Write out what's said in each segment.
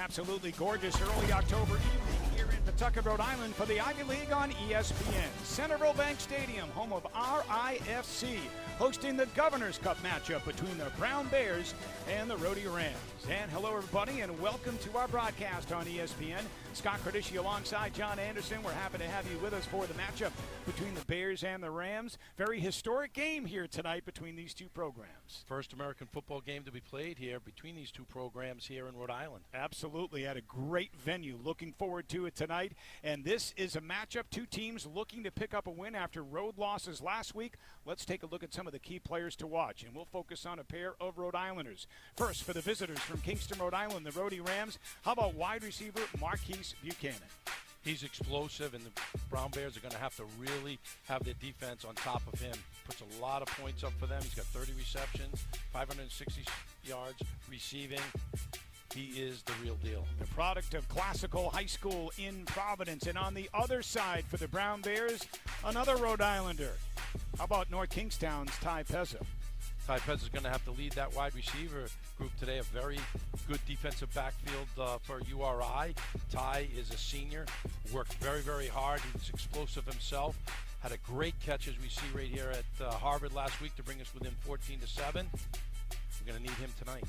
absolutely gorgeous early October evening here in Pawtucket, Rhode Island for the Ivy League on ESPN. Centreville Bank Stadium, home of RIFC, hosting the Governor's Cup matchup between the Brown Bears and the Rhode Rams. And hello, everybody, and welcome to our broadcast on ESPN. Scott Cardicci alongside John Anderson. We're happy to have you with us for the matchup between the Bears and the Rams. Very historic game here tonight between these two programs. First American football game to be played here between these two programs here in Rhode Island. Absolutely. At a great venue. Looking forward to it tonight. And this is a matchup. Two teams looking to pick up a win after road losses last week. Let's take a look at some of the key players to watch. And we'll focus on a pair of Rhode Islanders. First, for the visitors from Kingston, Rhode Island, the Rhode Rams. How about wide receiver Marquise Buchanan? He's explosive, and the Brown Bears are going to have to really have their defense on top of him. Puts a lot of points up for them. He's got 30 receptions, 560 yards receiving. He is the real deal. The product of Classical High School in Providence. And on the other side for the Brown Bears, another Rhode Islander. How about North Kingstown's Ty Pezza? Ty Pezza is going to have to lead that wide receiver group today. A very good defensive backfield for URI. Ty is a senior, worked very, very hard. He's explosive himself. Had a great catch, as we see right here at Harvard last week, to bring us within 14-7. We're going to need him tonight.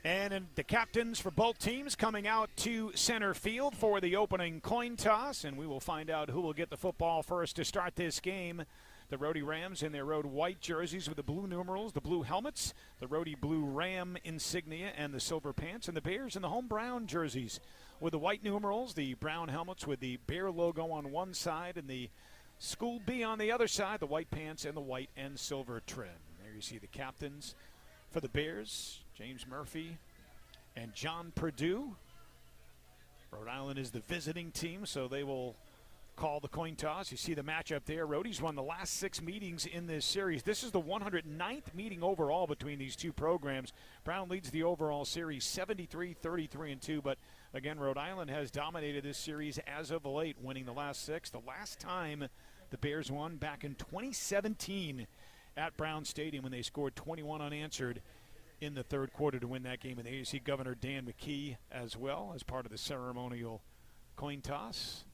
And the captains for both teams coming out to center field for the opening coin toss, and we will find out who will get the football first to start this game. The Rhode Rams in their Rhode white jerseys with the blue numerals, the blue helmets, the Rhode blue Ram insignia, and the silver pants. And the Bears in the home brown jerseys with the white numerals, the brown helmets with the Bear logo on one side and the School B on the other side, the white pants and the white and silver trim. There you see the captains for the Bears, James Murphy and John Perdue. Rhode Island is the visiting team, so they will call the coin toss. You see the matchup there. Rhodey's won the last 6 meetings in this series. This is the 109th meeting overall between these two programs. Brown leads the overall series 73-33-2, but again, Rhode Island has dominated this series as of late, winning the last 6. The last time the Bears won back in 2017 at Brown Stadium when they scored 21 unanswered in the third quarter to win that game. And there you see Governor Dan McKee as well as part of the ceremonial coin toss.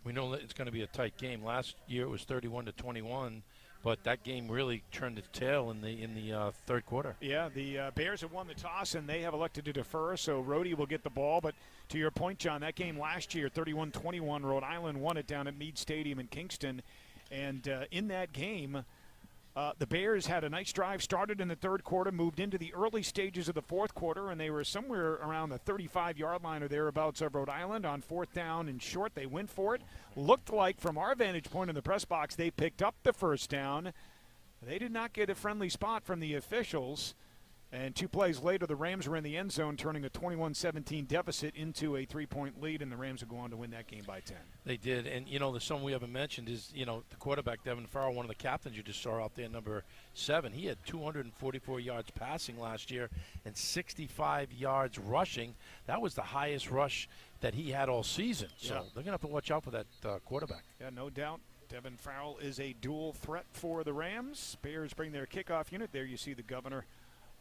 We know that it's going to be a tight game. Last year it was 31-21, but that game really turned its tail in the third quarter. Yeah, the Bears have won the toss, and they have elected to defer, so Rhode will get the ball. But to your point, John, that game last year, 31-21, Rhode Island won it down at Meade Stadium in Kingston. And in that game, the Bears had a nice drive, started in the third quarter, moved into the early stages of the fourth quarter, and they were somewhere around the 35-yard line or thereabouts of Rhode Island on fourth down and short. They went for it. Looked like, from our vantage point in the press box, they picked up the first down. They did not get a friendly spot from the officials. And 2 plays later, the Rams were in the end zone, turning a 21-17 deficit into a 3-point lead, and the Rams would go on to win that game by 10. They did, and, the someone we haven't mentioned is, the quarterback, Devin Farrell, one of the captains you just saw out there, number 7. He had 244 yards passing last year and 65 yards rushing. That was the highest rush that he had all season. So they're going to have to watch out for that quarterback. Yeah, no doubt. Devin Farrell is a dual threat for the Rams. Bears bring their kickoff unit. There you see the Governor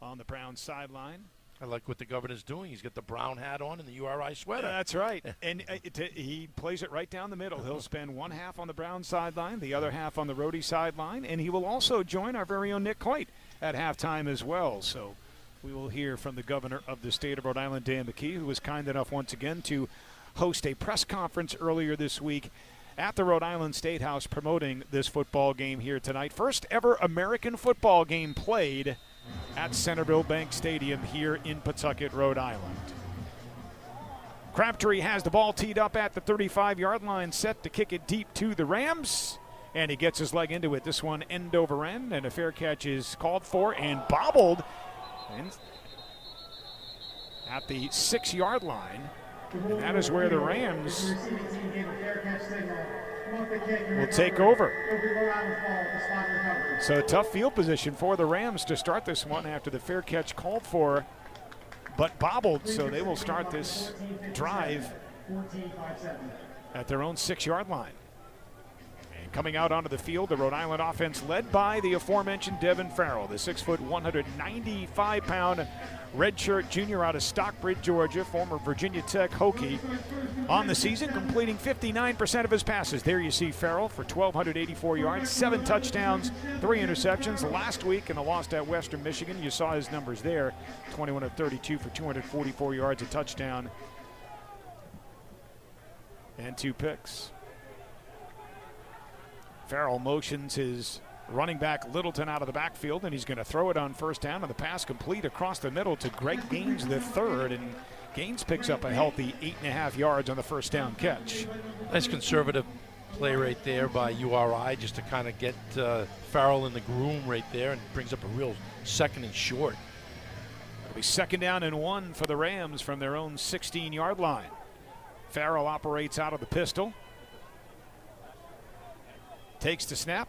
on the Brown sideline. I like what the Governor's doing. He's got the Brown hat on and the URI sweater. That's right. And he plays it right down the middle. He'll spend one half on the Brown sideline, the other half on the Rhode sideline, and he will also join our very own Nick Coit at halftime as well. So we will hear from the Governor of the state of Rhode Island, Dan McKee, who was kind enough once again to host a press conference earlier this week at the Rhode Island State House promoting this football game here tonight. First ever American football game played at Centreville Bank Stadium here in Pawtucket, Rhode Island. Crabtree has the ball teed up at the 35-yard line, set to kick it deep to the Rams, and he gets his leg into it. This one end over end, and a fair catch is called for and bobbled at the 6-yard line. And that is where the Rams will take over. So a tough field position for the Rams to start this one after the fair catch called for, but bobbled. So they will start this drive at their own 6-yard line. And Coming out onto the field, the Rhode Island offense led by the aforementioned Devin Farrell, the 6', 195-pound redshirt junior out of Stockbridge, Georgia, former Virginia Tech Hokie. On the season, completing 59% of his passes. There you see Farrell for 1,284 yards, 7 touchdowns, 3 interceptions. Last week in the loss at Western Michigan, you saw his numbers there, 21 of 32 for 244 yards, a touchdown, and 2 picks. Farrell motions his running back Littleton out of the backfield, and he's going to throw it on first down, and the pass complete across the middle to Greg Gaines the third, and Gaines picks up a healthy 8.5 yards on the first down catch. Nice conservative play right there by URI just to kind of get Farrell in the groove right there, and brings up a real 2nd and short. It'll be 2nd down and 1 for the Rams from their own 16-yard line. Farrell operates out of the pistol. Takes the snap,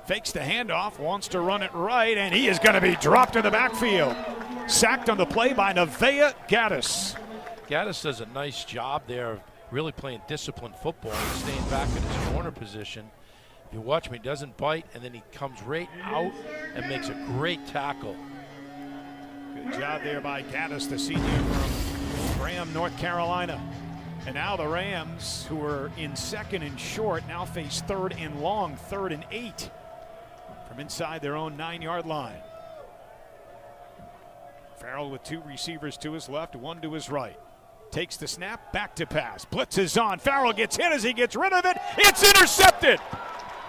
fakes the handoff, wants to run it right, and he is going to be dropped in the backfield. Sacked on the play by Nevaeh Gaddis. Gaddis does a nice job there of really playing disciplined football and staying back in his corner position. If you watch him, he doesn't bite, and then he comes right out and makes a great tackle. Good job there by Gaddis, the senior from Graham, North Carolina. And now the Rams, who are in 2nd and short, now face 3rd and long, 3rd and 8 from inside their own 9-yard line. Farrell with 2 receivers to his left, 1 to his right. Takes the snap, back to pass. Blitz is on. Farrell gets hit as he gets rid of it. It's intercepted.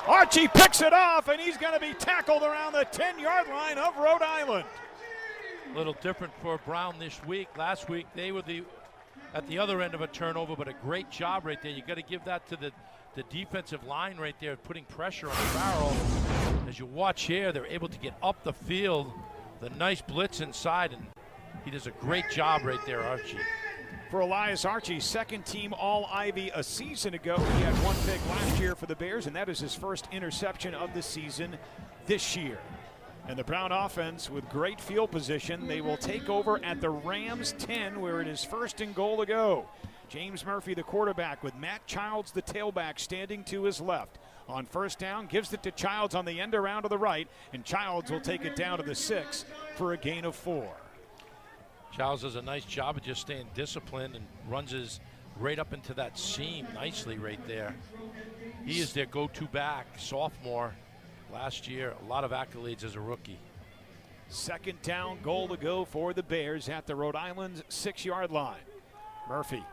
Archie picks it off, and he's going to be tackled around the 10-yard line of Rhode Island. A little different for Brown this week. Last week, they were at the other end of a turnover, but a great job right there. You got to give that to the defensive line right there, putting pressure on Farrell. As you watch here, they're able to get up the field, the nice blitz inside, and he does a great job right there, Archie. For Elias Archie, 2nd team All-Ivy a season ago. He had 1 pick last year for the Bears, and that is his first interception of the season this year. And the Brown offense with great field position. They will take over at the Rams 10, where it is 1st and goal to go. James Murphy, the quarterback, with Matt Childs, the tailback, standing to his left. On first down, gives it to Childs on the end around to the right, and Childs will take it down to the 6 for a gain of 4. Childs does a nice job of just staying disciplined and runs his right up into that seam nicely right there. He is their go-to back, sophomore. Last year, a lot of accolades as a rookie. 2nd down, goal to go for the Bears at the Rhode Island 6-yard line. Murphy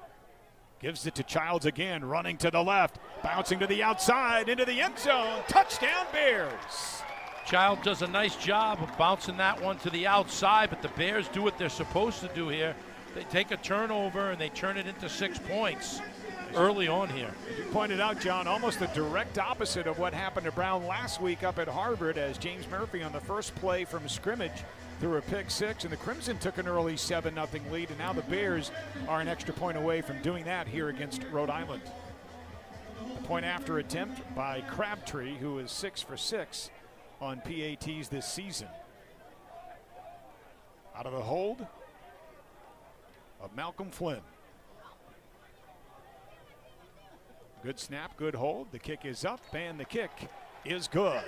gives it to Childs again, running to the left, bouncing to the outside, into the end zone. Touchdown, Bears. Childs does a nice job of bouncing that one to the outside, but the Bears do what they're supposed to do here. They take a turnover and they turn it into 6 points early on here. As you pointed out, John, almost the direct opposite of what happened to Brown last week up at Harvard, as James Murphy on the first play from scrimmage threw a pick 6, and the Crimson took an early 7-0 lead, and now the Bears are an extra point away from doing that here against Rhode Island. A point after attempt by Crabtree, who is 6 for 6 on PATs this season. Out of the hold of Malcolm Flynn. Good snap, good hold. The kick is up, and the kick is good.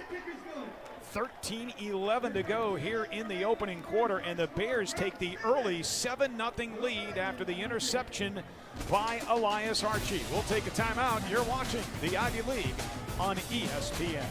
13-11 to go here in the opening quarter, and the Bears take the early 7-0 lead after the interception by Elias Archie. We'll take a timeout. You're watching the Ivy League on ESPN.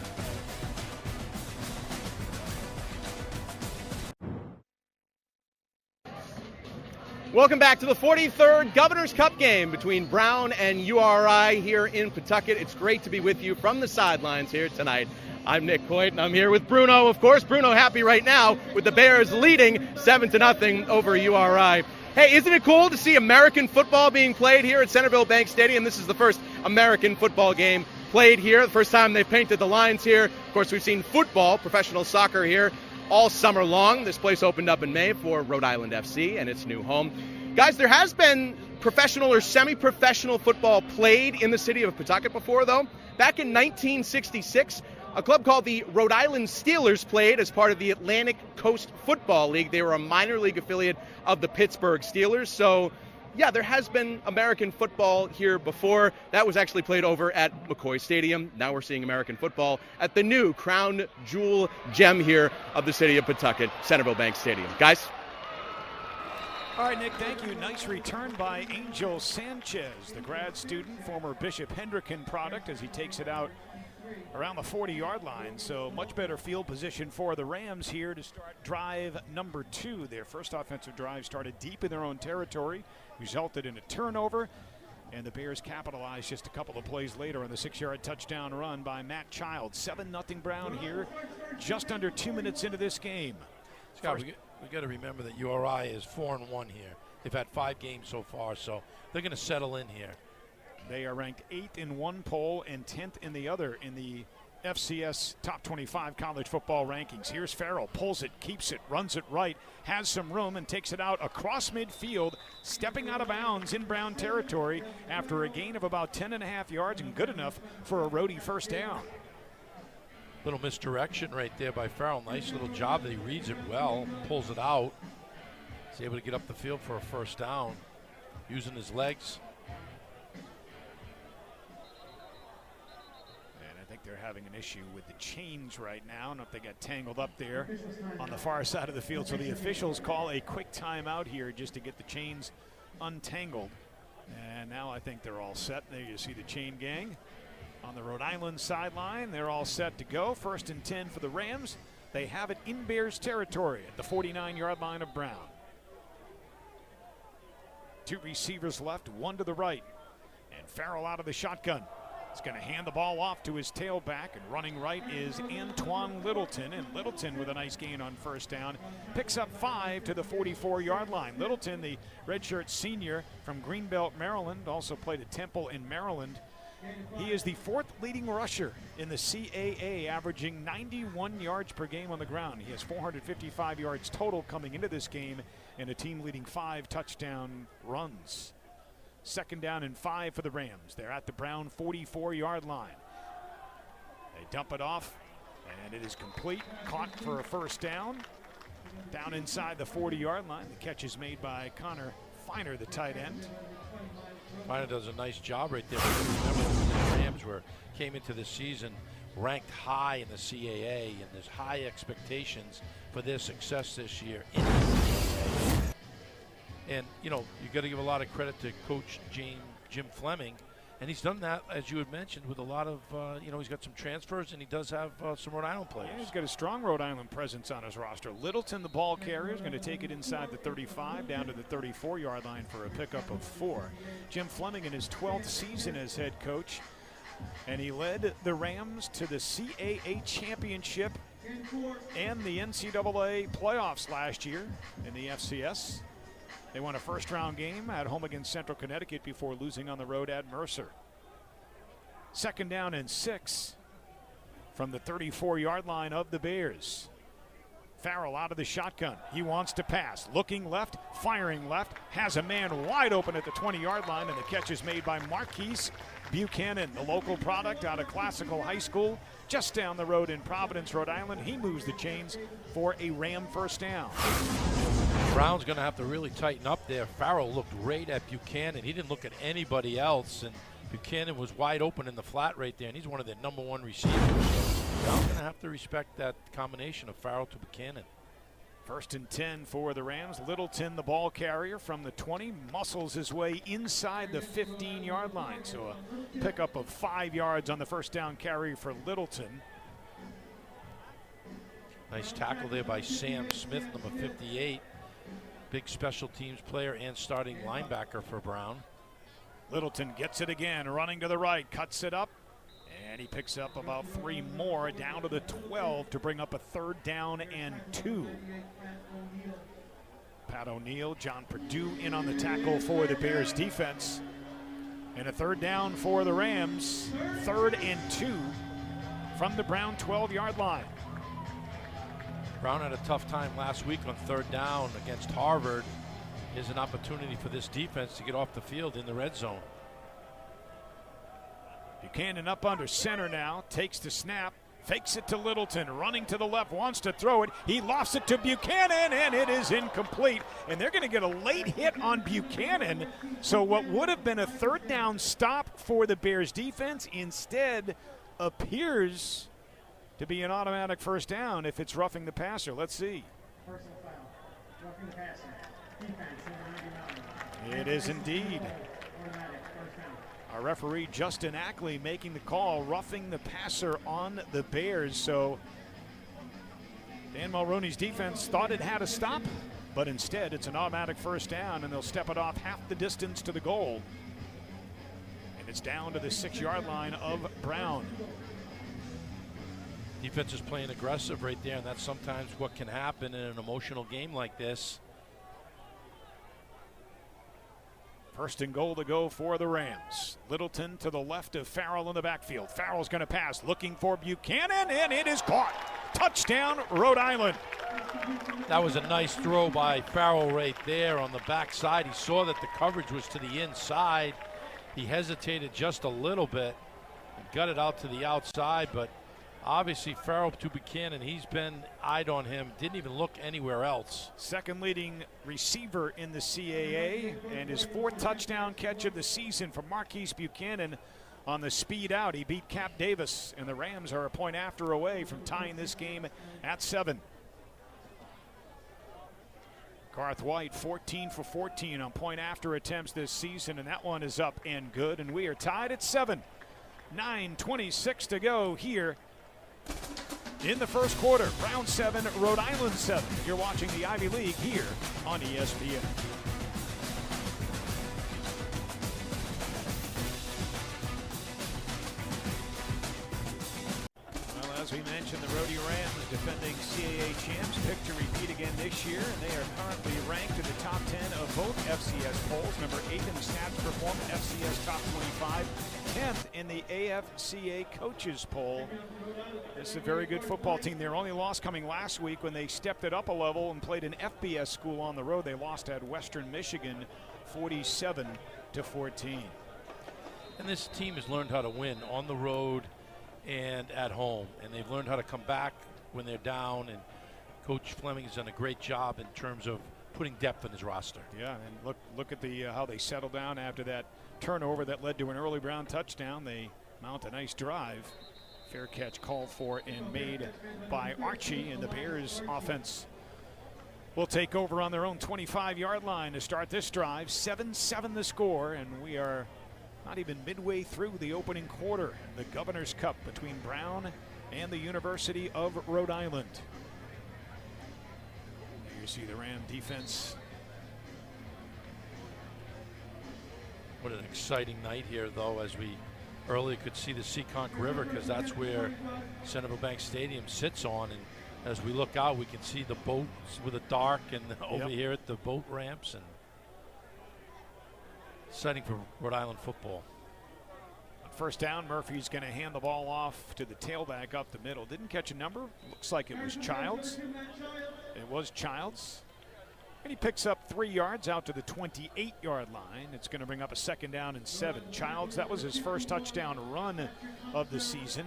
Welcome back to the 43rd Governor's Cup game between Brown and URI here in Pawtucket. It's great to be with you from the sidelines here tonight. I'm Nick Coit, and I'm here with Bruno, of course. Bruno happy right now with the Bears leading 7-0 over URI. Hey, isn't it cool to see American football being played here at Centreville Bank Stadium? This is the first American football game played here. The first time they've painted the lines here. Of course, we've seen football, professional soccer here all summer long. This place opened up in May for Rhode Island FC and its new home. Guys, there has been professional or semi-professional football played in the city of Pawtucket before, though. Back in 1966, a club called the Rhode Island Steelers played as part of the Atlantic Coast Football League. They were a minor league affiliate of the Pittsburgh Steelers. So yeah, there has been American football here before. That was actually played over at McCoy Stadium. Now we're seeing American football at the new crown jewel gem here of the city of Pawtucket, Centreville Bank Stadium. Guys? All right, Nick, thank you. Nice return by Angel Sanchez, the grad student, former Bishop Hendricken product, as he takes it out around the 40-yard line. So much better field position for the Rams here to start drive number 2. Their first offensive drive started deep in their own territory, resulted in a turnover, and the Bears capitalized just a couple of plays later on the 6-yard touchdown run by Matt Childs. 7-0 Brown here, just under 2 minutes into this game. Scott, we got to remember that URI is 4-1 here. They've had 5 games so far, so they're going to settle in here. They are ranked 8th in one poll and 10th in the other in the FCS Top 25 college football rankings. Here's Farrell, pulls it, keeps it, runs it right, has some room and takes it out across midfield, stepping out of bounds in Brown territory after a gain of about 10.5 yards and good enough for a Rhode first down. Little misdirection right there by Farrell. Nice little job that he reads it well, pulls it out. He's able to get up the field for a first down using his legs. And I think they're having an issue with the chains right now. I don't know if they got tangled up there on the far side of the field. So the officials call a quick timeout here just to get the chains untangled. And now I think they're all set. There you see the chain gang on the Rhode Island sideline. They're all set to go. 1st and 10 for the Rams. They have it in Bears territory at the 49-yard line of Brown. 2 receivers left, 1 to the right. And Farrell out of the shotgun. He's going to hand the ball off to his tailback, and running right is Antoine Littleton. And Littleton with a nice gain on first down. Picks up 5 to the 44-yard line. Littleton, the redshirt senior from Greenbelt, Maryland, also played at Temple in Maryland. He is the 4th leading rusher in the CAA, averaging 91 yards per game on the ground. He has 455 yards total coming into this game and a team-leading 5 touchdown runs. 2nd down and 5 for the Rams. They're at the Brown 44-yard line. They dump it off, and it is complete. Caught for a first down. Down inside the 40-yard line. The catch is made by Connor Feiner, the tight end. Feiner does a nice job right there. Remember, the Rams came into the season ranked high in the CAA, and there's high expectations for their success this year in the CAA. And, you know, you got to give a lot of credit to Coach Jim Fleming. And he's done that, as you had mentioned, with a lot of, he's got some transfers, and he does have some Rhode Island players. Yeah, he's got a strong Rhode Island presence on his roster. Littleton, the ball carrier, is going to take it inside the 35 down to the 34-yard line for a pickup of 4. Jim Fleming in his 12th season as head coach, and he led the Rams to the CAA championship and the NCAA playoffs last year in the FCS. They won a first-round game at home against Central Connecticut before losing on the road at Mercer. 2nd down and 6 from the 34-yard line of the Bears. Farrell out of the shotgun. He wants to pass. Looking left, firing left. Has a man wide open at the 20-yard line, and the catch is made by Marquise Buchanan, the local product out of Classical High School, just down the road in Providence, Rhode Island. He moves the chains for a Ram first down. Brown's going to have to really tighten up there. Farrell looked right at Buchanan. He didn't look at anybody else, and Buchanan was wide open in the flat right there, and he's one of their #1 receivers. So Brown's going to have to respect that combination of Farrell to Buchanan. 1st and 10 for the Rams. Littleton, the ball carrier from the 20, muscles his way inside the 15-yard line. So a pickup of 5 yards on the first down carry for Littleton. Nice tackle there by Sam Smith, number 58. Big special teams player and starting linebacker for Brown. Littleton gets it again, running to the right, cuts it up, and he picks up about 3 more down to the 12 to bring up a 3rd down and 2. Pat O'Neill, John Purdue in on the tackle for the Bears defense. And a 3rd down for the Rams, 3rd and 2 from the Brown 12-yard line. Brown had a tough time last week on 3rd down against Harvard. Here's an opportunity for this defense to get off the field in the red zone. Buchanan up under center now, takes the snap, Fakes it to Littleton, running to the left, wants to throw it. He lofts it to Buchanan, and it is incomplete. And they're going to get a late hit on Buchanan. So what would have been a third down stop for the Bears defense instead appears to be an automatic first down if it's roughing the passer. Let's see. Personal foul. Roughing the passer. Defense, number 99. It is indeed. Automatic first down. Our referee, Justin Ackley, making the call, roughing the passer on the Bears. So Dan Mulroney's defense thought it had a stop, but instead it's an automatic first down, and they'll step it off half the distance to the goal. And it's down to the 6-yard line of Brown. Defense is playing aggressive right there, and that's sometimes what can happen in an emotional game like this. First and goal to go for the Rams. Littleton to the left of Farrell in the backfield. Farrell's going to pass, looking for Buchanan, and it is caught. Touchdown, Rhode Island. That was a nice throw by Farrell right there on the backside. He saw that the coverage was to the inside. He hesitated just a little bit and got it out to the outside, but obviously Farrell to Buchanan, he's been eyed on him, didn't even look anywhere else. Second leading receiver in the CAA, and his 4th touchdown catch of the season from Marquise Buchanan on the speed out. He beat Cap Davis, and the Rams are a point after away from tying this game at 7. Garth White 14 for 14 on point after attempts this season, and that one is up and good, and we are tied at 7. 9:26 to go here in the first quarter. Brown 7, Rhode Island 7. You're watching the Ivy League here on ESPN. Well, as we mentioned, the Rhode Rams, defending CAA champs, picked to repeat again this year, and they are currently ranked in the top 10 of both FCS polls. Number 8 in the Stats Perform FCS Top 25, 10th in the AFCA Coaches Poll. This is a very good football team. Their only loss coming last week when they stepped it up a level and played an FBS school on the road. They lost at Western Michigan 47-14. And this team has learned how to win on the road and at home, and they've learned how to come back when they're down, and Coach Fleming has done a great job in terms of putting depth in his roster. Yeah, and look at the how they settled down after that turnover that led to an early Brown touchdown. They mount a nice drive. Fair catch called for and made by Archie, and the Bears offense will take over on their own 25-yard line to start this drive. 7-7 the score, and we are not even midway through the opening quarter. The Governor's Cup between Brown and the University of Rhode Island. There you see the Ram defense. What an exciting night here, though, as we earlier could see the Seekonk River, because that's where Centreville Bank Stadium sits on. And as we look out, we can see the boats with the dark, and over here at the boat ramps. And exciting for Rhode Island football. First down, Murphy's going to hand the ball off to the tailback up the middle. Didn't catch a number. Looks like it was Childs. It was Childs. And he picks up 3 yards out to the 28-yard line. It's going to bring up a second down and 7. Childs, that was his first touchdown run of the season.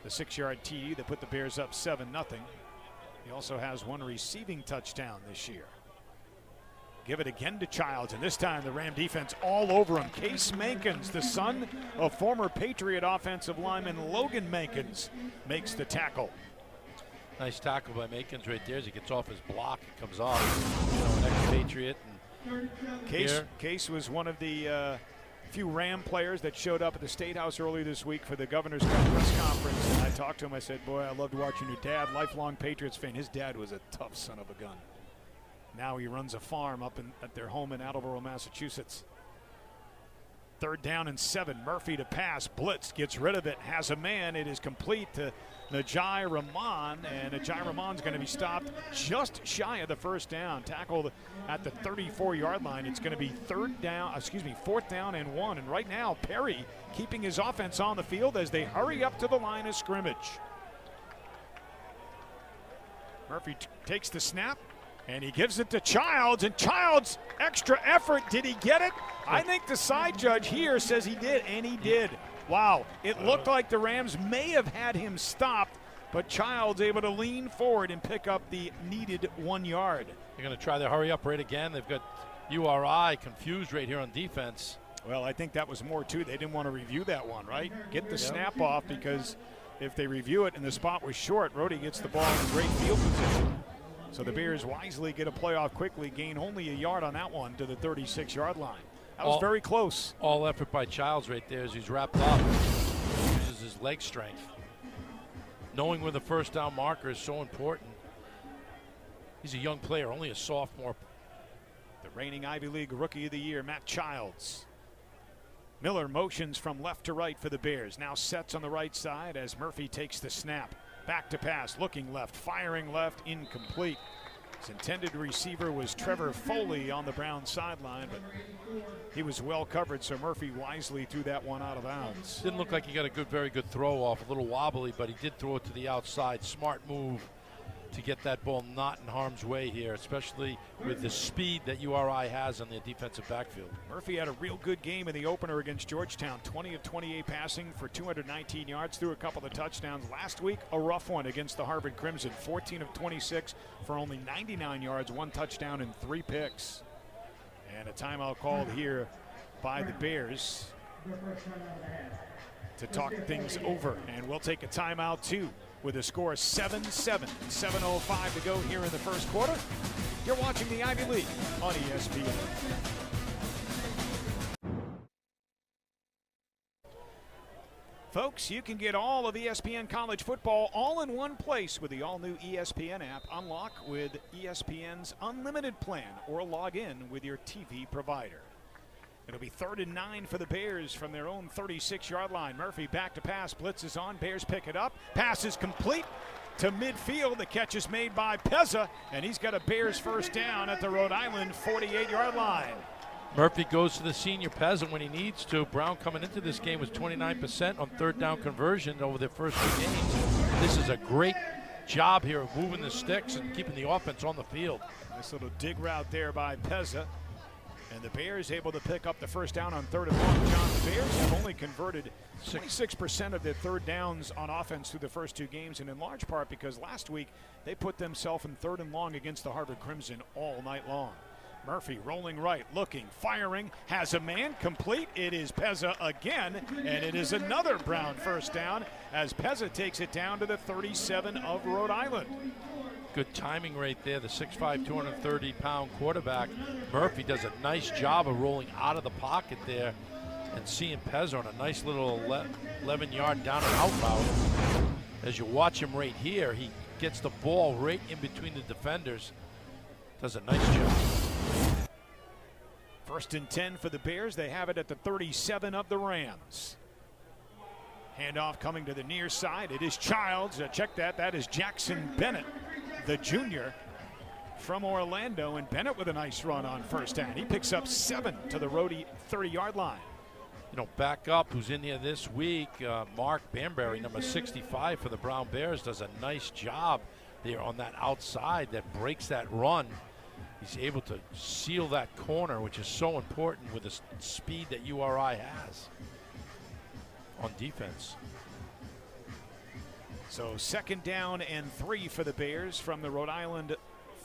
The 6-yard TD that put the Bears up 7-0. He also has 1 receiving touchdown this year. Give it again to Childs, and this time the Ram defense all over him. Case Mankins, the son of former Patriot offensive lineman Logan Mankins, makes the tackle. Nice tackle by Mankins right there as he gets off his block. It comes off, an ex-Patriot. Case was one of the few Ram players that showed up at the State House earlier this week for the Governor's Cup press conference. And I talked to him. I said, boy, I loved watching your dad. Lifelong Patriots fan. His dad was a tough son of a gun. Now he runs a farm up at their home in Attleboro, Massachusetts. Third down and 7. Murphy to pass. Blitz gets rid of it. Has a man. It is complete to Najai Rahman. And Najai Rahman's going to be stopped just shy of the first down. Tackled at the 34-yard line. It's going to be 4th down and 1. And right now, Perry keeping his offense on the field as they hurry up to the line of scrimmage. Murphy takes the snap. And he gives it to Childs, and Childs, extra effort. Did he get it? I think the side judge here says he did, and he did. Wow, it looked like the Rams may have had him stopped, but Childs able to lean forward and pick up the needed 1 yard. They're going to try their hurry up right again. They've got URI confused right here on defense. Well, I think that was more too. They didn't want to review that one, right? Get the snap off, because if they review it and the spot was short, Rhode gets the ball in great field position. So the Bears wisely get a playoff quickly, gain only a yard on that one to the 36-yard line. That was very close. All effort by Childs right there as he's wrapped up. Uses his leg strength. Knowing where the first down marker is so important. He's a young player, only a sophomore. The reigning Ivy League Rookie of the Year, Matt Childs. Miller motions from left to right for the Bears. Now sets on the right side as Murphy takes the snap. Back to pass, looking left, firing left, incomplete. His intended receiver was Trevor Foley on the Brown sideline, but he was well covered, so Murphy wisely threw that one out of bounds. Didn't look like he got a very good throw off, a little wobbly, but he did throw it to the outside. Smart move to get that ball not in harm's way here, especially with the speed that URI has on the defensive backfield. Murphy had a real good game in the opener against Georgetown. 20 of 28 passing for 219 yards, threw a couple of touchdowns. Last week, a rough one against the Harvard Crimson. 14 of 26 for only 99 yards, 1 touchdown and 3 picks. And a timeout called here by the Bears to talk things over. And we'll take a timeout too, with a score 7-7 and 7:05 to go here in the first quarter. You're watching the Ivy League on ESPN. Folks, you can get all of ESPN college football all in one place with the all-new ESPN app. Unlock with ESPN's unlimited plan or log in with your TV provider. It'll be 3rd and 9 for the Bears from their own 36-yard line. Murphy back to pass, blitz is on, Bears pick it up. Pass is complete to midfield. The catch is made by Pezza, and he's got a Bears first down at the Rhode Island 48-yard line. Murphy goes to the senior Pezza when he needs to. Brown coming into this game was 29% on 3rd down conversion over their first 2 games. This is a great job here of moving the sticks and keeping the offense on the field. Nice little dig route there by Pezza. And the Bears able to pick up the first down on 3rd and long. John, the Bears have only converted 66% of their 3rd downs on offense through the first 2 games, and in large part because last week they put themselves in 3rd and long against the Harvard Crimson all night long. Murphy rolling right, looking, firing, has a man, complete. It is Pezza again, and it is another Brown first down as Pezza takes it down to the 37 of Rhode Island. Good timing right there, the 6'5", 230-pound quarterback. Murphy does a nice job of rolling out of the pocket there and seeing Pezza on a nice little 11-yard down and out route. As you watch him right here, he gets the ball right in between the defenders. Does a nice job. 1st and 10 for the Bears. They have it at the 37 of the Rams. Handoff coming to the near side. It is Childs. Check that. That is Jackson Bennett, the junior from Orlando, and Bennett with a nice run on first down. He picks up 7 to the Rhode 30-yard line. You know, back up, who's in here this week, Mark Banbury, number 65 for the Brown Bears, does a nice job there on that outside that breaks that run. He's able to seal that corner, which is so important with the speed that URI has on defense. So 2nd down and 3 for the Bears from the Rhode Island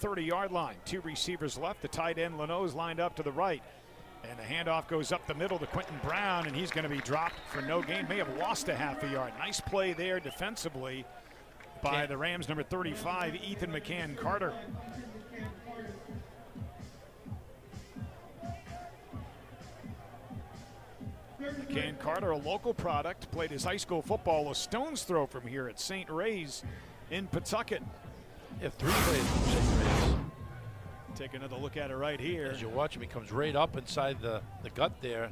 30-yard line. 2 receivers left. The tight end Leno's lined up to the right. And the handoff goes up the middle to Quentin Brown, and he's going to be dropped for no gain. May have lost a half a yard. Nice play there defensively by the Rams, number 35, Ethan McCann-Carter. McCann-Carter, a local product, played his high school football a stone's throw from here at St. Ray's in Pawtucket. Yeah, 3 plays from St. Ray's. Take another look at it right here. As you watch him, he comes right up inside the gut there.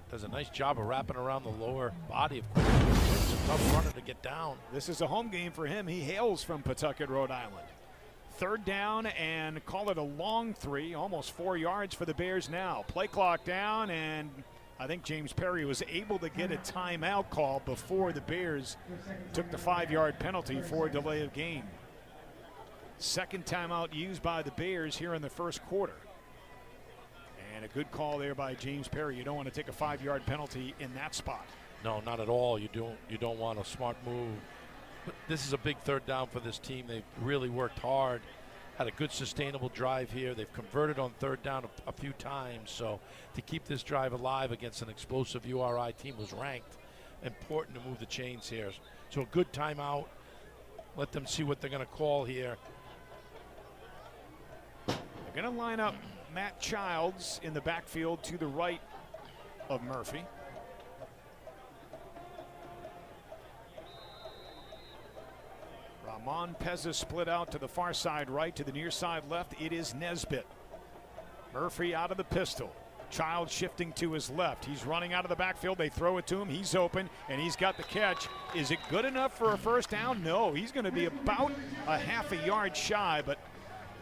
Does a nice job of wrapping around the lower body of Quinn. It's a tough runner to get down. This is a home game for him. He hails from Pawtucket, Rhode Island. 3rd down and call it a long 3, almost 4 yards for the Bears now. Play clock down, and I think James Perry was able to get a timeout call before the Bears took the 5-yard penalty for a delay of game. 2nd timeout used by the Bears here in the first quarter. And a good call there by James Perry. You don't want to take a 5-yard penalty in that spot. No, not at all. You don't want a smart move This is a big third down for this team. They've really worked hard, had a good sustainable drive here. They've converted on third down a few times. So to keep this drive alive against an explosive URI team was ranked. Important to move the chains here. So a good timeout. Let them see what they're going to call here. They're going to line up Matt Childs in the backfield to the right of Murphy. Ramon Peza split out to the far side right, to the near side left. It is Nesbitt. Murphy out of the pistol. Childs shifting to his left. He's running out of the backfield. They throw it to him. He's open, and he's got the catch. Is it good enough for a first down? No. He's going to be about a half a yard shy, but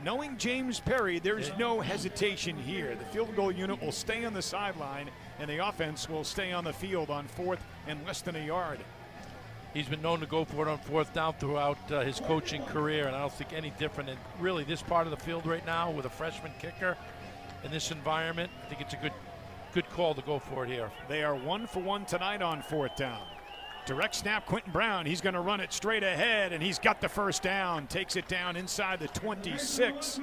knowing James Perry, there's no hesitation here. The field goal unit will stay on the sideline, and the offense will stay on the field on fourth and less than a yard. He's been known to go for it on fourth down throughout his coaching career, and I don't think any different in really this part of the field right now with a freshman kicker in this environment. I think it's a good call to go for it here. They are 1 for 1 tonight on fourth down. Direct snap, Quentin Brown. He's going to run it straight ahead, and he's got the first down. Takes it down inside the 26.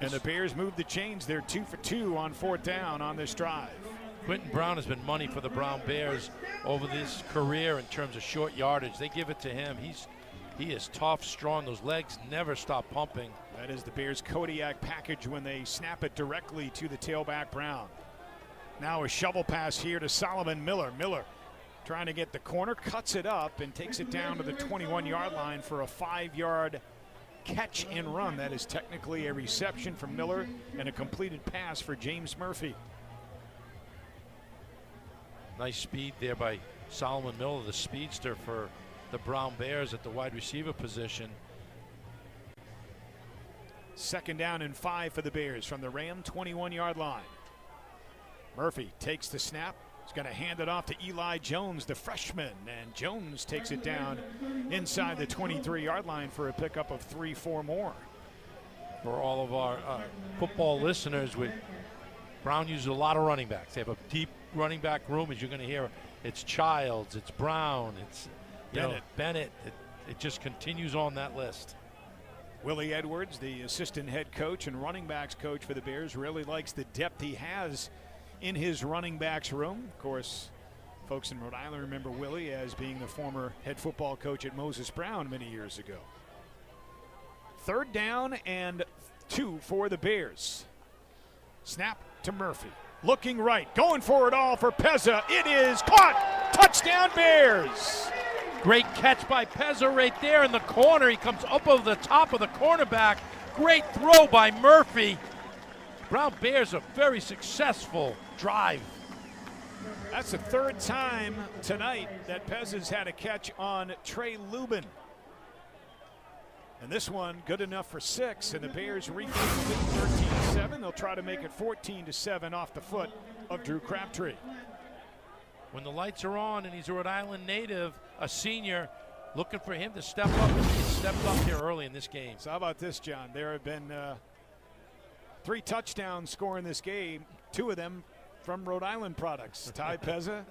And the Bears move the chains. They're 2 for 2 on fourth down on this drive. Quentin Brown has been money for the Brown Bears over this career in terms of short yardage. They give it to him. He is tough, strong. Those legs never stop pumping. That is the Bears' Kodiak package when they snap it directly to the tailback Brown. Now a shovel pass here to Solomon Miller. Miller trying to get the corner, cuts it up, and takes it down to the 21-yard line for a 5-yard catch and run. That is technically a reception from Miller and a completed pass for James Murphy. Nice speed there by Solomon Miller, the speedster for the Brown Bears at the wide receiver position. 2nd down and 5 for the Bears from the Ram 21-yard line. Murphy takes the snap. He's going to hand it off to Eli Jones, the freshman, and Jones takes it down inside the 23-yard line for a pickup of 3-4 more. For all of our football listeners, Brown uses a lot of running backs. They have a deep running back room, as you're going to hear. It's Childs, it's Brown, it's Bennett. It just continues on that list. Willie Edwards, the assistant head coach and running backs coach for the Bears, really likes the depth he has in his running backs room. Of course, folks in Rhode Island remember Willie as being the former head football coach at Moses Brown many years ago. 3rd down and 2 for the Bears. Snap to Murphy. Looking right, going for it all for Peza. It is caught. Touchdown Bears. Great catch by Peza right there in the corner. He comes up over the top of the cornerback. Great throw by Murphy. Brown Bears a very successful drive. That's the 3rd time tonight that Peza's had a catch on Trey Lubin. And this one good enough for 6, and the Bears regain the lead 13-7. They'll try to make it 14-7 off the foot of Drew Crabtree. When the lights are on and he's a Rhode Island native, a senior, looking for him to step up, and he stepped up here early in this game. So how about this, John? There have been 3 touchdowns scoring this game, 2 of them from Rhode Island products. Ty Peza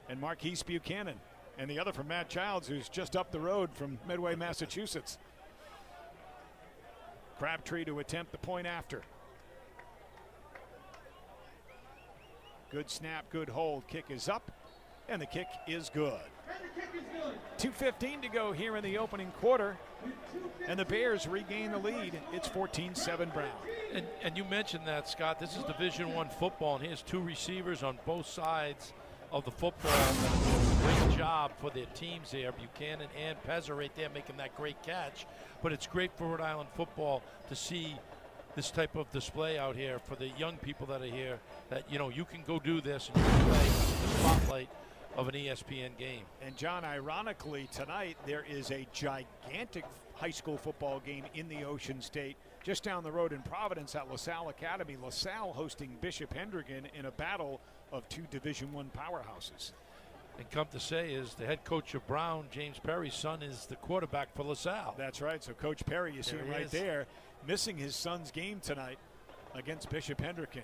and Marquise Buchanan, and the other from Matt Childs, who's just up the road from Midway, Massachusetts. Crabtree to attempt the point after. Good snap, good hold. Kick is up, and the kick is good. 2:15 to go here in the opening quarter, and the Bears regain the lead. It's 14-7 Brown. And you mentioned that, Scott. This is Division I football, and here's 2 receivers on both sides of the football that are doing a great job for their teams here. Buchanan and Peza right there making that great catch. But it's great for Rhode Island football to see this type of display out here for the young people that are here, that, you can go do this and you can play in the spotlight of an ESPN game. And John, ironically, tonight there is a gigantic high school football game in the Ocean State, just down the road in Providence at LaSalle Academy. LaSalle hosting Bishop Hendricken in a battle of 2 Division I powerhouses. And come to say is the head coach of Brown, James Perry's son, is the quarterback for LaSalle. That's right. So Coach Perry, you see him right there, missing his son's game tonight against Bishop Hendricken.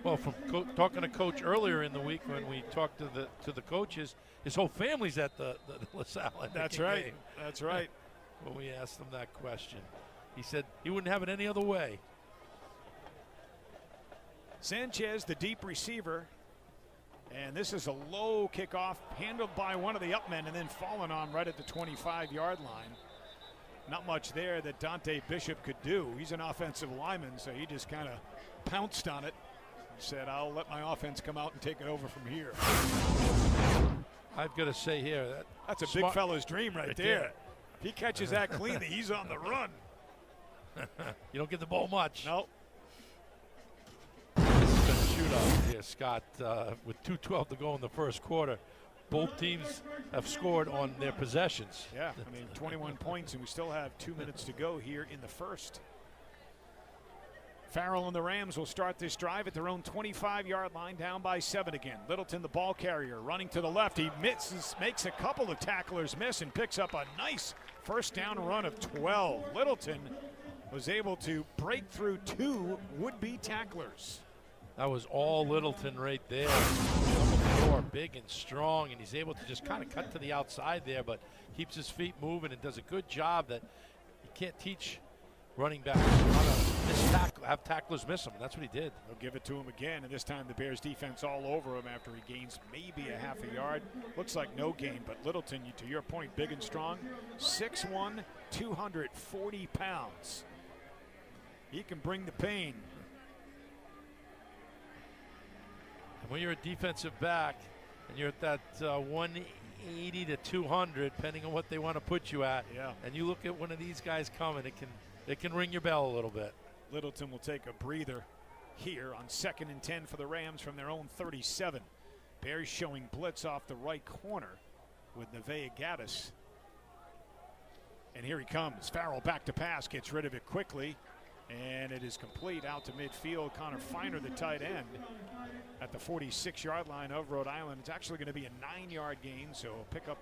Well, from talking to Coach earlier in the week when we talked to the coaches, his whole family's at the LaSalle. That's right. That's right. When we asked him that question, he said he wouldn't have it any other way. Sanchez, the deep receiver. And this is a low kickoff handled by one of the upmen and then fallen on right at the 25-yard line. Not much there that Dante Bishop could do. He's an offensive lineman, so he just kind of pounced on it and said, I'll let my offense come out and take it over from here. I've got to say here, that's a big fella's dream right there. If he catches that cleanly, he's on the run. You don't get the ball much. No. This has been a shootout here, Scott, with 2:12 to go in the first quarter. Both teams have scored on their possessions. Yeah, I mean, 21 points, and we still have 2 minutes to go here in the first. Farrell and the Rams will start this drive at their own 25-yard line, down by 7 again. Littleton, the ball carrier, running to the left. He makes a couple of tacklers miss and picks up a nice first down run of 12. Littleton was able to break through 2 would-be tacklers. That was all Littleton right there. Number 4, big and strong, and he's able to just kind of cut to the outside there, but keeps his feet moving and does a good job that you can't teach running backs how to have tacklers miss him. That's what he did. They'll give it to him again, and this time the Bears defense all over him after he gains maybe a half a yard. Looks like no gain, but Littleton, to your point, big and strong, 6'1", 240 pounds. He can bring the pain. And when you're a defensive back and you're at that 180 to 200, depending on what they want to put you at, and you look at one of these guys coming, it can ring your bell a little bit. Littleton will take a breather here on 2nd and 10 for the Rams from their own 37. Bears showing blitz off the right corner with Nevaeh Gaddis. And here he comes. Farrell back to pass, gets rid of it quickly. And it is complete out to midfield. Connor Feiner, the tight end, at the 46-yard line of Rhode Island. It's actually going to be a 9-yard gain, so a pickup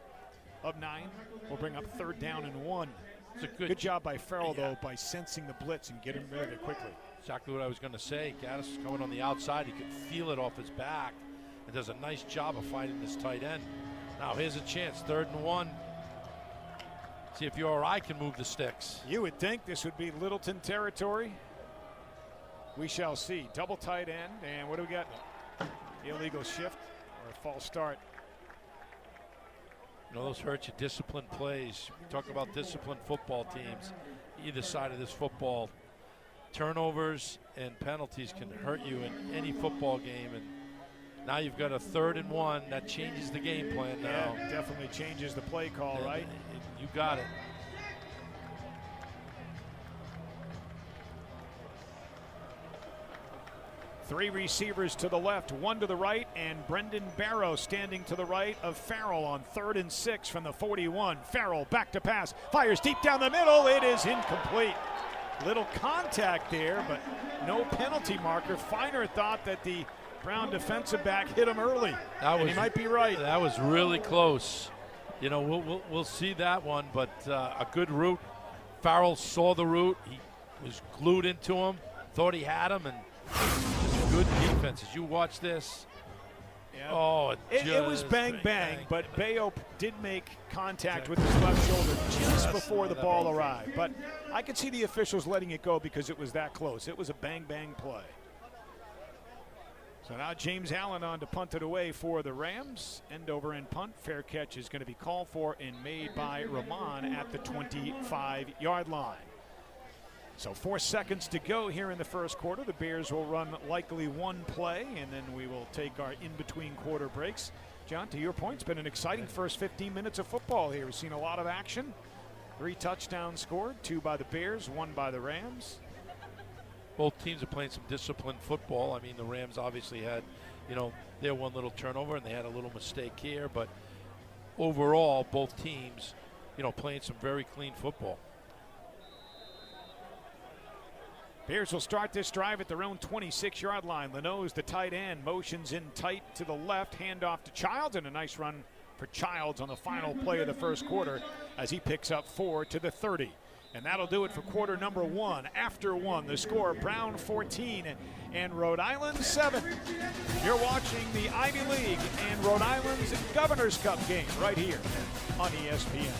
of 9 will bring up 3rd down and 1. It's a good job by Farrell, though, by sensing the blitz and getting rid of it quickly. Exactly what I was going to say. Gaddis is coming on the outside. He could feel it off his back and does a nice job of finding this tight end. Now here's a chance, 3rd and 1. See if URI can move the sticks. You would think this would be Littleton territory. We shall see. Double tight end, and what do we got? Illegal shift or a false start. You know, those hurt you. Disciplined plays. We talk about disciplined football teams. Either side of this football, turnovers and penalties can hurt you in any football game. And now you've got a 3rd and 1. That changes the game plan now. Yeah, definitely changes the play call, right? You got it. Three receivers to the left, 1 to the right, and Brendan Barrow standing to the right of Farrell on 3rd and 6 from the 41. Farrell back to pass, fires deep down the middle. It is incomplete. Little contact there, but no penalty marker. Feiner thought that the Brown defensive back hit him early. He might be right. That was really close. You know, we'll see that one, but a good route. Farrell saw the route. He was glued into him, thought he had him, and just good defense. As you watch this, it was bang, but Bayo did make contact with his left shoulder just before the ball arrived. But I could see the officials letting it go because it was that close. It was a bang play. So now James Allen on to punt it away for the Rams. End over end punt. Fair catch is going to be called for and made by Rahman at the 25-yard line. So 4 seconds to go here in the first quarter. The Bears will run likely 1 play, and then we will take our in-between quarter breaks. John, to your point, it's been an exciting first 15 minutes of football here. We've seen a lot of action. 3 touchdowns scored, 2 by the Bears, 1 by the Rams. Both teams are playing some disciplined football. I mean, the Rams obviously had, their one little turnover, and they had a little mistake here. But overall, both teams, playing some very clean football. Bears will start this drive at their own 26-yard line. Leno's the tight end, motions in tight to the left, handoff to Childs, and a nice run for Childs on the final play of the first quarter as he picks up 4 to the 30. And that'll do it for quarter number one. After one, the score, Brown 14 and Rhode Island 7. You're watching the Ivy League and Rhode Island's Governor's Cup game right here on ESPN.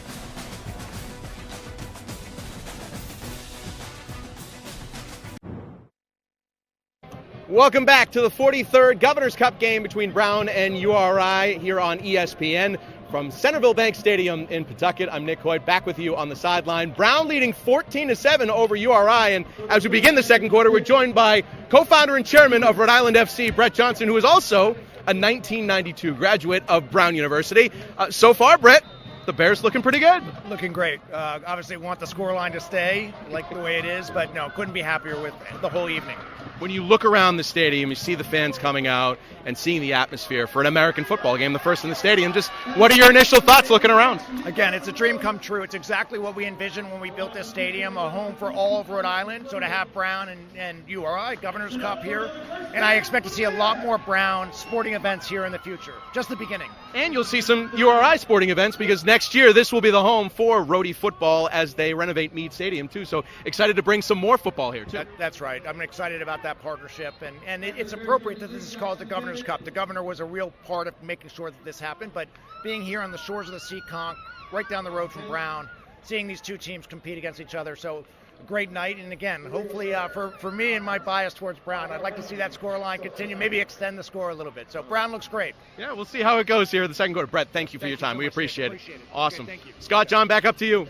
Welcome back to the 43rd Governor's Cup game between Brown and URI here on ESPN. From Centreville Bank Stadium in Pawtucket, I'm Nick Hoyt, back with you on the sideline. Brown leading 14-7 over URI, and as we begin the second quarter, we're joined by co-founder and chairman of Rhode Island FC, Brett Johnson, who is also a 1992 graduate of Brown University. So far, Brett, the Bears looking pretty good. Looking great. Obviously want the scoreline to stay like the way it is, but no, couldn't be happier with the whole evening. When you look around the stadium, you see the fans coming out and seeing the atmosphere for an American football game, the first in the stadium. Just what are your initial thoughts looking around? Again, it's a dream come true. It's exactly what we envisioned when we built this stadium, a home for all of Rhode Island. So to have Brown and URI, Governor's Cup here, and I expect to see a lot more Brown sporting events here in the future. Just the beginning. And you'll see some URI sporting events because next year this will be the home for Rhode football as they renovate Meade Stadium too. So excited to bring some more football here too. That's right. I'm excited about that partnership, and it's appropriate that this is called the Governor's Cup. The governor was a real part of making sure that this happened, but being here on the shores of the Seekonk, right down the road from Brown, seeing these two teams compete against each other, so a great night. And again, hopefully for me and my bias towards Brown, I'd like to see that scoreline continue, maybe extend the score a little bit. So Brown looks great. Yeah, we'll see how it goes here in the second quarter. Brett, thank you for your time. We appreciate it. Awesome. Okay, thank you. Scott, John, back up to you.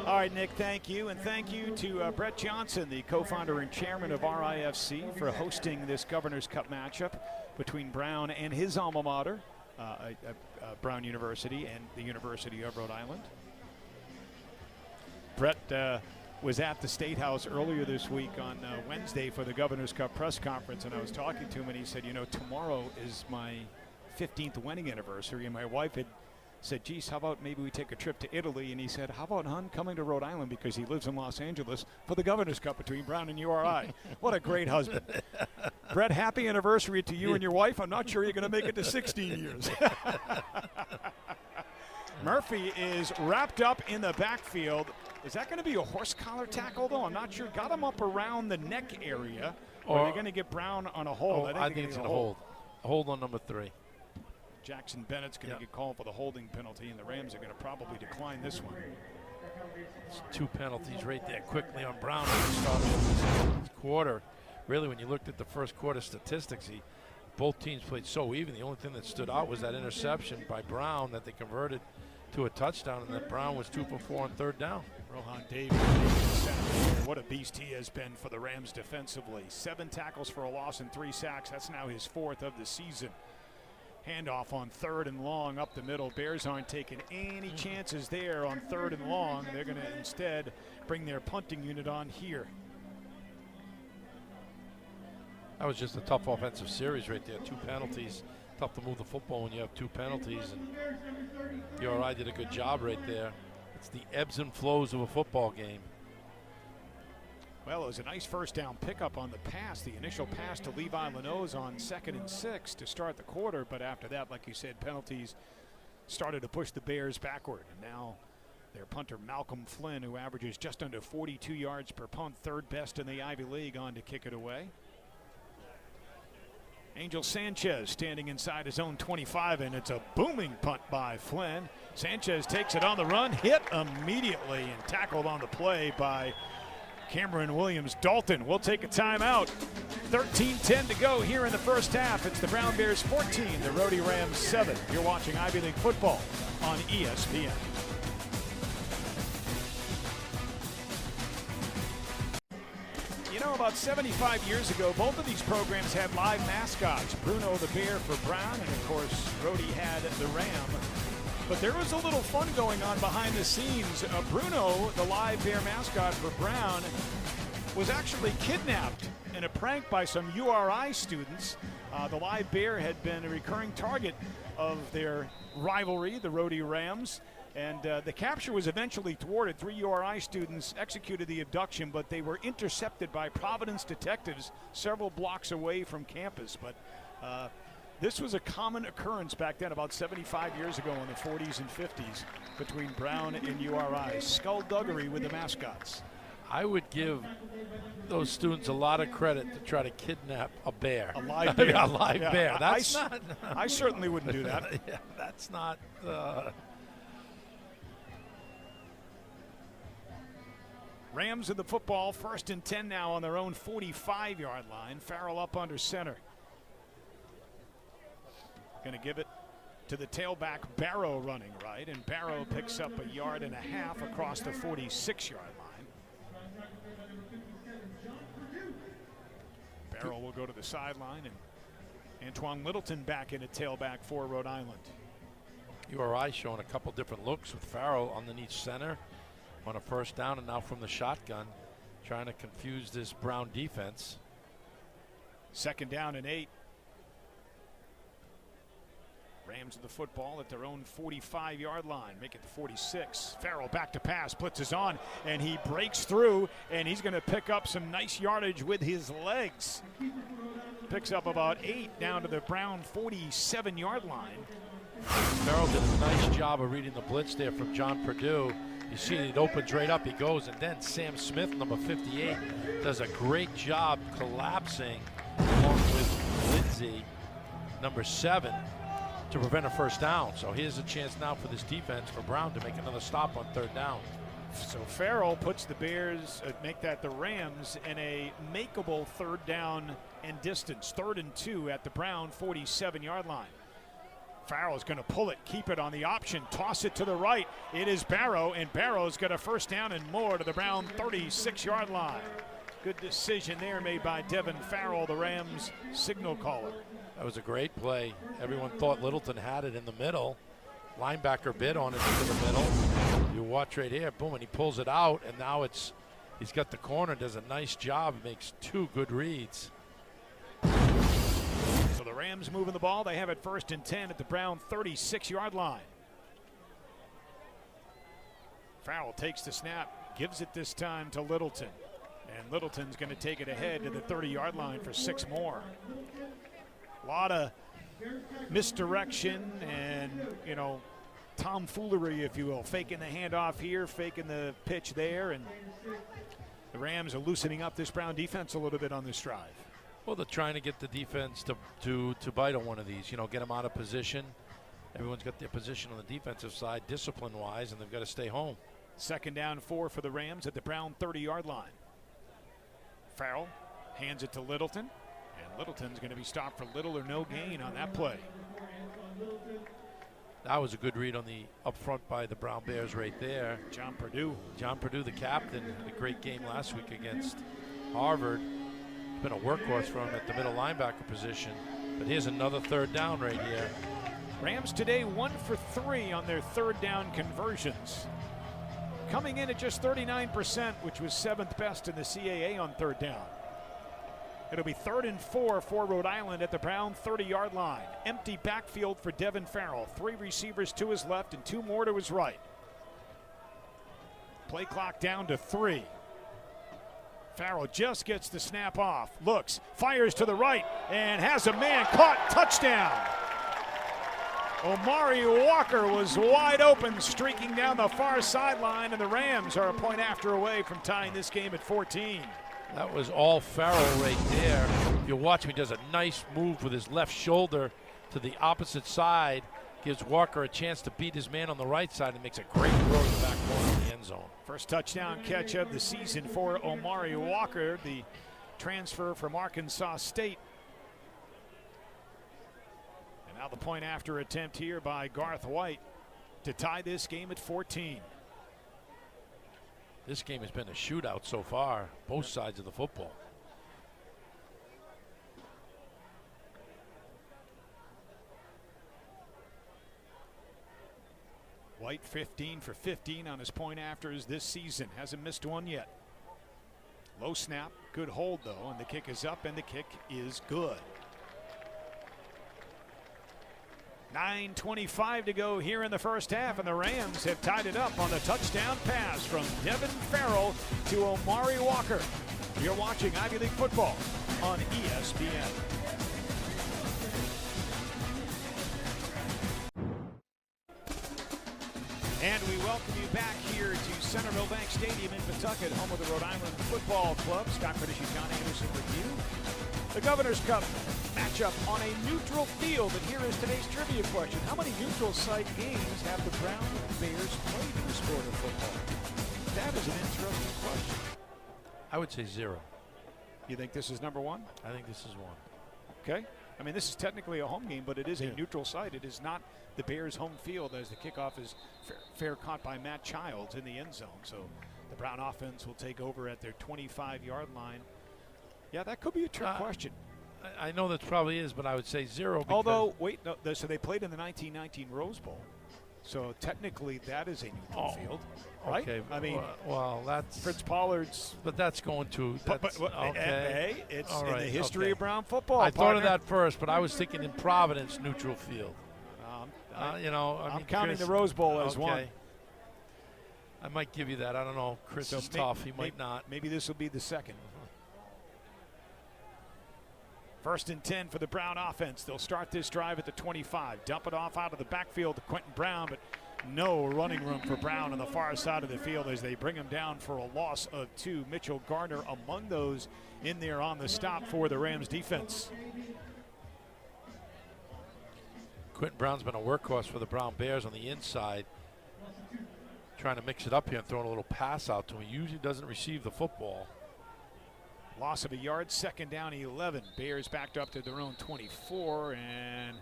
All right, Nick, thank you. And thank you to Brett Johnson, the co-founder and chairman of RIFC, for hosting this Governor's Cup matchup between Brown and his alma mater, Brown University and the University of Rhode Island. Brett was at the State House earlier this week on Wednesday for the Governor's Cup press conference, and I was talking to him, and he said, you know, tomorrow is my 15th wedding anniversary, and my wife had said, geez, how about maybe we take a trip to Italy? And he said, how about, hon, coming to Rhode Island, because he lives in Los Angeles, for the Governor's Cup between Brown and URI. What a great husband. Brett, happy anniversary to you and your wife. I'm not sure you're going to make it to 16 years. Murphy is wrapped up in the backfield. Is that going to be a horse collar tackle, though? I'm not sure. Got him up around the neck area. Or are they going to get Brown on a hold? I think it's a hold. A hold on number 3. Jackson Bennett's going to get called for the holding penalty, and the Rams are going to probably decline this one. It's 2 penalties right there quickly on Brown at the start of the quarter. Really, when you looked at the first quarter statistics, both teams played so even. The only thing that stood out was that interception by Brown that they converted to a touchdown, and that Brown was 2 for 4 on third down. Rohan Davis, what a beast he has been for the Rams defensively. 7 tackles for a loss and 3 sacks. That's now his 4th of the season. Handoff on 3rd and long up the middle. Bears aren't taking any chances there on 3rd and long. They're going to instead bring their punting unit on here. That was just a tough offensive series right there. 2 penalties. Tough to move the football when you have 2 penalties. And URI did a good job right there. It's the ebbs and flows of a football game. Well, it was a nice first down pickup on the pass, the initial pass to Levi Lanoz on 2nd and 6 to start the quarter. But after that, like you said, penalties started to push the Bears backward. And now their punter, Malcolm Flynn, who averages just under 42 yards per punt, 3rd best in the Ivy League, on to kick it away. Angel Sanchez standing inside his own 25, and it's a booming punt by Flynn. Sanchez takes it on the run, hit immediately, and tackled on the play by Cameron Williams-Dalton. We'll take a timeout. 13:10 to go here in the first half. It's the Brown Bears 14, the Rhode Rams 7. You're watching Ivy League football on ESPN. You know, about 75 years ago, both of these programs had live mascots. Bruno the Bear for Brown, and of course, Rhode had the Ram. But there was a little fun going on behind the scenes. Bruno, the live bear mascot for Brown, was actually kidnapped in a prank by some URI students. The live bear had been a recurring target of their rivalry, the Rhode Rams. And the capture was eventually thwarted. 3 URI students executed the abduction, but they were intercepted by Providence detectives several blocks away from campus. But This was a common occurrence back then, about 75 years ago in the 40s and 50s, between Brown and URI. Skullduggery with the mascots. I would give those students a lot of credit to try to kidnap a bear. A live bear. A live Yeah, bear. That's not. I certainly wouldn't do that. Yeah, that's not. Rams of the football, 1st and 10 now on their own 45-yard line. Farrell up under center. Going to give it to the tailback, Barrow running right, and Barrow picks up 1.5 yards across the 46-yard line. Barrow will go to the sideline, and Antoine Littleton back in at tailback for Rhode Island. URI showing a couple different looks with Farrell underneath center on a 1st down, and now from the shotgun, trying to confuse this Brown defense. 2nd down and 8. Rams of the football at their own 45-yard line. Make it the 46. Farrell back to pass. Blitzes on, and he breaks through, and he's going to pick up some nice yardage with his legs. Picks up about 8 down to the Brown 47-yard line. Farrell did a nice job of reading the blitz there from John Purdue. You see it opens right up, he goes, and then Sam Smith, number 58, does a great job collapsing along with Lindsay, number 7, to prevent a 1st down. So here's a chance now for this defense, for Brown, to make another stop on 3rd down. So Farrell puts the Bears, make that the Rams, in a makeable 3rd down and distance. 3rd and 2 at the Brown 47-yard line. Farrell's going to pull it, keep it on the option, toss it to the right. It is Barrow, and Barrow's got a 1st down and more to the Brown 36-yard line. Good decision there made by Devin Farrell, the Rams signal caller. That was a great play. Everyone thought Littleton had it in the middle. Linebacker bid on it into the middle. You watch right here, boom, and he pulls it out, and now he's got the corner, does a nice job, makes 2 good reads. So the Rams moving the ball. They have it 1st and 10 at the Brown 36-yard line. Farrell takes the snap, gives it this time to Littleton. And Littleton's going to take it ahead to the 30-yard line for 6 more. A lot of misdirection and, tomfoolery, if you will. Faking the handoff here, faking the pitch there. And the Rams are loosening up this Brown defense a little bit on this drive. Well, they're trying to get the defense to bite on one of these, get them out of position. Everyone's got their position on the defensive side, discipline-wise, and they've got to stay home. 2nd down 4 for the Rams at the Brown 30-yard line. Farrell hands it to Littleton, and Littleton's going to be stopped for little or no gain on that play. That was a good read on the up front by the Brown Bears right there. John Purdue. John Purdue, the captain, had a great game last week against Harvard. Been a workhorse for him at the middle linebacker position. But here's another 3rd down right here. Rams today 1 for 3 on their 3rd down conversions. Coming in at just 39%, which was 7th best in the CAA on 3rd down. It'll be 3rd and 4 for Rhode Island at the Brown 30-yard line. Empty backfield for Devin Farrell. 3 receivers to his left and 2 more to his right. Play clock down to 3. Farrell just gets the snap off, looks, fires to the right, and has a man caught. Touchdown. Omari Walker was wide open, streaking down the far sideline, and the Rams are a point after away from tying this game at 14. That was all Farrell right there. If you watch him, he does a nice move with his left shoulder to the opposite side, gives Walker a chance to beat his man on the right side, and makes a great throw to the back corner of the end zone. First touchdown catch of the season for Omari Walker, the transfer from Arkansas State. And now the point after attempt here by Garth White to tie this game at 14. This game has been a shootout so far, both sides of the football. White 15 for 15 on his point afters this season. Hasn't missed one yet. Low snap, good hold though, and the kick is up and the kick is good. 9:25 to go here in the first half, and the Rams have tied it up on the touchdown pass from Devin Farrell to Omari Walker. You're watching Ivy League football on ESPN. Centreville Bank Stadium in Pawtucket, home of the Rhode Island Football Club. Scott British, John Anderson with you. The Governor's Cup matchup on a neutral field. And here is today's trivia question. How many neutral site games have the Brown Bears played in the sport of football? That is an interesting question. I would say 0. You think this is number 1? I think this is 1. Okay. I mean, this is technically a home game, but it is a neutral site. It is not the Bears' home field, as the kickoff is fair caught by Matt Childs in the end zone. So the Brown offense will take over at their 25-yard line. Yeah, that could be a trick question. I know that probably is, but I would say 0. Although, wait, no, so they played in the 1919 Rose Bowl. So technically, that is a neutral field, right? Okay. I mean, well, that's Fritz Pollard's. But that's going to. That's, okay. Hey, it's All in right, the history okay. of Brown football. I thought of that first, but I was thinking in Providence, neutral field. I'm I mean, counting Chris, the Rose Bowl as one. I might give you that. I don't know. Chris is tough. He might not. Maybe this will be the second. 1st and 10 for the Brown offense. They'll start this drive at the 25. Dump it off out of the backfield to Quentin Brown, but no running room for Brown on the far side of the field as they bring him down for a loss of 2. Mitchell Garner among those in there on the stop for the Rams defense. Quentin Brown's been a workhorse for the Brown Bears on the inside, trying to mix it up here and throwing a little pass out to him. He usually doesn't receive the football. Loss of a yard, 2nd down, 11. Bears backed up to their own 24, and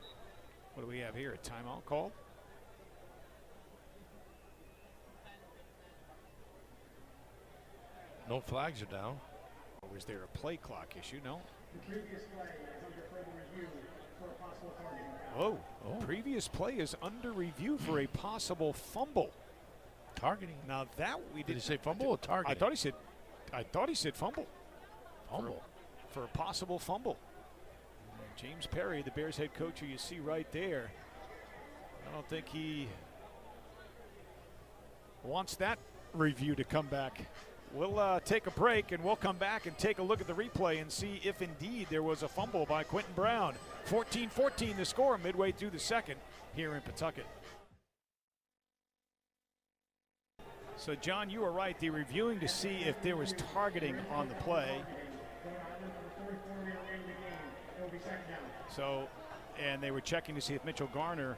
what do we have here? A timeout called? No flags are down. Or was there a play clock issue? No. The previous play is under further review for a possible targeting Oh, foul. previous play is under review for a possible fumble. Targeting. Now that we Did he say fumble or targeting? I thought he said fumble. Fumble. For a possible fumble. James Perry, the Bears head coach, who you see right there, I don't think he wants that review to come back. We'll take a break, and we'll come back and take a look at the replay and see if indeed there was a fumble by Quentin Brown. 14-14 the score midway through the second here in Pawtucket. So, John, you were right. They're reviewing to see if there was targeting on the play. So, and they were checking to see if Mitchell Garner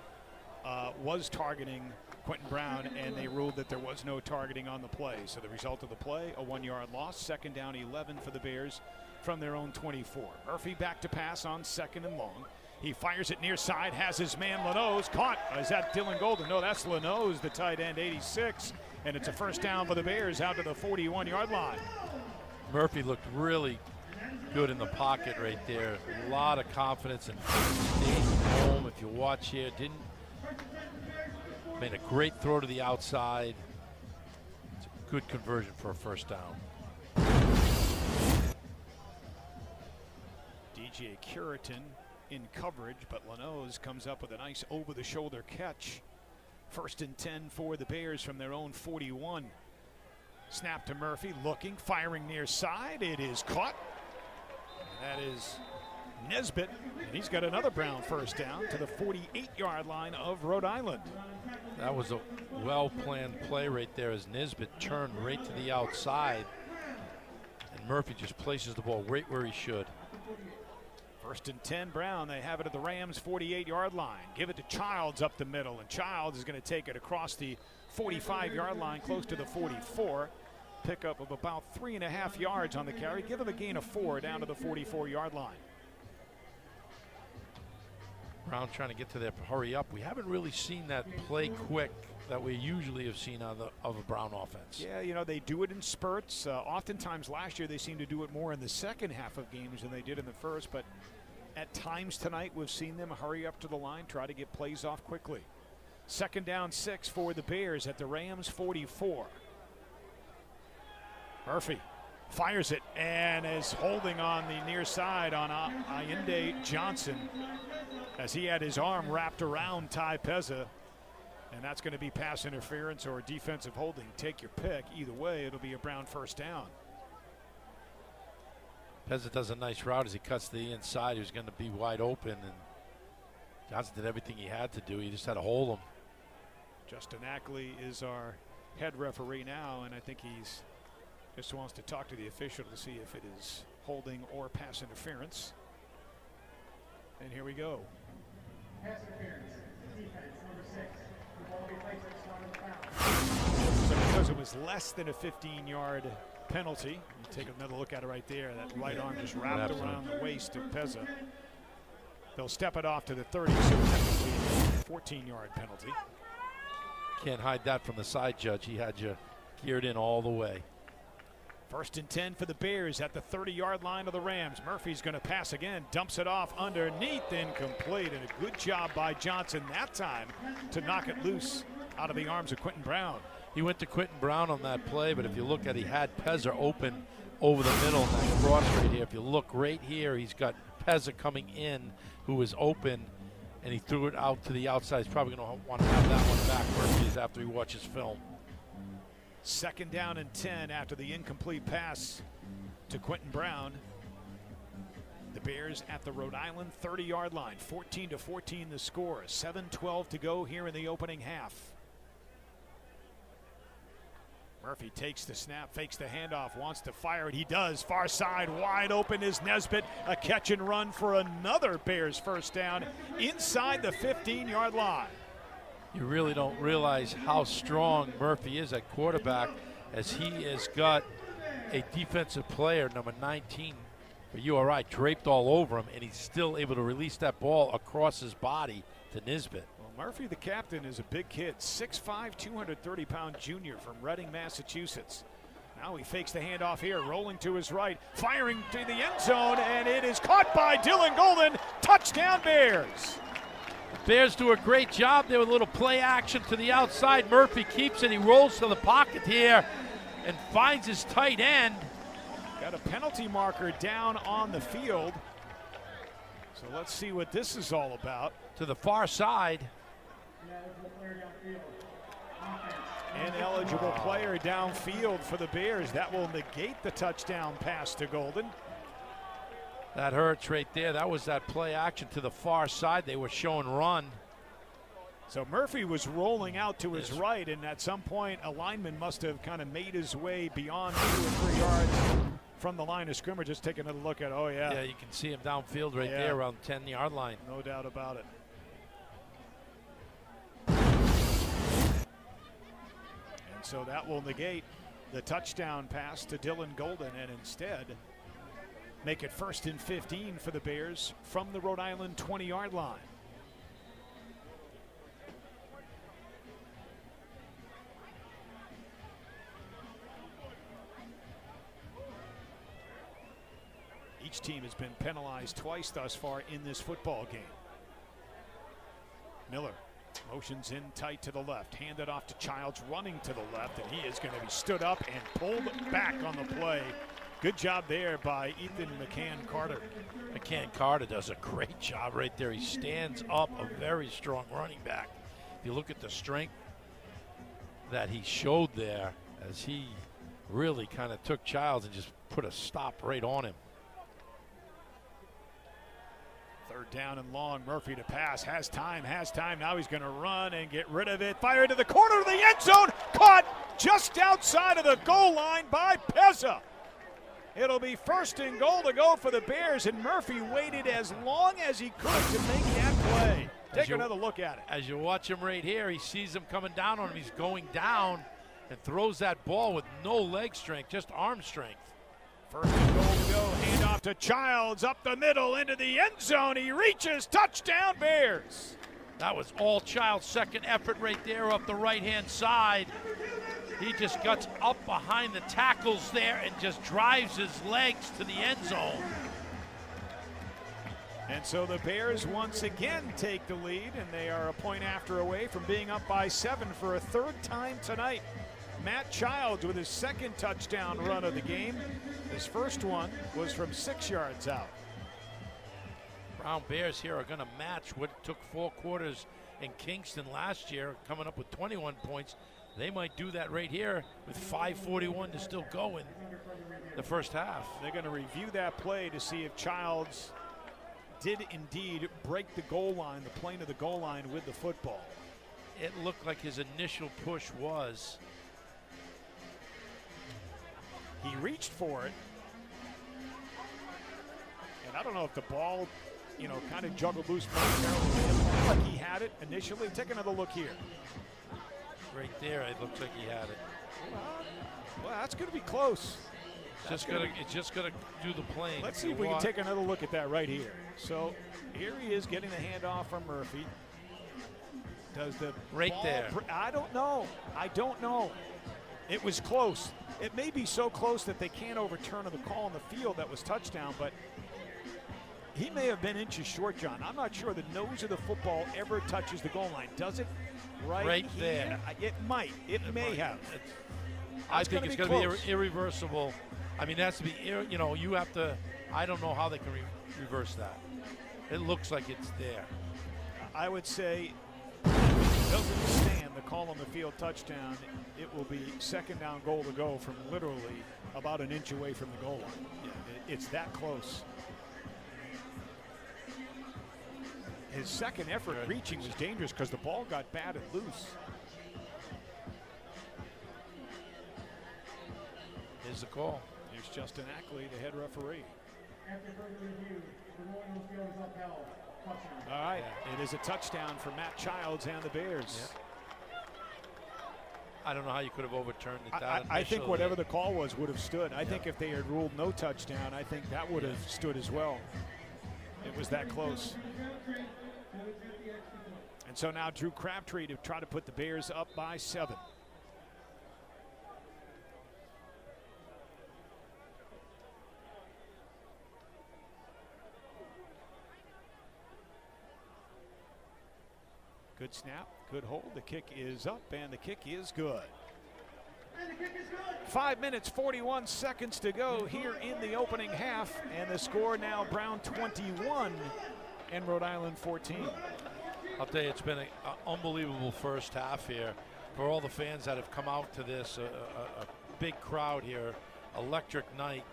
was targeting Quentin Brown, and they ruled that there was no targeting on the play. So the result of the play, a 1-yard loss, 2nd down, 11 for the Bears from their own 24. Murphy back to pass on 2nd and long. He fires it near side, has his man Leno's caught. Is that Dylan Golden? No, that's Leno's, the tight end, 86. And it's a 1st down for the Bears out to the 41-yard line. Murphy looked really good in the pocket right there. A lot of confidence and staying home. If you watch here, made a great throw to the outside. It's a good conversion for a 1st down. DJ Curitan in coverage, but Leno's comes up with a nice over-the-shoulder catch. 1st and 10 for the Bears from their own 41. Snap to Murphy, looking, firing near side. It is caught. And that is Nesbitt, and he's got another Brown 1st down to the 48-yard line of Rhode Island. That was a well-planned play right there as Nesbitt turned right to the outside. And Murphy just places the ball right where he should. 1st and 10 Brown. They have it at the Rams 48-yard line. Give it to Childs up the middle, and Childs is going to take it across the 45-yard line close to the 44. Pickup of about 3.5 yards on the carry. Give him a gain of 4 down to the 44-yard line. Brown trying to get to their hurry up. We haven't really seen that play quick that we usually have seen of a Brown offense. Yeah, you know, they do it in spurts. Oftentimes last year they seemed to do it more in the second half of games than they did in the first, but at times tonight we've seen them hurry up to the line, try to get plays off quickly. 2nd down, 6 for the Bears at the Rams 44. Murphy fires it and is holding on the near side on Allende Johnson as he had his arm wrapped around Ty Pezza. And that's going to be pass interference or defensive holding. Take your pick. Either way, it'll be a Brown 1st down. Pezza does a nice route as he cuts to the inside. He was going to be wide open, and Johnson did everything he had to do. He just had to hold him. Justin Ackley is our head referee now, and I think he's just wants to talk to the official to see if it is holding or pass interference. And here we go. Pass interference. Defense, number 6. The ball will be placed at the start of the foul. So because it was less than a 15-yard penalty, you take another look at it right there. That right arm just wrapped around the waist of Pezza. They'll step it off to the 30, so technically a 14-yard penalty. Can't hide that from the side judge. He had you geared in all the way. 1st and 10 for the Bears at the 30-yard line of the Rams. Murphy's going to pass again, dumps it off underneath, incomplete, and a good job by Johnson that time to knock it loose out of the arms of Quentin Brown. He went to Quentin Brown on that play, but if you look at it, he had Pezza open over the middle in that cross right here. If you look right here, he's got Pezza coming in who is open, and he threw it out to the outside. He's probably going to want to have that one back, Murphy's, after he watches film. 2nd down and 10 after the incomplete pass to Quentin Brown. The Bears at the Rhode Island 30-yard line. 14-14 the score. 7:12 to go here in the opening half. Murphy takes the snap, fakes the handoff, wants to fire it. He does. Far side, wide open is Nesbitt. A catch and run for another Bears first down inside the 15-yard line. You really don't realize how strong Murphy is at quarterback, as he has got a defensive player, number 19 for URI, draped all over him, and he's still able to release that ball across his body to Nesbitt. Well, Murphy, the captain, is a big kid, 6'5", 230-pound junior from Reading, Massachusetts. Now he fakes the handoff here, rolling to his right, firing to the end zone, and it is caught by Dylan Golden. Touchdown, Bears. Bears do a great job there with a little play action to the outside. Murphy keeps it. He rolls to the pocket here and finds his tight end. Got a penalty marker down on the field. So let's see what this is all about. To the far side. Ineligible player downfield for the Bears. That will negate the touchdown pass to Golden. That hurts right there. That was that play action to the far side. They were showing run. So Murphy was rolling out to his right, and at some point a lineman must have kind of made his way beyond 2 or 3 yards from the line of scrimmage. Just taking another look at, oh yeah. Yeah, you can see him downfield right there around the 10-yard line. No doubt about it. And so that will negate the touchdown pass to Dylan Golden, and instead make it 1st and 15 for the Bears from the Rhode Island 20-yard line. Each team has been penalized twice thus far in this football game. Miller motions in tight to the left, handed off to Childs, running to the left, and he is going to be stood up and pulled back on the play. Good job there by Ethan McCann-Carter. McCann-Carter does a great job right there. He stands up a very strong running back. If you look at the strength that he showed there, as he really kind of took Childs and just put a stop right on him. 3rd down and long. Murphy to pass. Has time. Now he's going to run and get rid of it. Fire to the corner of the end zone. Caught just outside of the goal line by Pezza. It'll be 1st and goal to go for the Bears, and Murphy waited as long as he could to make that play. Take another look at it. As you watch him right here, he sees him coming down on him. He's going down and throws that ball with no leg strength, just arm strength. 1st and goal to go. Hand off to Childs up the middle into the end zone. He reaches. Touchdown, Bears. That was all Childs' second effort right there up the right-hand side. He just gets up behind the tackles there and just drives his legs to the end zone. And so the Bears once again take the lead, and they are a point after away from being up by 7 for a 3rd time tonight. Matt Childs with his 2nd touchdown run of the game. His first one was from 6 yards out. Brown Bears here are going to match what took 4 quarters in Kingston last year, coming up with 21 points. They might do that right here with 5:41 to still go in the first half. They're going to review that play to see if Childs did indeed break the goal line, the plane of the goal line with the football. It looked like his initial push was, reached for it. And I don't know if the ball, kind of juggled loose momentarily. It looked like he had it initially. Take another look here. Right there, it looks like he had it. Well, that's going to be close. It's just gonna do the playing. Let's see if we can take another look at that right here. So here he is getting the handoff from Murphy. Does the right ball there? I don't know. It was close. It may be so close that they can't overturn the call on the field that was touchdown, but he may have been inches short, John. I'm not sure the nose of the football ever touches the goal line. Does it? Right there. It might. It may have. I think it's going to be irreversible. I mean, it has to be, you have to, I don't know how they can reverse that. It looks like it's there. I would say, doesn't stand the call on the field touchdown, it will be second down goal to go from literally about an inch away from the goal line. It's that close. His second effort reaching was dangerous because the ball got batted loose. Here's the call. Here's Justin Ackley, the head referee. After further review, the Royals field is upheld. Touchdown. All right, it is a touchdown for Matt Childs and the Bears. I don't know how you could have overturned it. I think whatever the call was would have stood. I think if they had ruled no touchdown, I think that would have stood as well. It was that close. And so now Drew Crabtree to try to put the Bears up by 7. Good snap, good hold. The kick is up, and the kick is good. 5 minutes, 41 seconds to go here in the opening half, and the score now Brown 21 and Rhode Island 14. I'll tell you, it's been an unbelievable first half here for all the fans that have come out to this. A big crowd here, electric night,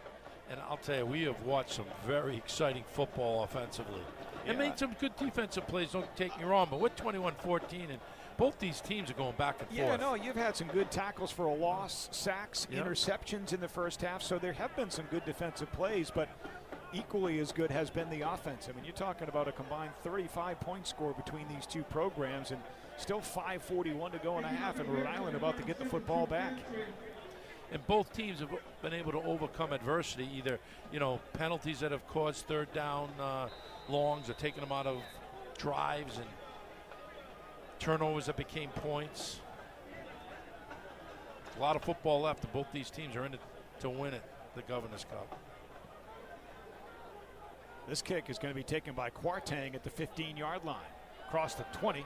and I'll tell you, we have watched some very exciting football offensively. And made some good defensive plays, don't take me wrong, but with 21-14, and both these teams are going back and forth. Yeah, no, you've had some good tackles for a loss, sacks, interceptions in the first half, so there have been some good defensive plays, but equally as good has been the offense. I mean, you're talking about a combined 35-point score between these two programs, and still 5:41 to go in a half, and Rhode Island about to get the football back. And both teams have been able to overcome adversity, either, penalties that have caused third down longs or taking them out of drives, and turnovers that became points. A lot of football left, and both these teams are in it to win it, the Governor's Cup. This kick is going to be taken by Kwarteng at the 15-yard line. Across the 20,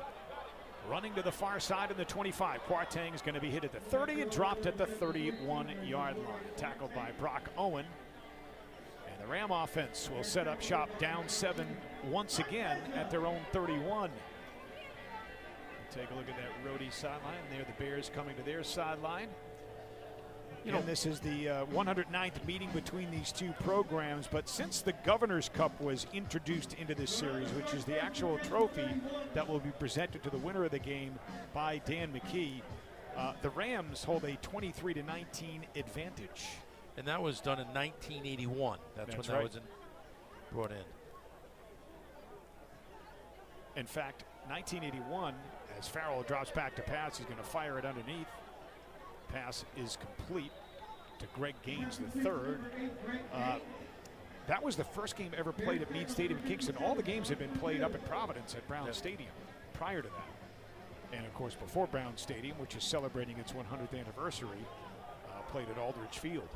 running to the far side of the 25. Kwarteng is going to be hit at the 30 and dropped at the 31-yard line. Tackled by Brock Owen. And the Ram offense will set up shop down 7 once again at their own 31. Take a look at that Rhode sideline. There the Bears coming to their sideline. And this is the 109th meeting between these two programs, but since the Governor's Cup was introduced into this series, which is the actual trophy that will be presented to the winner of the game by Dan McKee, the Rams hold a 23-19 advantage. And that was done in 1981. That's when that was brought in. In fact, 1981, as Farrell drops back to pass, he's going to fire it underneath. Pass is complete to Greg Gaines III. That was the first game ever played at Meade Stadium in Kingston. All the games had been played up in Providence at Brown Stadium prior to that. And of course, before Brown Stadium, which is celebrating its 100th anniversary, played at Aldridge Field.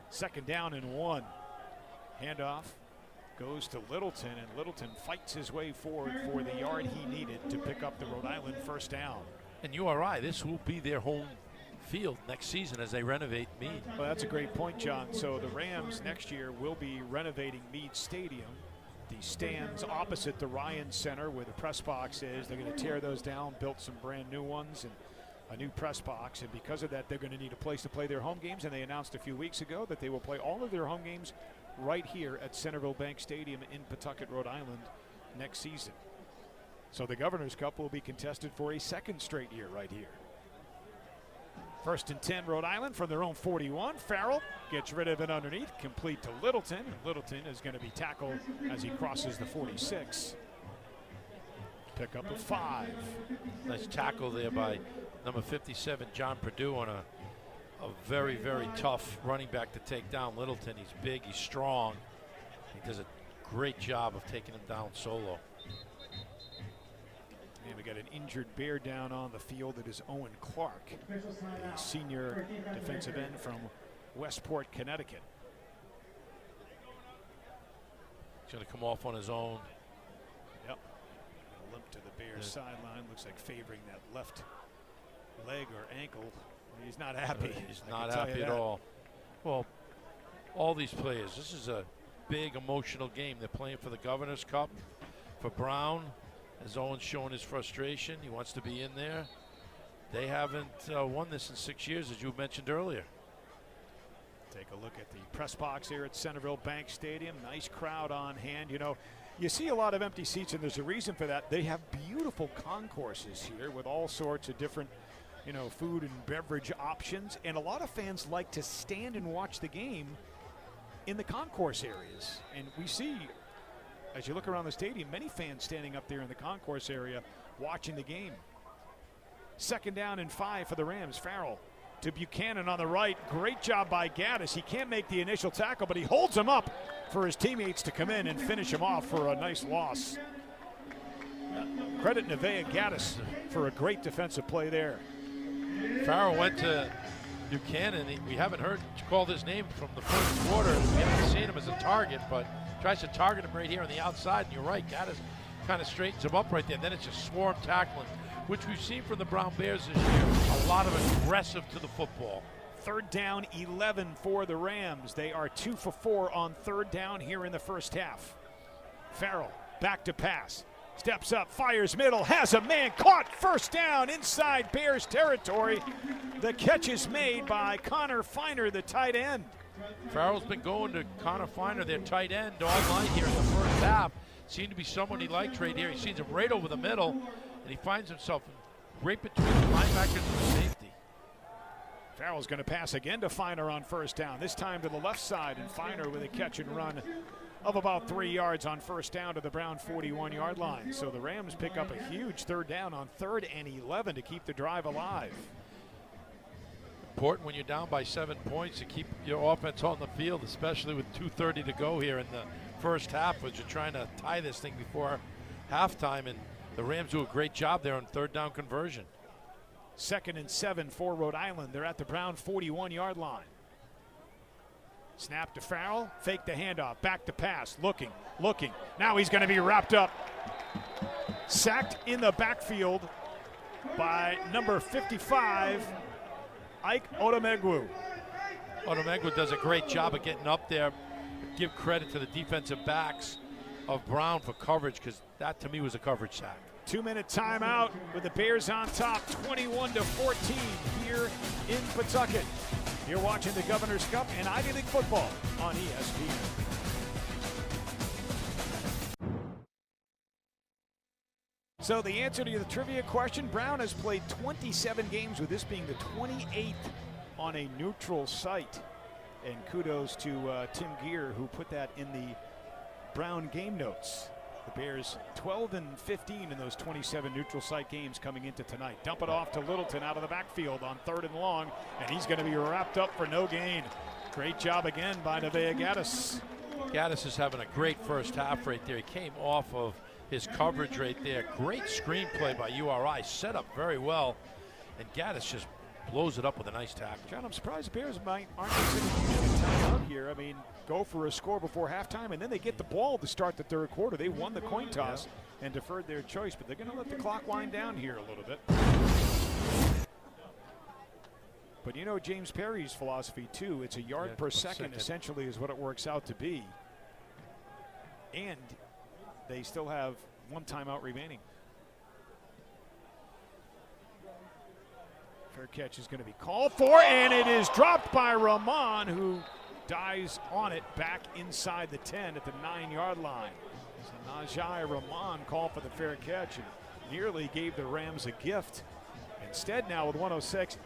Second down and 1. Handoff goes to Littleton, and Littleton fights his way forward for the yard he needed to pick up the Rhode Island first down. And URI, this will be their home field next season as they renovate Meade. Well, that's a great point, John. So the Rams next year will be renovating Meade Stadium. The stands opposite the Ryan Center where the press box is, they're going to tear those down, build some brand new ones, and a new press box. And because of that, they're going to need a place to play their home games. And they announced a few weeks ago that they will play all of their home games right here at Centreville Bank Stadium in Pawtucket, Rhode Island next season. So the Governor's Cup will be contested for a second straight year right here. First and 10, Rhode Island from their own 41. Farrell gets rid of it underneath, complete to Littleton. And Littleton is going to be tackled as he crosses the 46. Pick up a 5. Nice tackle there by number 57, John Perdue, on a very, very tough running back to take down Littleton. He's big, he's strong. He does a great job of taking him down solo. And we got an injured Bear down on the field. It is Owen Clark, the senior defensive end from Westport, Connecticut. He's going to come off on his own. Yep. A limp to the Bears sideline. Looks like favoring that left leg or ankle. He's not happy. He's not happy at all. Well, all these players, this is a big emotional game. They're playing for the Governor's Cup. For Brown, as Owen's showing his frustration, he wants to be in there. They haven't won this in 6 years, as you mentioned earlier. Take a look at the press box here at Centreville Bank Stadium. Nice crowd on hand. You know, you see a lot of empty seats, and there's a reason for that. They have beautiful concourses here with all sorts of different, you know, food and beverage options, and a lot of fans like to stand and watch the game in the concourse areas. And we see, as you look around the stadium, many fans standing up there in the concourse area watching the game. Second down and 5 for the Rams. Farrell to Buchanan on the right. Great job by Gaddis. He can't make the initial tackle, but he holds him up for his teammates to come in and finish him off for a nice loss. Credit Nevaeh Gaddis for a great defensive play there. Farrell went to Buchanan. We haven't heard called his name from the first quarter. We haven't seen him as a target, but tries to target him right here on the outside. And you're right, Gaddis kind of straightens him up right there. Then it's just swarm tackling, which we've seen from the Brown Bears this year. A lot of aggressive to the football. Third down, 11 for the Rams. They are 2 for 4 on third down here in the first half. Farrell back to pass. Steps up, fires middle, has a man caught. First down inside Bears territory. The catch is made by Connor Feiner, the tight end. Farrell's been going to Connor Feiner, their tight end, all night here in the first half. Seemed to be someone he liked right here. He sees him right over the middle, and he finds himself right between the linebackers and the safety. Farrell's going to pass again to Feiner on first down, this time to the left side, and Feiner with a catch and run of about 3 yards on first down to the Brown 41-yard line. So the Rams pick up a huge third down on 3rd and 11 to keep the drive alive. Important when you're down by 7 points to keep your offense on the field, especially with 2:30 to go here in the first half, as you're trying to tie this thing before halftime, and the Rams do a great job there on third down conversion. 2nd and 7 for Rhode Island. They're at the Brown 41-yard line. Snap to Farrell, fake the handoff, back to pass, looking. Now he's going to be wrapped up. Sacked in the backfield by number 55, Ike Odomegwu. Odomegwu does a great job of getting up there. Give credit to the defensive backs of Brown for coverage, because that to me was a coverage sack. 2-minute timeout with the Bears on top, 21-14 here in Pawtucket. You're watching the Governor's Cup and Ivy League football on ESPN. So the answer to the trivia question, Brown has played 27 games, with this being the 28th on a neutral site. And kudos to Tim Gear, who put that in the Brown game notes. The Bears 12-15 in those 27 neutral site games coming into tonight. Dump it off to Littleton out of the backfield on 3rd and long, and he's going to be wrapped up for no gain. Great job again by Nevaeh Gaddis. Gaddis is having a great first half right there. He came off of his coverage right there. Great screenplay by URI, set up very well, and Gaddis just blows it up with a nice tackle. John, I'm surprised the Bears aren't considering using a timeout here. I mean, go for a score before halftime, and then they get the ball to start the third quarter. They won the coin toss and deferred their choice, but they're going to let the clock wind down here a little bit. But you know James Perry's philosophy, too. It's a yard per second, essentially, is what it works out to be. And they still have one timeout remaining. Fair catch is going to be called for, and it is dropped by Rahman, who dies on it back inside the 10 at the 9-yard line. So Najee Rahman called for the fair catch and nearly gave the Rams a gift. Instead, now with 106,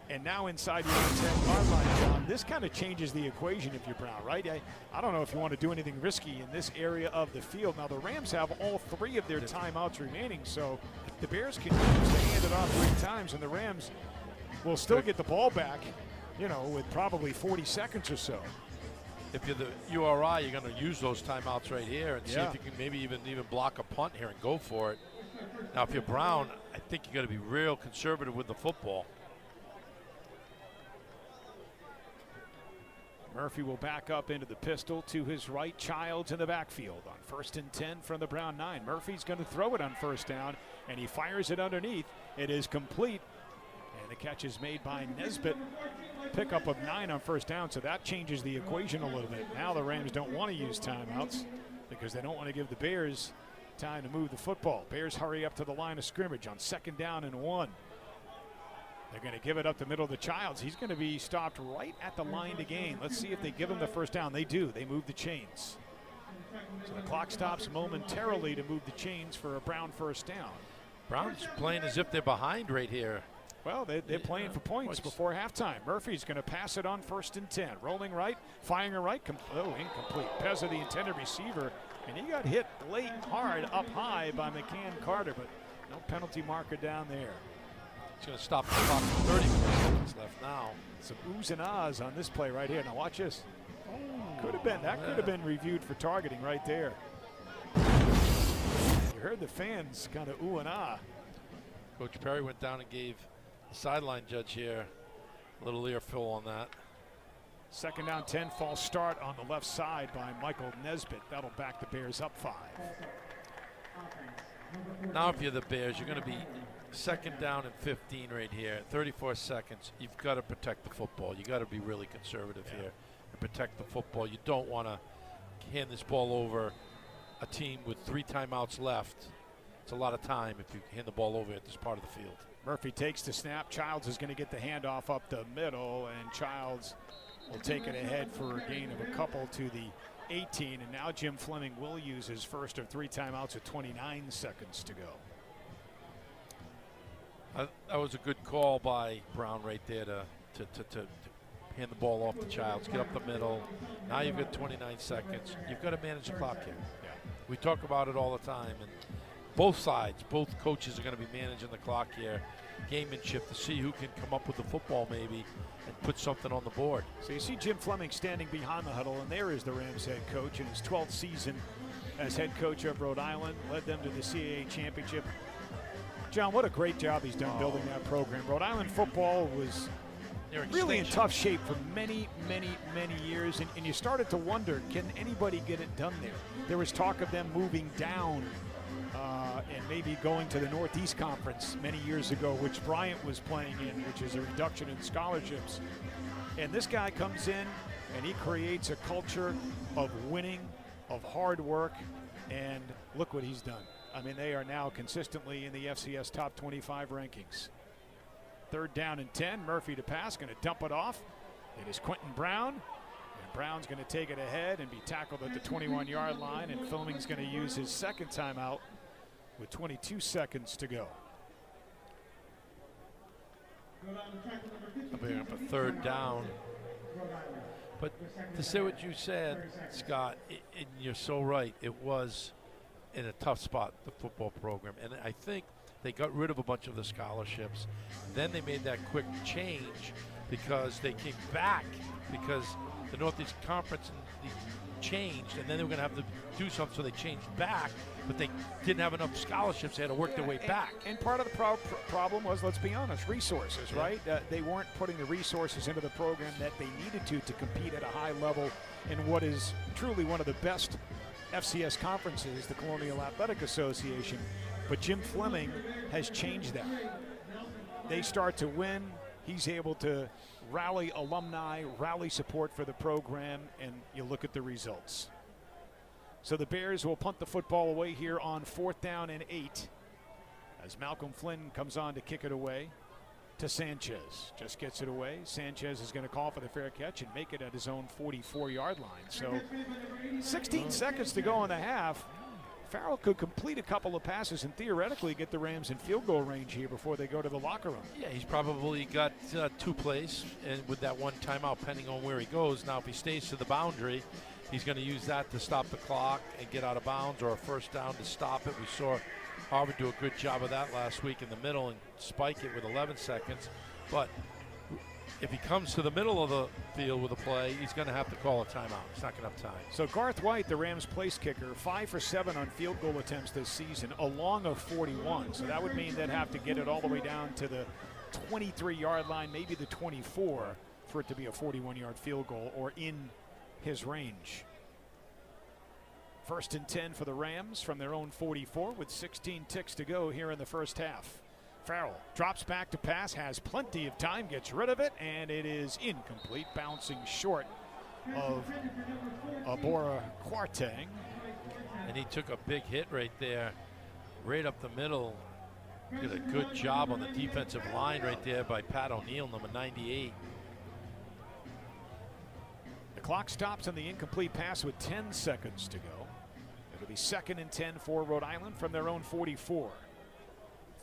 And now inside your own 10-yard line, John, this kind of changes the equation if you're Brown, right? I don't know if you want to do anything risky in this area of the field. Now, the Rams have all 3 of their timeouts remaining, so the Bears can choose to hand it off 3 times, and the Rams will still get the ball back, you know, with probably 40 seconds or so. If you're the URI, you're going to use those timeouts right here and see Yeah. if you can maybe even block a punt here and go for it. Now, if you're Brown, I think you got to be real conservative with the football. Murphy will back up into the pistol to his right. Childs in the backfield on 1st and 10 from the Brown 9. Murphy's going to throw it on 1st down, and he fires it underneath. It is complete, and the catch is made by Nesbitt. Pickup of 9 on 1st down, so that changes the equation a little bit. Now the Rams don't want to use timeouts because they don't want to give the Bears time to move the football. Bears hurry up to the line of scrimmage on 2nd down and 1. They're going to give it up the middle to Childs. He's going to be stopped right at the line to gain. Let's see if they give him the 1st down. They do. They move the chains. So the clock stops momentarily to move the chains for a Brown 1st down. Brown's playing as if they're behind right here. Well, they're playing for points before halftime. Murphy's going to pass it on 1st and 10. Rolling right, firing a right. Incomplete. Pezza, the intended receiver, and he got hit late hard up high by McCann Carter, but no penalty marker down there. He's going to stop the clock with 34 seconds left now. Some oohs and ahs on this play right here. Now watch this. Could have been reviewed for targeting right there. You heard the fans kind of ooh and ah. Coach Perry went down and gave the sideline judge here a little earful on that. 2nd down 10, false start on the left side by Michael Nesbitt. That'll back the Bears up 5. Now if you're the Bears, you're going to be 2nd down and 15 right here. 34 seconds. You've got to protect the football. You got to be really conservative here and protect the football. You don't want to hand this ball over a team with 3 timeouts left. It's a lot of time if you hand the ball over at this part of the field. Murphy takes the snap. Childs is going to get the handoff up the middle, and Childs will take it ahead for a gain of a couple to the 18. And now Jim Fleming will use his first of 3 timeouts with 29 seconds to go. That was a good call by Brown right there to hand the ball off to Childs, get up the middle. Now you've got 29 seconds. You've got to manage the clock here. Yeah. We talk about it all the time, and both sides, both coaches are going to be managing the clock here. Gamemanship to see who can come up with the football maybe and put something on the board. So you see Jim Fleming standing behind the huddle, and there is the Rams head coach in his 12th season as head coach of Rhode Island, led them to the CAA championship. John, what a great job he's done building that program. Rhode Island football was really in tough shape for many, many, many years, and you started to wonder, can anybody get it done there? There was talk of them moving down and maybe going to the Northeast Conference many years ago, which Bryant was playing in, which is a reduction in scholarships. And this guy comes in and he creates a culture of winning, of hard work, and look what he's done. I mean, they are now consistently in the FCS top 25 rankings. 3rd down and 10, Murphy to pass, going to dump it off. It is Quentin Brown, and Brown's going to take it ahead and be tackled at the 21-yard line, and Fleming's going to use his 2nd timeout with 22 seconds to go. I'll bring up a 3rd down. But to say what you said, Scott, and you're so right, it was in a tough spot, the football program. And I think they got rid of a bunch of the scholarships. Then they made that quick change because they came back because the Northeast Conference changed, and then they were going to have to do something, so they changed back, but they didn't have enough scholarships. They had to work their way back. And part of the problem was, let's be honest, resources, right? They weren't putting the resources into the program that they needed to compete at a high level in what is truly one of the best FCS conferences, the Colonial Athletic Association. But Jim Fleming has changed that. They start to win. He's able to rally alumni, rally support for the program, and you look at the results. So the Bears will punt the football away here on 4th down and 8 as Malcolm Flynn comes on to kick it away to Sanchez. Just gets it away. Sanchez is going to call for the fair catch and make it at his own 44-yard line. So 16 seconds to go in the half. Farrell could complete a couple of passes and theoretically get the Rams in field goal range here before they go to the locker room. Yeah, he's probably got 2 plays, and with that one timeout, depending on where he goes. Now, if he stays to the boundary, he's going to use that to stop the clock and get out of bounds, or a first down to stop it. We saw Harvard do a good job of that last week in the middle and spike it with 11 seconds. But if he comes to the middle of the field with a play, he's going to have to call a timeout. He's not going to have time. So Garth White, the Rams place kicker, 5 for 7 on field goal attempts this season, along of 41. So that would mean they'd have to get it all the way down to the 23-yard line, maybe the 24, for it to be a 41-yard field goal or in his range. 1st and 10 for the Rams from their own 44 with 16 ticks to go here in the first half. Farrell drops back to pass, has plenty of time, gets rid of it, and it is incomplete, bouncing short of Abora Kwarteng. And he took a big hit right there, right up the middle. Did a good job on the defensive line right there by Pat O'Neill, number 98. The clock stops on the incomplete pass with 10 seconds to go. It'll be 2nd and 10 for Rhode Island from their own 44.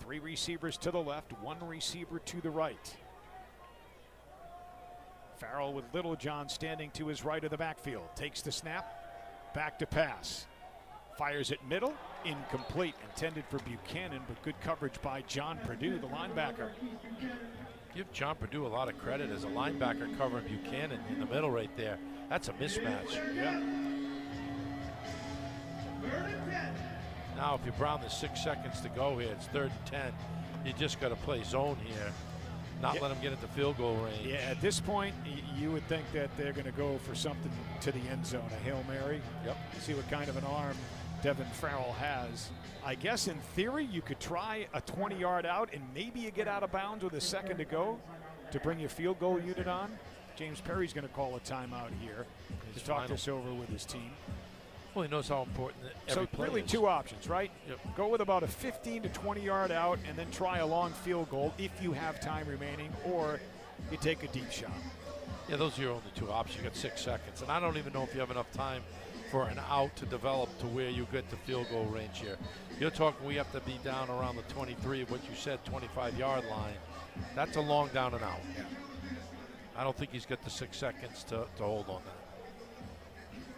3 receivers to the left, 1 receiver to the right. Farrell with Littlejohn standing to his right of the backfield. Takes the snap, back to pass. Fires it middle, incomplete. Intended for Buchanan, but good coverage by John Purdue, the linebacker. Give John Purdue a lot of credit as a linebacker covering Buchanan in the middle right there. That's a mismatch. Yeah. Now, if you're Brown, there's 6 seconds to go here. It's 3rd and 10. You just got to play zone here, not let them get into field goal range. Yeah, at this point, you would think that they're going to go for something to the end zone, a Hail Mary. Yep. See what kind of an arm Devin Farrell has. I guess in theory, you could try a 20-yard out, and maybe you get out of bounds with a second to go to bring your field goal unit on. James Perry's going to call a timeout here to talk this over with his team. Well, he knows how important every play really is. 2 options, right? Yep. Go with about a 15 to 20-yard out and then try a long field goal if you have time remaining, or you take a deep shot. Yeah, those are your only 2 options. You got 6 seconds. And I don't even know if you have enough time for an out to develop to where you get to field goal range here. You're talking we have to be down around the 23 of what you said, 25-yard line. That's a long down and out. Yeah. I don't think he's got the 6 seconds to hold on that.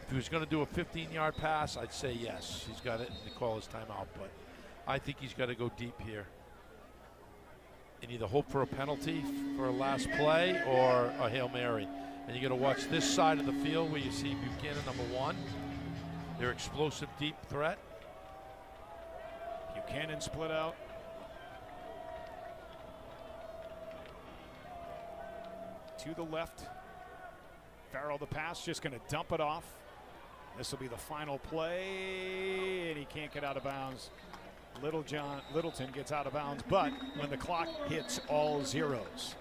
If he was going to do a 15-yard pass, I'd say yes. He's got it and they call his timeout, but I think he's got to go deep here and either hope for a penalty for a last play or a Hail Mary. And you're going to watch this side of the field where you see Buchanan, number 1. Their explosive deep threat. Buchanan split out. To the left. Farrell the pass, just going to dump it off. This will be the final play, and he can't get out of bounds. Littleton gets out of bounds, but when the clock hits all zeros.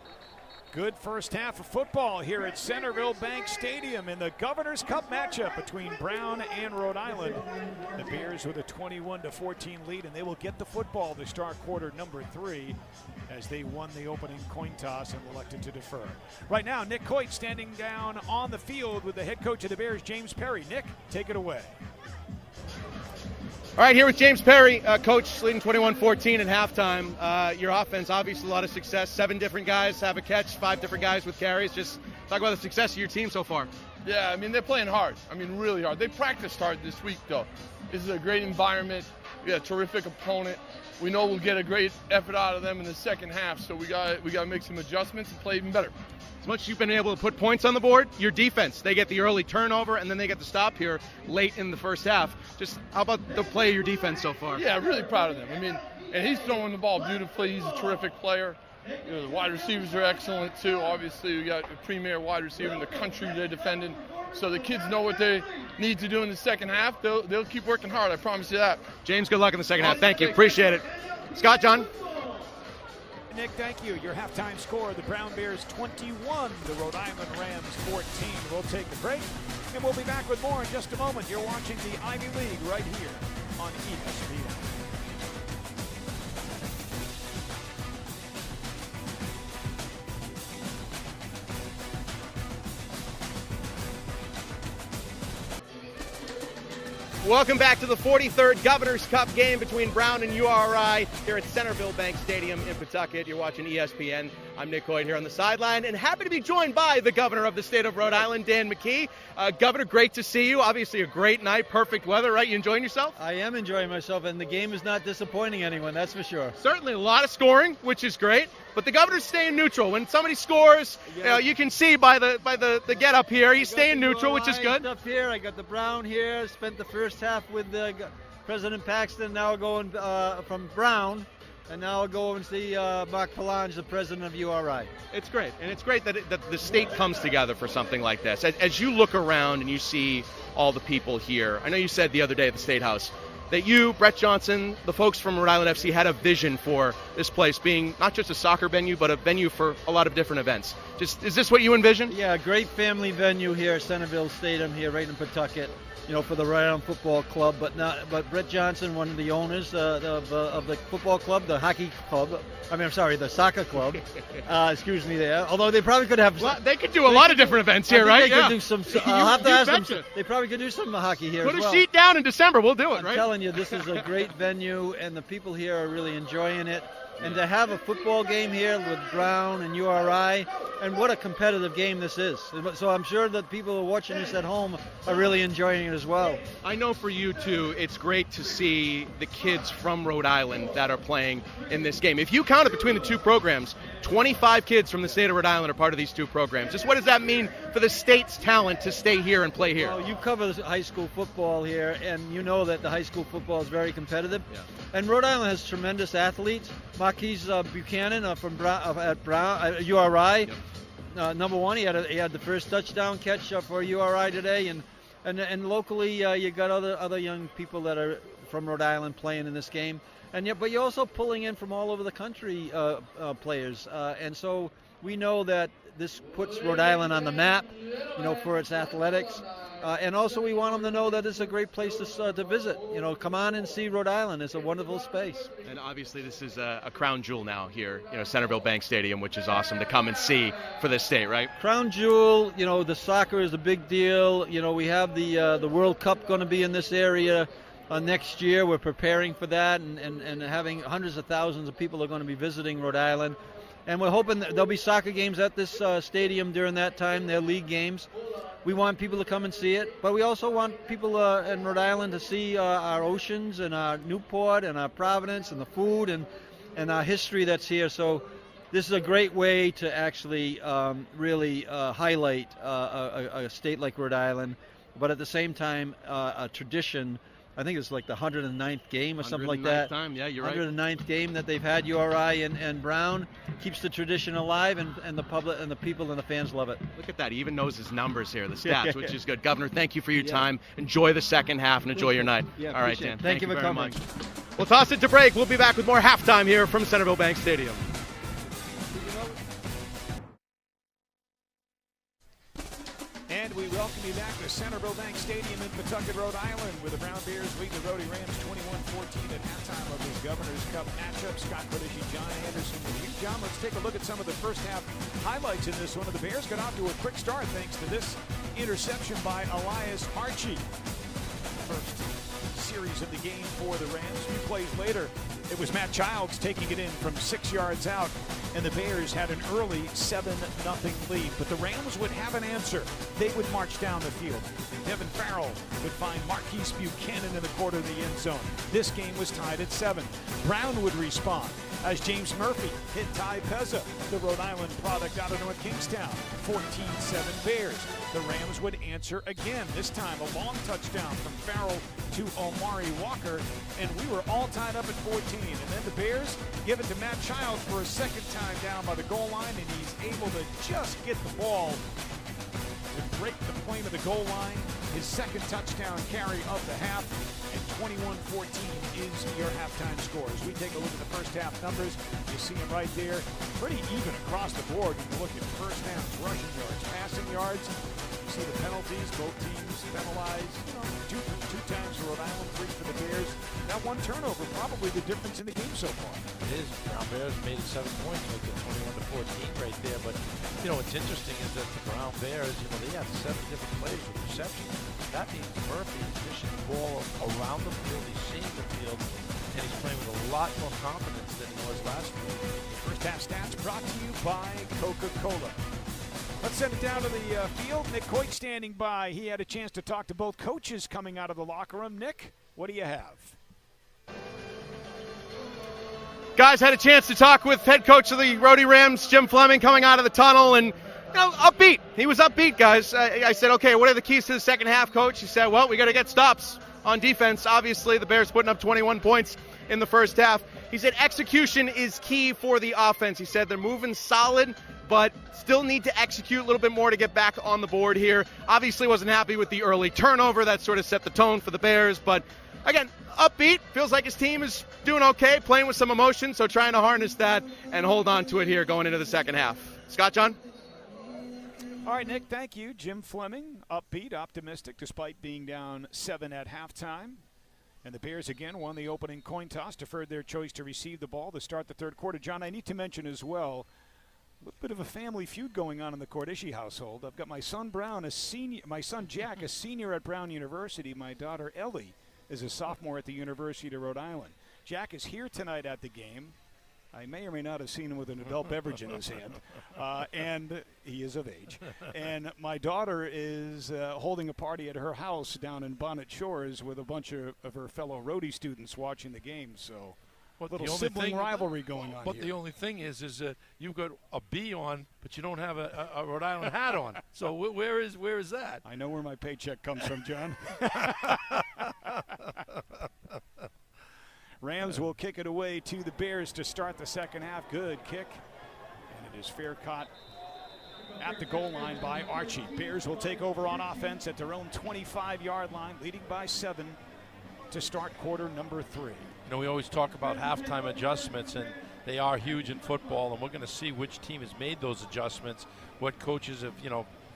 Good first half of football here at Centreville Bank Stadium in the Governor's Cup matchup between Brown and Rhode Island. The Bears with a 21-14 lead, and they will get the football to start quarter number 3 as they won the opening coin toss and elected to defer. Right now, Nick Coit standing down on the field with the head coach of the Bears, James Perry. Nick, take it away. All right, here with James Perry, coach, leading 21-14 at halftime. Your offense, obviously a lot of success. 7 different guys have a catch, 5 different guys with carries. Just talk about the success of your team so far. Yeah, I mean, they're playing hard. I mean, really hard. They practiced hard this week, though. This is a great environment. We got a terrific opponent. We know we'll get a great effort out of them in the second half, so we got to make some adjustments and play even better. As much as you've been able to put points on the board, your defense, they get the early turnover and then they get the stop here late in the first half. Just how about the play of your defense so far? Yeah, really proud of them. I mean, and he's throwing the ball beautifully. He's a terrific player. You know, the wide receivers are excellent too. Obviously, we got a premier wide receiver in the country they're defending. So the kids know what they need to do in the second half. They'll keep working hard. I promise you that. James, good luck in the second half. Thank you. Appreciate it. Scott, John. Nick, thank you. Your halftime score, the Brown Bears 21, the Rhode Island Rams 14. We'll take a break, and we'll be back with more in just a moment. You're watching the Ivy League right here on ESPN. Welcome back to the 43rd Governor's Cup game between Brown and URI here at Centreville Bank Stadium in Pawtucket. You're watching ESPN. I'm Nick Hoyt here on the sideline, and happy to be joined by the governor of the state of Rhode Island, Dan McKee. Governor, great to see you. Obviously a great night, perfect weather, right? You enjoying yourself? I am enjoying myself, and the game is not disappointing anyone, that's for sure. Certainly a lot of scoring, which is great, but the governor's staying neutral. When somebody scores, you can see by the get up here, he's staying neutral, which is good. Up here, I got the Brown here. Spent the first half with President Paxton. Now going from Brown, and now I'll go and see Mark Palange, the president of URI. It's great, and it's great that the state comes together for something like this. As you look around and you see all the people here, I know you said the other day at the State House that you, Brett Johnson, the folks from Rhode Island FC had a vision for this place being not just a soccer venue, but a venue for a lot of different events. Is this what you envision? Yeah, great family venue here at Centreville Stadium here right in Pawtucket, for the Rhode Island Football Club. But Brett Johnson, one of the owners of the football club, the hockey club. The soccer club. Excuse me there. Although they probably could have. Well, they could do a lot of different events here, right? They could do some. I'll have to ask them. They probably could do some hockey here. Put as a well. sheet down in December. We'll do it, I'm right? telling you, this is a great venue, and the people here are really enjoying it. And to have a football game here with Brown and URI, and what a competitive game this is. So I'm sure that people who are watching this at home are really enjoying it as well. I know for you, too, it's great to see the kids from Rhode Island that are playing in this game. If you count it between the two programs, 25 kids from the state of Rhode Island are part of these two programs. Just what does that mean for the state's talent to stay here and play here? Well, you cover high school football here, and you know that the high school football is very competitive. Yeah. And Rhode Island has tremendous athletes. Marquise Buchanan from URI. Yep. Number one, he had the first touchdown catch for URI today, and locally you got other young people that are from Rhode Island playing in this game, but you're also pulling in from all over the country players, and so we know that this puts Rhode Island on the map, for its athletics. And also we want them to know that it's a great place to visit. Come on and see Rhode Island. It's a wonderful space. And obviously this is a crown jewel now here, Centreville Bank Stadium, which is awesome to come and see for this state, right? Crown jewel, the soccer is a big deal. We have the World Cup going to be in this area next year. We're preparing for that, and having hundreds of thousands of people are going to be visiting Rhode Island. And we're hoping that there'll be soccer games at this stadium during that time, their league games. We want people to come and see it, but we also want people in Rhode Island to see our oceans and our Newport and our Providence and the food and our history that's here. So this is a great way to actually really highlight a state like Rhode Island, but at the same time a tradition. I think it's like the 109th game or something like that. Time. Yeah, you're 109th game that they've had URI and Brown. Keeps the tradition alive, and the public and the people and the fans love it. Look at that. He even knows his numbers here, the stats, which is good. Governor, thank you for your time. Enjoy the second half and enjoy your night. Yeah, all right, Dan. Thank you for very coming. much. We'll toss it to break. We'll be back with more halftime here from Centreville Bank Stadium. And we welcome you back to Centreville Bank Stadium in Pawtucket, Rhode Island, where the Brown Bears lead the Rhode Rams 21-14 at halftime of this Governor's Cup matchup. Scott Footage, John Anderson with you. John, let's take a look at some of the first half highlights in this one. The Bears got off to a quick start thanks to this interception by Elias Archie. First series of the game for the Rams. A few plays later, it was Matt Childs taking it in from 6 yards out, and the Bears had an early 7-0 lead. But the Rams would have an answer. They would march down the field. Devin Farrell would find Marquise Buchanan in the corner of the end zone. This game was tied at 7. Brown would respond as James Murphy hit Ty Pezza, the Rhode Island product out of North Kingstown. 14-7 Bears. The Rams would answer again, this time a long touchdown from Farrell to Omari Walker, and we were all tied up at 14. And then the Bears give it to Matt Childs for a second time down by the goal line, and he's able to just get the ball and break the plane of the goal line. His second touchdown carry of the half, and 21-14 is your halftime score. As we take a look at the first half numbers, you see them right there. Pretty even across the board when you look at first downs, rushing yards, passing yards. You see the penalties, both teams penalized. Two times for Rhode Island, 3 for the Bears. That one turnover, probably the difference in the game so far. It is. Brown Bears made it 7 points, make it 21-14 right there. But, what's interesting is that the Brown Bears, they have 7 different players with receptions. That means Murphy is dishing the ball around the field. He's seeing the field, and he's playing with a lot more confidence than he was last week. First half stats brought to you by Coca-Cola. Let's send it down to the field. Nick Coit standing by. He had a chance to talk to both coaches coming out of the locker room. Nick, what do you have? Guys, had a chance to talk with head coach of the Rhode Rams, Jim Fleming, coming out of the tunnel, and upbeat. He was upbeat, guys. I said, okay, what are the keys to the second half, coach? He said, well, we got to get stops on defense. Obviously, the Bears putting up 21 points in the first half. He said execution is key for the offense. He said they're moving solid, but still need to execute a little bit more to get back on the board here. Obviously wasn't happy with the early turnover. That sort of set the tone for the Bears. But, again, upbeat. Feels like his team is doing okay, playing with some emotion, so trying to harness that and hold on to it here going into the second half. Scott John? All right, Nick, thank you. Jim Fleming, upbeat, optimistic, despite being down 7 at halftime. And the Bears again won the opening coin toss, deferred their choice to receive the ball to start the third quarter. John, I need to mention as well, a little bit of a family feud going on in the Cordishi household. I've got my son Brown, my son Jack, a senior at Brown University. My daughter Ellie is a sophomore at the University of Rhode Island. Jack is here tonight at the game. I may or may not have seen him with an adult beverage in his hand, and he is of age. And my daughter is holding a party at her house down in Bonnet Shores with a bunch of her fellow Rhode students watching the game. So a little sibling rivalry going on But here. the only thing is that you've got a B on, but you don't have a Rhode Island hat on. So where is that? I know where my paycheck comes from, John. Rams will kick it away to the Bears to start the second half. Good kick. And it is fair caught at the goal line by Archie. Bears will take over on offense at their own 25-yard line, leading by 7 to start quarter number 3. We always talk about halftime adjustments, and they are huge in football, and we're going to see which team has made those adjustments, what coaches have,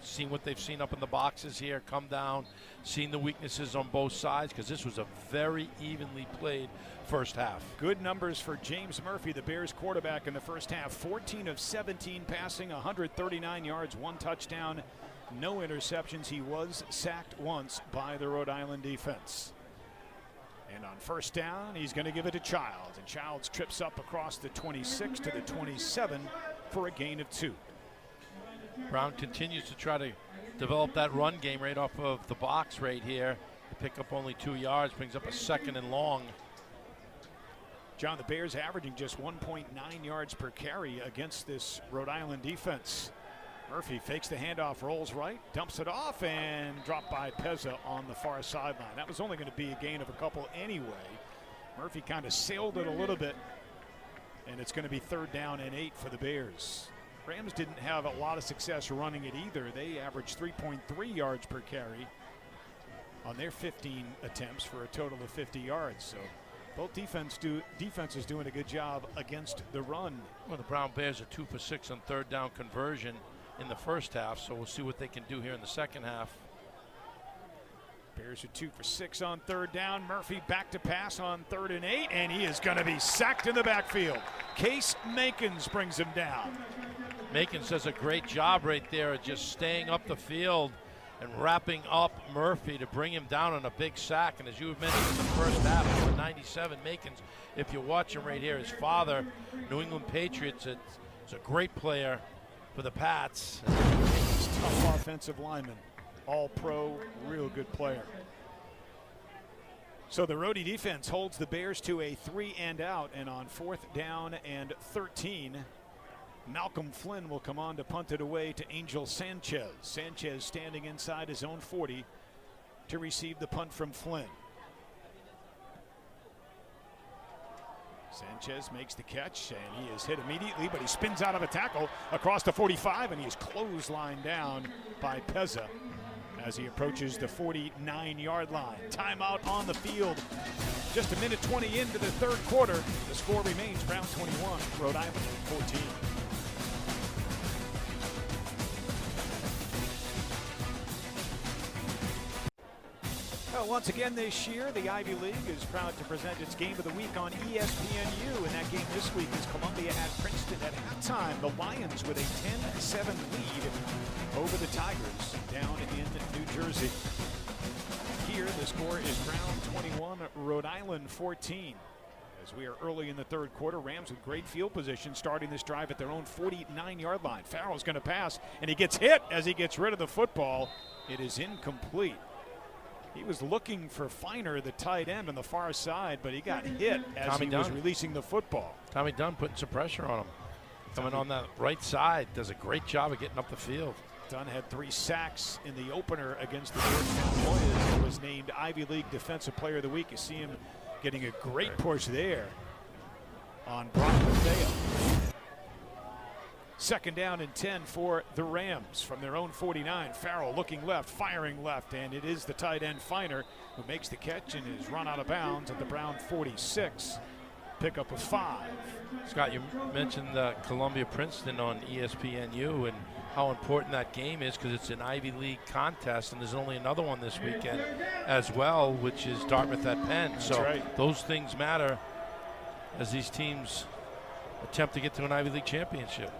seen what they've seen up in the boxes here, come down, seen the weaknesses on both sides, because this was a very evenly played first half. Good numbers for James Murphy, the Bears quarterback in the first half. 14 of 17 passing, 139 yards, 1 touchdown, no interceptions. He was sacked once by the Rhode Island defense. And on first down, he's going to give it to Childs. And Childs trips up across the 26 to the 27 for a gain of 2. Brown continues to try to develop that run game right off of the box right here. To pick up only 2 yards, brings up a 2nd and long. John, the Bears averaging just 1.9 yards per carry against this Rhode Island defense. Murphy fakes the handoff, rolls right, dumps it off, and dropped by Pezza on the far sideline. That was only going to be a gain of a couple anyway. Murphy kind of sailed it a little bit, and it's going to be 3rd down and 8 for the Bears. Rams didn't have a lot of success running it either. They averaged 3.3 yards per carry on their 15 attempts for a total of 50 yards. So both defenses doing a good job against the run. Well, the Brown Bears are 2 for 6 on 3rd down conversion in the first half, so we'll see what they can do here in the second half. Bears are 2 for 6 on 3rd down. Murphy back to pass on 3rd and 8, and he is going to be sacked in the backfield. Case Makins brings him down. Makins does a great job right there of just staying up the field and wrapping up Murphy to bring him down on a big sack. And as you have mentioned in the first half, number 97, Makins, if you watch him right here, his father, New England Patriots, is a great player for the Pats. Tough offensive lineman, all pro, real good player. So the Rhode defense holds the Bears to a 3 and out, and on 4th down and 13, Malcolm Flynn will come on to punt it away to Angel Sanchez. Sanchez standing inside his own 40 to receive the punt from Flynn. Sanchez makes the catch, and he is hit immediately, but he spins out of a tackle across the 45, and he is clotheslined down by Pezza as he approaches the 49-yard line. Timeout on the field. Just a minute 20 into the third quarter. The score remains Brown 21, Rhode Island 14. Well, once again this year, the Ivy League is proud to present its game of the week on ESPNU. And that game this week is Columbia at Princeton. At halftime, the Lions with a 10-7 lead over the Tigers down in New Jersey. Here, the score is Brown 21, Rhode Island 14. As we are early in the third quarter, Rams with great field position starting this drive at their own 49-yard line. Farrell's going to pass, and he gets hit as he gets rid of the football. It is incomplete. He was looking for Feiner, the tight end, on the far side, but he got hit as he was releasing the football. Tommy Dunn putting some pressure on him. Coming on that right side, does a great job of getting up the field. Dunn had 3 sacks in the opener against the Georgetown Warriors and was named Ivy League Defensive Player of the Week. You see him getting a great push there on Brock Matheo. Second down and 10 for the Rams from their own 49. Farrell looking left, firing left, and it is the tight end Feiner who makes the catch and is run out of bounds at the Brown 46. Pickup of 5. Scott, you mentioned Columbia-Princeton on ESPNU and how important that game is because it's an Ivy League contest, and there's only another one this weekend as well, which is Dartmouth at Penn. So those things matter as these teams attempt to get to an Ivy League championship.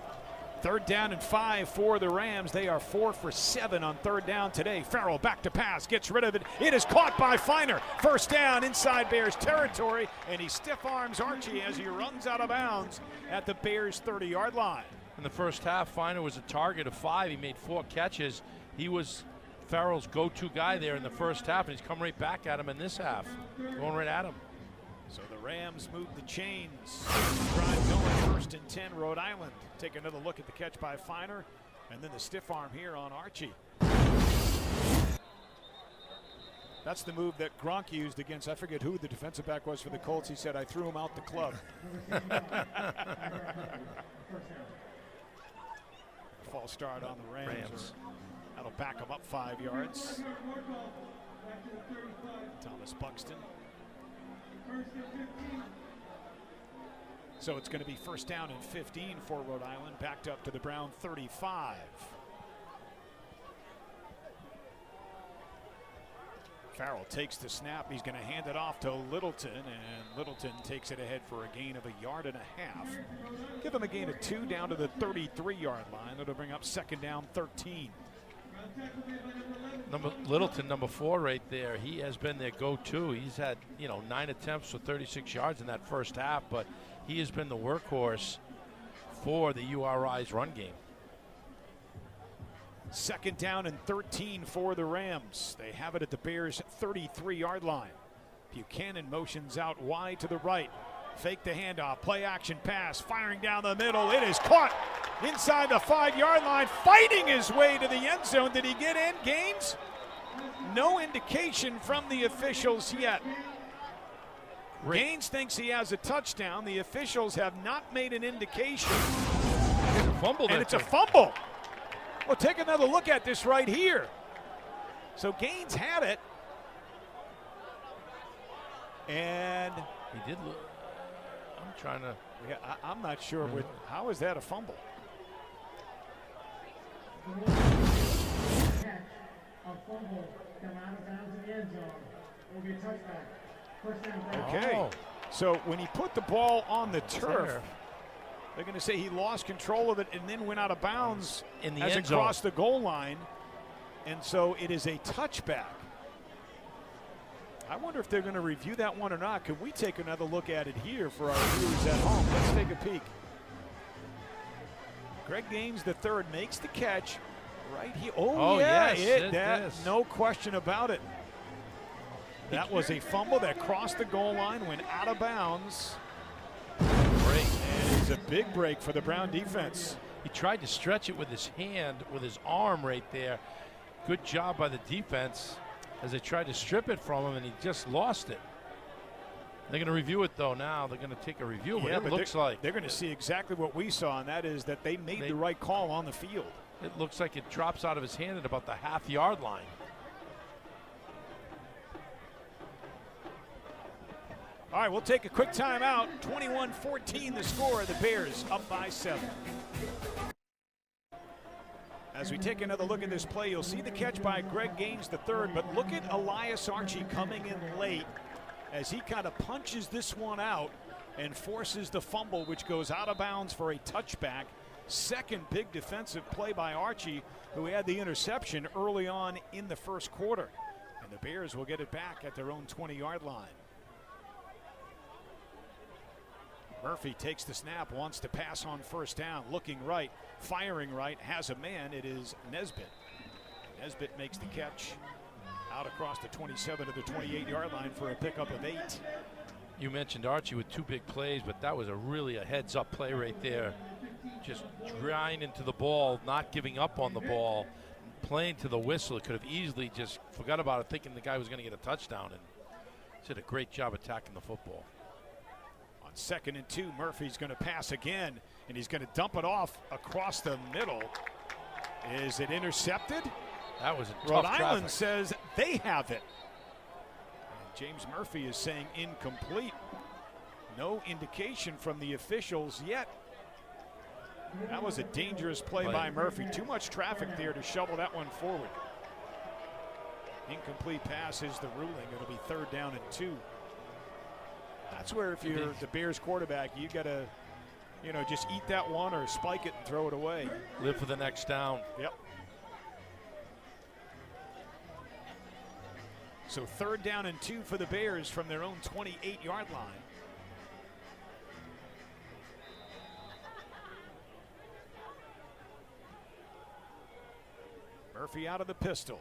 Third down and 5 for the Rams. They are 4 for 7 on third down today. Farrell back to pass, gets rid of it. It is caught by Feiner. First down inside Bears territory, and he stiff arms Archie as he runs out of bounds at the Bears 30-yard line. In the first half, Feiner was a target of 5. He made 4 catches. He was Farrell's go-to guy there in the first half, and he's come right back at him in this half, going right at him. So the Rams move the chains. Drive going, first and 10, Rhode Island. Take another look at the catch by Feiner, and then the stiff arm here on Archie. That's the move that Gronk used against, I forget who the defensive back was for the Colts. He said, I threw him out the club. False start on the Rams. That'll back them up 5 yards. Thomas Buxton. So it's going to be first down and 15 for Rhode Island, backed up to the Brown 35. Farrell takes the snap. He's going to hand it off to Littleton, and Littleton takes it ahead for a gain of 1.5 yards. Give him a gain of 2 down to the 33-yard line. That'll bring up second down 13. Littleton, number 4 right there. He has been their go-to. He's had, 9 attempts for 36 yards in that first half, but he has been the workhorse for the URI's run game. Second down and 13 for the Rams. They have it at the Bears' 33-yard line. Buchanan motions out wide to the right. Fake the handoff, play action pass, firing down the middle. It is caught inside the 5-yard line, fighting his way to the end zone. Did he get in, Gaines? No indication from the officials yet. Gaines thinks he has a touchdown. The officials have not made an indication. And it's a fumble. Well, take another look at this right here. So Gaines had it. And he did look. I'm trying to. Yeah, I'm not sure. How is that a fumble? Okay. So when he put the ball on the turf, they're going to say he lost control of it and then went out of bounds in the as end it zone. crossed the goal line. And so it is a touchback. I wonder if they're going to review that one or not. Could we take another look at it here for our viewers at home? Let's take a peek. Greg Gaines III makes the catch right here. Oh yeah, yes. No question about it. That was a fumble that crossed the goal line, went out of bounds. Break. And it's a big break for the Brown defense. He tried to stretch it with his hand, with his arm right there. Good job by the defense as they tried to strip it from him, and he just lost it. They're going to review it, though, now. They're going to take a review of what it looks like. They're going to see exactly what we saw, and that is that they made the right call on the field. It looks like it drops out of his hand at about the half-yard line. All right, we'll take a quick timeout. 21-14 the score. The Bears up by 7. As we take another look at this play, you'll see the catch by Greg Gaines III, but look at Elias Archie coming in late as he kind of punches this one out and forces the fumble, which goes out of bounds for a touchback. Second big defensive play by Archie, who had the interception early on in the first quarter. And the Bears will get it back at their own 20-yard line. Murphy takes the snap, wants to pass on first down, looking right, firing right, has a man. It is Nesbitt. Nesbitt makes the catch out across the 27 to the 28-yard line for a pickup of 8. You mentioned Archie with 2 big plays, but that was really a heads-up play right there. Just drying into the ball, not giving up on the ball, playing to the whistle. It could have easily just forgot about it, thinking the guy was going to get a touchdown, and did a great job attacking the football. 2nd and 2, Murphy's going to pass again, and he's going to dump it off across the middle. Is it intercepted? That was a tough Rhode traffic. Island says they have it. And James Murphy is saying incomplete. No indication from the officials yet. That was a dangerous play by Murphy. Too much traffic there to shovel that one forward. Incomplete pass is the ruling. It'll be 3rd down and 2. That's where if you're the Bears quarterback, you got to, just eat that one or spike it and throw it away. Live for the next down. Yep. So 3rd down and 2 for the Bears from their own 28-yard line. Murphy out of the pistol.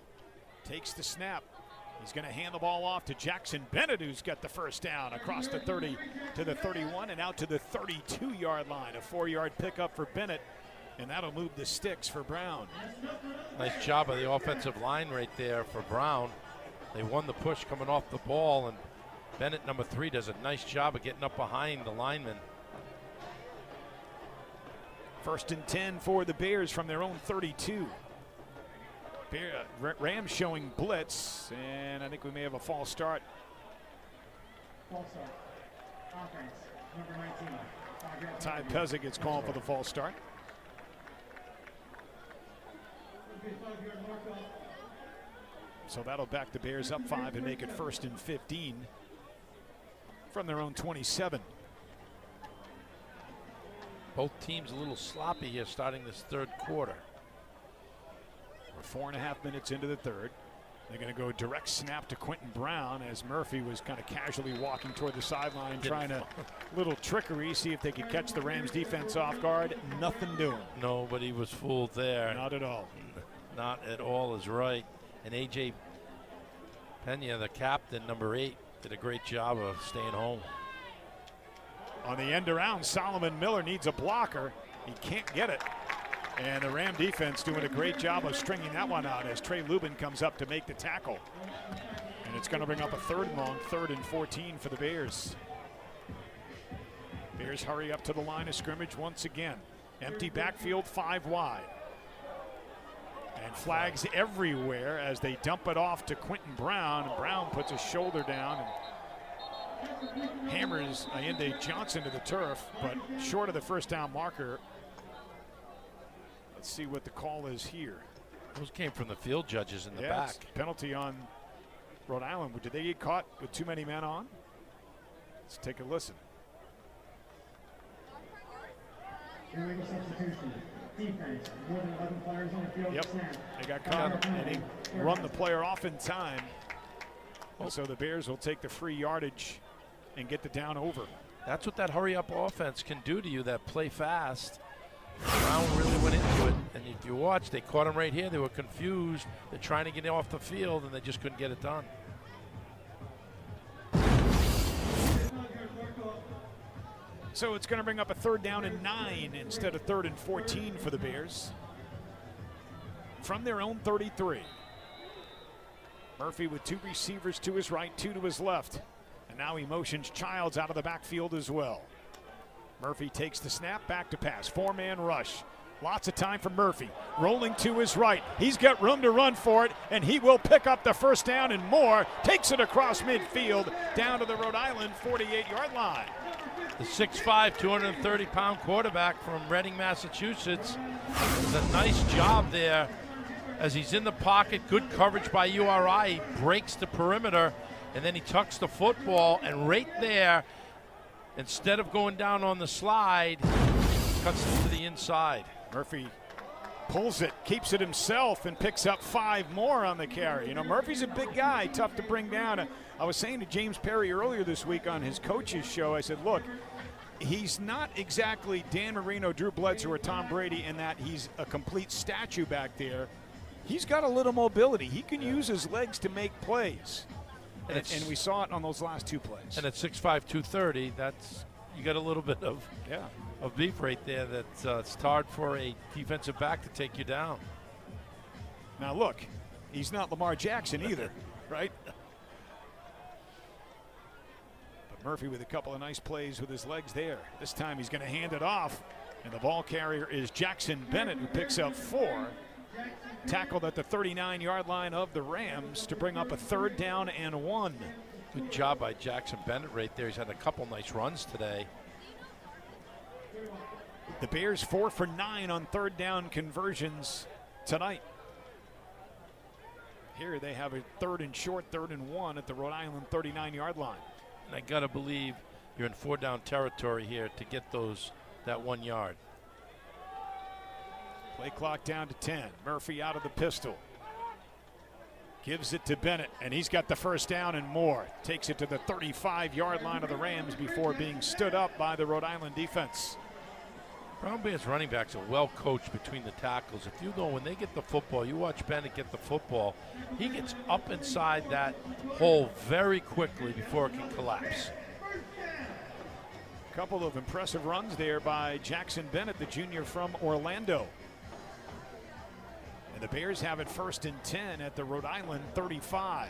Takes the snap. He's going to hand the ball off to Jackson Bennett, who's got the first down across the 30 to the 31 and out to the 32-yard line. A 4-yard pickup for Bennett, and that'll move the sticks for Brown. Nice job of the offensive line right there for Brown. They won the push coming off the ball, and Bennett, number 3, does a nice job of getting up behind the lineman. 1st and 10 for the Bears from their own 32. Rams showing blitz, and I think we may have a false start. False start. Offense, number 19. Ty Pezza gets called for the false start. So that'll back the Bears up 5 and make it 1st and 15 from their own 27. Both teams a little sloppy here starting this 3rd quarter. We're 4.5 minutes into the 3rd. They're going to go direct snap to Quentin Brown as Murphy was kind of casually walking toward the sideline, trying a little trickery, see if they could catch the Rams defense off guard. Nothing doing. Nobody was fooled there. Not at all. Not at all is right. And A.J. Pena, the captain, number 8, did a great job of staying home. On the end around, Solomon Miller needs a blocker. He can't get it. And the Ram defense doing a great job of stringing that one out as Trey Lubin comes up to make the tackle. And it's going to bring up a 3rd and long, 3rd and 14 for the Bears. Bears hurry up to the line of scrimmage once again. Empty backfield, 5 wide. And flags everywhere as they dump it off to Quentin Brown. And Brown puts his shoulder down and hammers Allende Johnson to the turf, but short of the first down marker. Let's see what the call is here. Those came from the field judges in the back. Penalty on Rhode Island. Did they get caught with too many men on? Let's take a listen. Illegal substitution. Defense, more than 11 players on the field. Yep, Snap. they got caught and he run the player off in time. So the Bears will take the free yardage and get the down over. That's what that hurry-up offense can do to you, that play fast. Brown really went into it, and if you watch, they caught him right here. They were confused. They're trying to get off the field, and they just couldn't get it done. So it's going to bring up a 3rd down and 9 instead of 3rd and 14 for the Bears. From their own 33. Murphy with 2 receivers to his right, 2 to his left. And now he motions Childs out of the backfield as well. Murphy takes the snap, back to pass. 4-man rush. Lots of time for Murphy. Rolling to his right. He's got room to run for it, and he will pick up the first down and more. Takes it across midfield down to the Rhode Island 48-yard line. The 6'5", 230-pound quarterback from Reading, Massachusetts does a nice job there as he's in the pocket. Good coverage by URI. He breaks the perimeter, and then he tucks the football, and right there, instead of going down on the slide, cuts it to the inside. Murphy pulls it, keeps it himself, and picks up 5 more on the carry. You know, Murphy's a big guy, tough to bring down. I was saying to James Perry earlier this week on his coach's show, I said, look, he's not exactly Dan Marino, Drew Bledsoe, or Tom Brady in that he's a complete statue back there. He's got a little mobility. He can use his legs to make plays. And we saw it on those last 2 plays. And at 6'5", 230, that's, you got a little bit of beef right there. That it's hard for a defensive back to take you down. Now look, he's not Lamar Jackson either, right? But Murphy with a couple of nice plays with his legs there. This time he's going to hand it off, and the ball carrier is Jackson Bennett, who picks up 4. Tackled at the 39-yard line of the Rams to bring up a 3rd down and 1. Good job by Jackson Bennett right there. He's had a couple nice runs today. The Bears 4 for 9 on 3rd down conversions tonight. Here they have a 3rd and short, 3rd and 1 at the Rhode Island 39-yard line. And I gotta believe you're in 4-down territory here to get that 1 yard. Play clock down to 10. Murphy out of the pistol. Gives it to Bennett, and he's got the first down and more. Takes it to the 35-yard line of the Rams before being stood up by the Rhode Island defense. Brown Bears running backs are well coached between the tackles. If you know when they get the football, you watch Bennett get the football, he gets up inside that hole very quickly before it can collapse. Couple of impressive runs there by Jackson Bennett, the junior from Orlando. And the Bears have it 1st and 10 at the Rhode Island 35.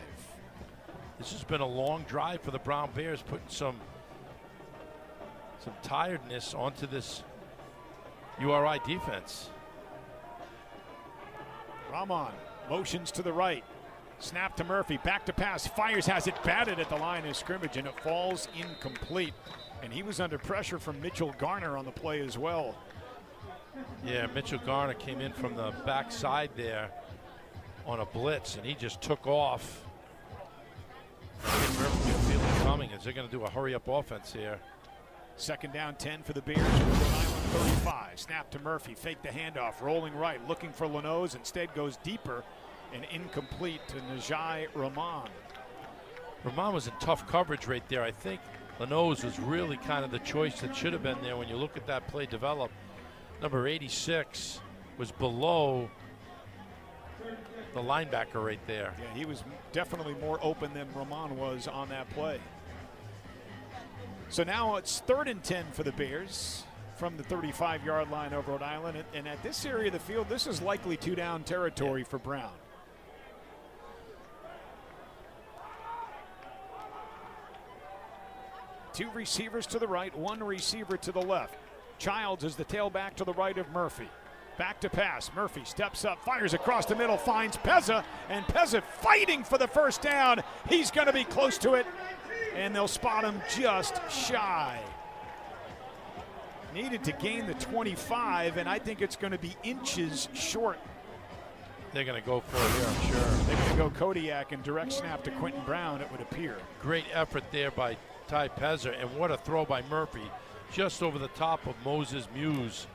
This has been a long drive for the Brown Bears, putting some tiredness onto this URI defense. Rahman motions to the right. Snap to Murphy, back to pass, fires, has it batted at the line of scrimmage, and it falls incomplete. And he was under pressure from Mitchell Garner on the play as well. Yeah, Mitchell Garner came in from the backside there on a blitz, and he just took off. Murphy can feel it coming as they're going to do a hurry-up offense here. 2nd down 10 for the Bears. Rhode Island 35. Snap to Murphy. Fake the handoff. Rolling right. Looking for Leno's. Instead goes deeper and incomplete to Najai Rahman. Rahman was in tough coverage right there. I think Leno's was really kind of the choice that should have been there when you look at that play develop. Number 86 was below the linebacker right there. Yeah, he was definitely more open than Rahman was on that play. So now it's 3rd and 10 for the Bears from the 35-yard line of Rhode Island. And at this area of the field, this is likely 2-down territory for Brown. Two receivers to the right, one receiver to the left. Childs is the tailback to the right of Murphy. Back to pass. Murphy steps up, fires across the middle, finds Pezza, and Pezza fighting for the first down. He's going to be close to it, and they'll spot him just shy. Needed to gain the 25, and I think it's going to be inches short. They're going to go for it here, I'm sure. They're going to go Kodiak and direct snap to Quentin Brown, it would appear. Great effort there by Ty Pezza, and what a throw by Murphy. Just over the top of Moses Muse.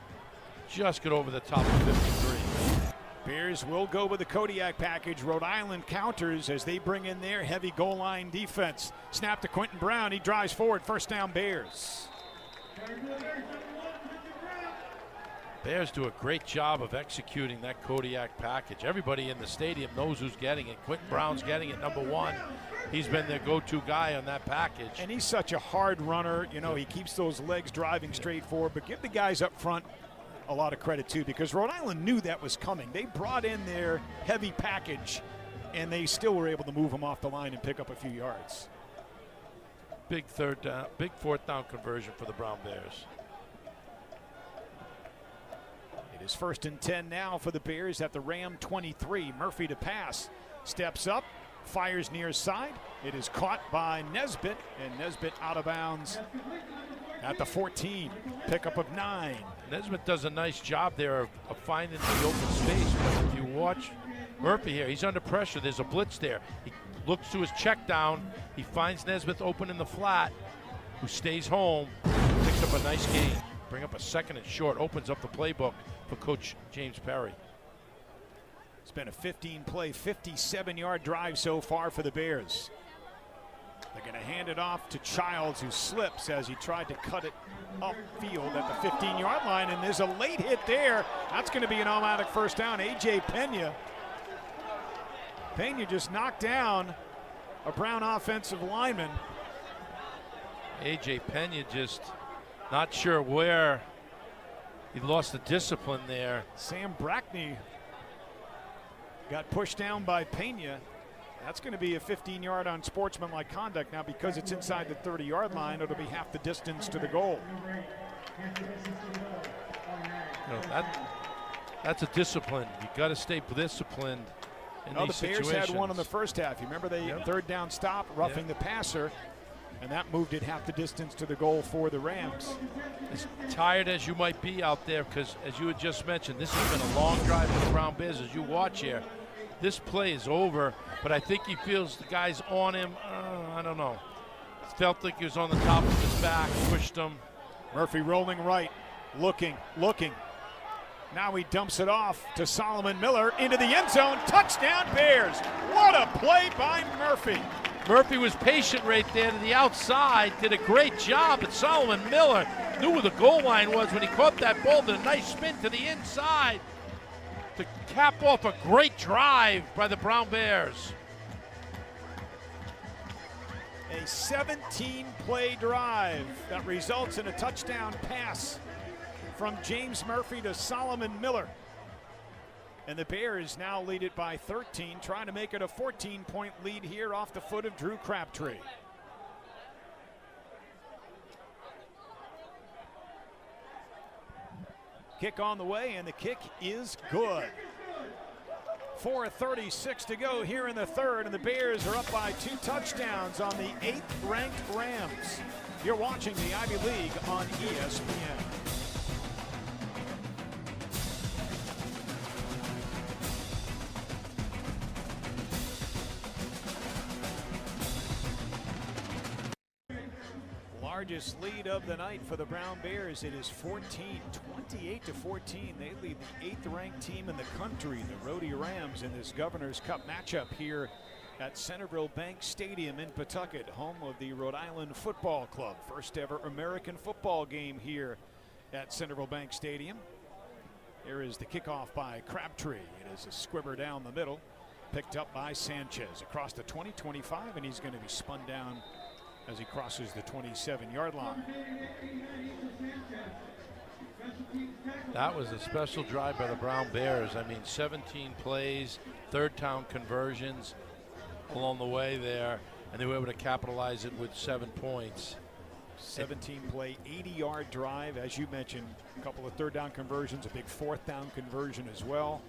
Just get over the top of 53. Bears will go with the Kodiak package. Rhode Island counters as they bring in their heavy goal line defense. Snap to Quentin Brown. He drives forward. First down, Bears. Bears do a great job of executing that Kodiak package. Everybody in the stadium knows who's getting it. Quentin Brown's getting it, number 1. He's been their go-to guy on that package. And he's such a hard runner. You know, he keeps those legs driving straight forward. But give the guys up front a lot of credit, too, because Rhode Island knew that was coming. They brought in their heavy package, and they still were able to move him off the line and pick up a few yards. Big 4th down conversion for the Brown Bears. It is 1st and 10 now for the Bears at the Ram 23. Murphy to pass. Steps up. Fires near side. It is caught by Nesbitt, and Nesbitt out of bounds at the 14. Pickup of 9. Nesbitt does a nice job there of finding the open space. But if you watch Murphy here, he's under pressure. There's a blitz there. He looks to his check down. He finds Nesbitt open in the flat, who stays home, picks up a nice gain. Bring up a 2nd and short, opens up the playbook for Coach James Perry. It's been a 15-play, 57-yard drive so far for the Bears. They're going to hand it off to Childs, who slips as he tried to cut it upfield at the 15-yard line, and there's a late hit there. That's going to be an automatic first down. A.J. Pena just knocked down a Brown offensive lineman. A.J. Pena just not sure where he lost the discipline there. Sam Brackney got pushed down by Pena. That's going to be a 15-yard unsportsmanlike conduct. Now, because it's inside the 30-yard line, it'll be half the distance to the goal. You know, that's a discipline. You got to stay disciplined in these the Bears situations. had one in the first half. You remember they third down stop, roughing the passer, and that moved it half the distance to the goal for the Rams. As tired as you might be out there, because as you had just mentioned, this has been a long drive for the Brown Bears. As you watch here, this play is over, but I think he feels the guy's on him. I don't know. Felt like he was on the top of his back, pushed him. Murphy rolling right, looking. Now he dumps it off to Solomon Miller into the end zone. Touchdown Bears. What a play by Murphy. Murphy was patient right there to the outside, did a great job, but Solomon Miller knew where the goal line was when he caught that ball, did a nice spin to the inside to cap off a great drive by the Brown Bears. A 17-play drive that results in a touchdown pass from James Murphy to Solomon Miller. And the Bears now lead it by 13, trying to make it a 14-point lead here off the foot of Drew Crabtree. Kick on the way, and the kick is good. 4:36 to go here in the third, and the Bears are up by 2 touchdowns on the 8th-ranked Rams. You're watching the Ivy League on ESPN. Largest lead of the night for the Brown Bears. It is 28-14. They lead the 8th-ranked team in the country, the Rhode Rams, in this Governor's Cup matchup here at Centreville Bank Stadium in Pawtucket, home of the Rhode Island Football Club. First ever American football game here at Centreville Bank Stadium. Here is the kickoff by Crabtree. It is a squibber down the middle, picked up by Sanchez across the 20-25, and he's going to be spun down as he crosses the 27-yard line. That was a special drive by the Brown Bears. I mean, 17 plays, third down conversions along the way there, and they were able to capitalize it with 7 points. 17-play, 80-yard drive, as you mentioned. A couple of third down conversions, a big fourth down conversion as well.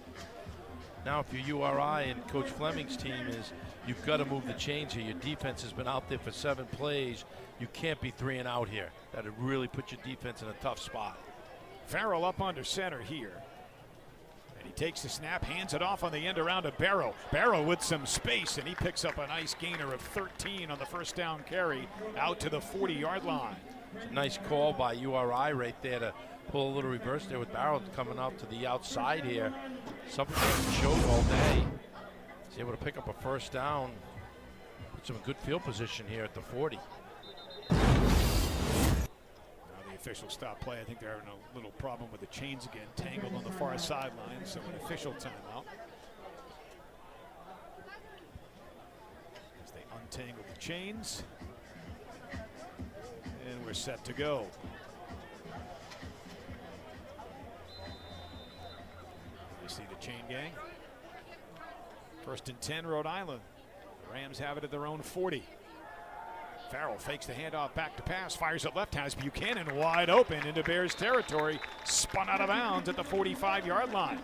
Now, if you're URI and Coach Fleming's team is, you've got to move the chains here. Your defense has been out there for 7 plays. You can't be 3 and out here. That would really put your defense in a tough spot. Farrell up under center here. And he takes the snap, hands it off on the end around to Barrow. Barrow with some space, and he picks up a nice gainer of 13 on the first down carry out to the 40-yard line. It's a nice call by URI right there to pull a little reverse there with Barrow coming out to the outside here. Something they haven't showed all day. He's able to pick up a first down. Puts him in good field position here at the 40. Now the official stop play. I think they're having a little problem with the chains again, tangled on the far sideline, so an official timeout. As they untangle the chains. And we're set to go. You see the chain gang. 1st and 10, Rhode Island. The Rams have it at their own 40. Farrell fakes the handoff back to pass, fires it left, has Buchanan wide open into Bears territory, spun out of bounds at the 45-yard line.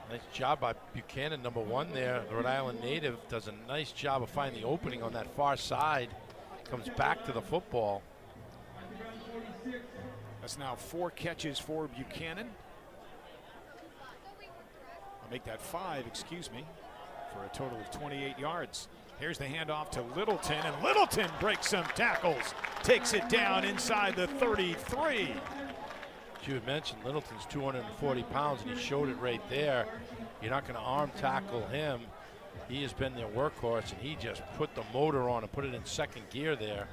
Nice job by Buchanan, number 1 there. The Rhode Island native does a nice job of finding the opening on that far side. Comes back to the football. That's now 4 catches for Buchanan. I'll make that 5, excuse me, for a total of 28 yards. Here's the handoff to Littleton, and Littleton breaks some tackles, takes it down inside the 33. You had mentioned Littleton's 240 pounds, and he showed it right there. You're not going to arm tackle him. He has been their workhorse, and he just put the motor on and put it in second gear there.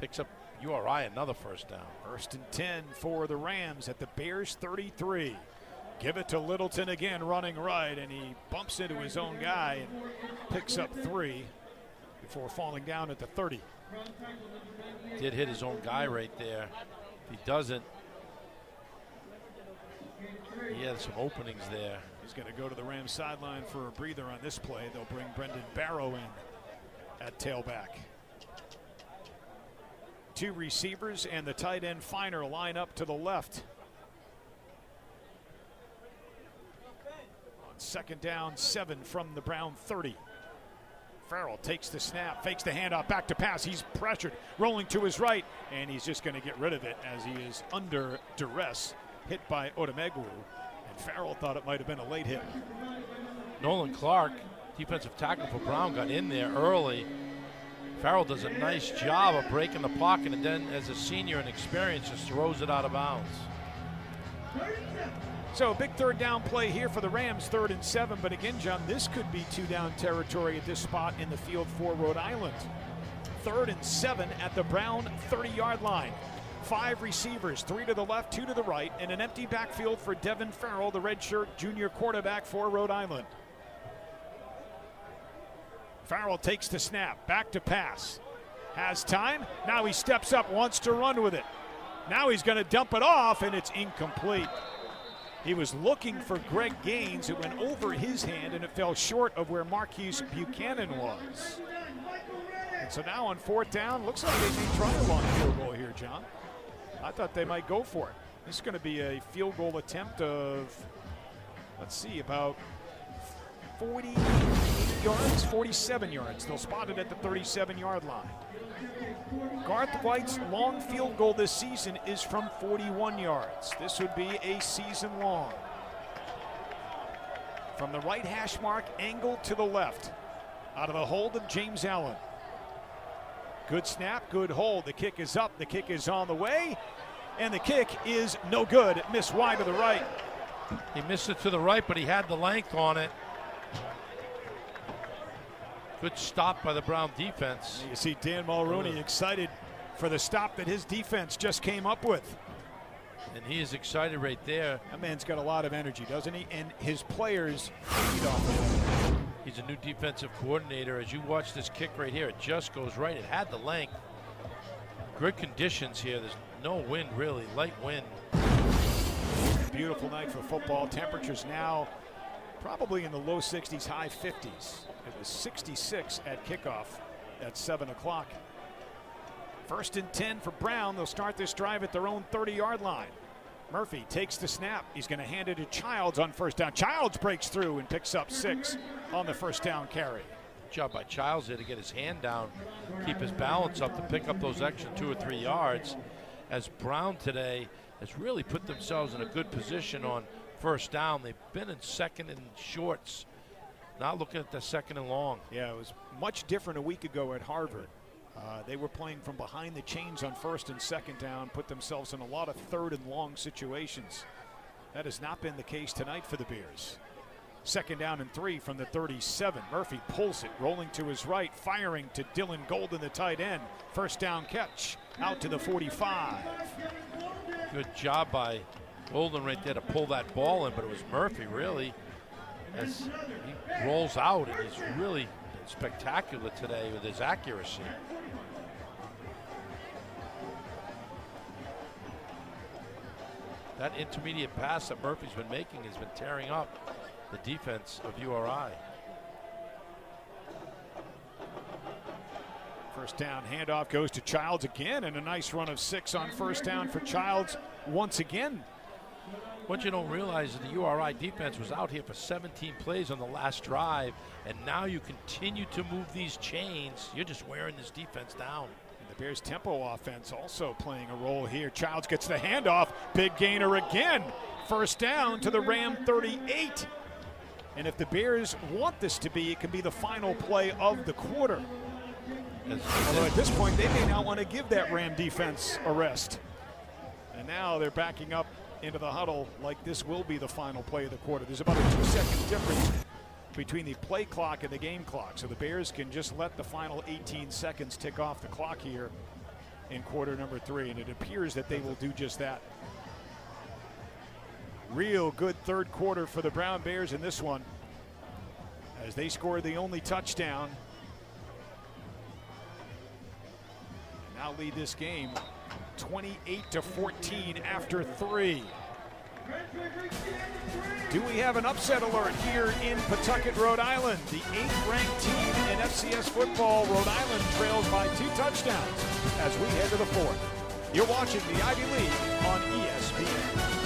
Picks up URI another first down. 1st and 10 for the Rams at the Bears 33. Give it to Littleton again, running right, and he bumps into his own guy and picks up 3 before falling down at the 30. Did hit his own guy right there. If he doesn't, he had some openings there. He's going to go to the Rams sideline for a breather on this play. They'll bring Brendan Barrow in at tailback. 2 receivers and the tight end Finer line up to the left. On 2nd down, 7 from the Brown 30. Farrell takes the snap, fakes the handoff, back to pass. He's pressured, rolling to his right, and he's just going to get rid of it as he is under duress, hit by Odemegwu. And Farrell thought it might have been a late hit. Nolan Clark, defensive tackle for Brown, got in there early. Farrell does a nice job of breaking the pocket, and then as a senior and experience, just throws it out of bounds. So a big 3rd down play here for the Rams, 3rd and 7. But again, John, this could be 2-down territory at this spot in the field for Rhode Island. 3rd and 7 at the Brown 30-yard line. 5 receivers, 3 to the left, 2 to the right, and an empty backfield for Devin Farrell, the redshirt junior quarterback for Rhode Island. Farrell takes the snap, back to pass. Has time, now he steps up, wants to run with it. Now he's going to dump it off, and it's incomplete. He was looking for Greg Gaines. It went over his hand, and it fell short of where Marquise Buchanan was. And so now on 4th down, looks like they may try a long field goal here, John. I thought they might go for it. This is going to be a field goal attempt of, let's see, about 48 yards, 47 yards. They'll spot it at the 37-yard line. Garth White's long field goal this season is from 41 yards. This would be a season long. From the right hash mark, angle to the left. Out of the hold of James Allen. Good snap, good hold. The kick is up, the kick is on the way, and the kick is no good. It missed wide to the right. He missed it to the right, but he had the length on it. Good stop by the Brown defense. You see Dan Mulrooney excited for the stop that his defense just came up with. And he is excited right there. That man's got a lot of energy, doesn't he? And his players feed off of it. He's a new defensive coordinator. As you watch this kick right here, it just goes right. It had the length. Good conditions here. There's no wind really, light wind. Beautiful night for football. Temperatures now probably in the low 60s, high 50s. It was 66 at kickoff at 7 o'clock. 1st and 10 for Brown. They'll start this drive at their own 30-yard line. Murphy takes the snap. He's going to hand it to Childs on 1st down. Childs breaks through and picks up 6 on the 1st down carry. Good job by Childs there to get his hand down, keep his balance up to pick up those extra 2 or 3 yards. As Brown today has really put themselves in a good position on 1st down. They've been in 2nd and shorts. Not looking at the 2nd and long. Yeah, it was much different a week ago at Harvard. They were playing from behind the chains on 1st and 2nd down, put themselves in a lot of 3rd and long situations. That has not been the case tonight for the Bears. 2nd down and 3 from the 37. Murphy pulls it, rolling to his right, firing to Dylan Golden, the tight end. 1st down catch out to the 45. Good job by Golden right there to pull that ball in, but it was Murphy really as he rolls out, and he's really been spectacular today with his accuracy. That intermediate pass that Murphy's been making has been tearing up the defense of URI. First down handoff goes to Childs again, and a nice run of 6 on first down for Childs once again. What you don't realize is the URI defense was out here for 17 plays on the last drive, and now you continue to move these chains. You're just wearing this defense down. And the Bears' tempo offense also playing a role here. Childs gets the handoff. Big gainer again. First down to the Ram 38. And if the Bears want this to be, it can be the final play of the quarter. Although at this point, they may not want to give that Ram defense a rest. And now they're backing up into the huddle like this will be the final play of the quarter. There's about a 2-second difference between the play clock and the game clock. So the Bears can just let the final 18 seconds tick off the clock here in quarter number 3. And it appears that they will do just that. Real good third quarter for the Brown Bears in this one, as they scored the only touchdown. And now lead this game 28-14 after 3. Do we have an upset alert here in Pawtucket, Rhode Island? The 8th ranked team in FCS football, Rhode Island, trails by 2 touchdowns as we head to the 4th. You're watching the Ivy League on ESPN.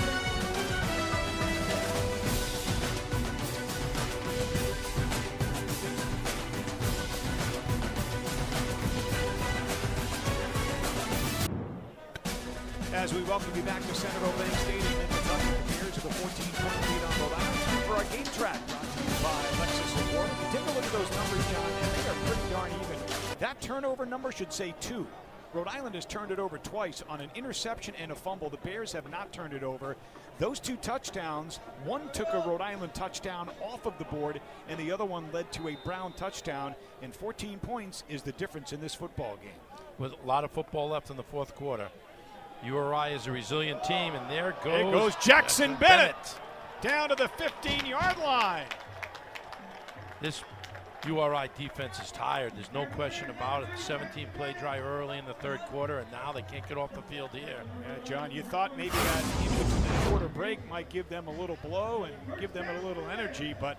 As we welcome you back to Centreville Bank Stadium in Pawtucket, the Bears have a 14-point lead on Rhode Island. Time for our game track, brought to you by Lexus and Ward. Take a look at those numbers, John, and they are pretty darn even. That turnover number should say 2. Rhode Island has turned it over twice on an interception and a fumble. The Bears have not turned it over. Those 2 touchdowns, one took a Rhode Island touchdown off of the board, and the other one led to a Brown touchdown. And 14 points is the difference in this football game. With a lot of football left in the 4th quarter. URI is a resilient team, and there goes Jackson Bennett down to the 15-yard line. This URI defense is tired. There's no question about it. 17-play drive early in the 3rd quarter, and now they can't get off the field here. Yeah, John, you thought maybe that in-between-quarter break might give them a little blow and give them a little energy, but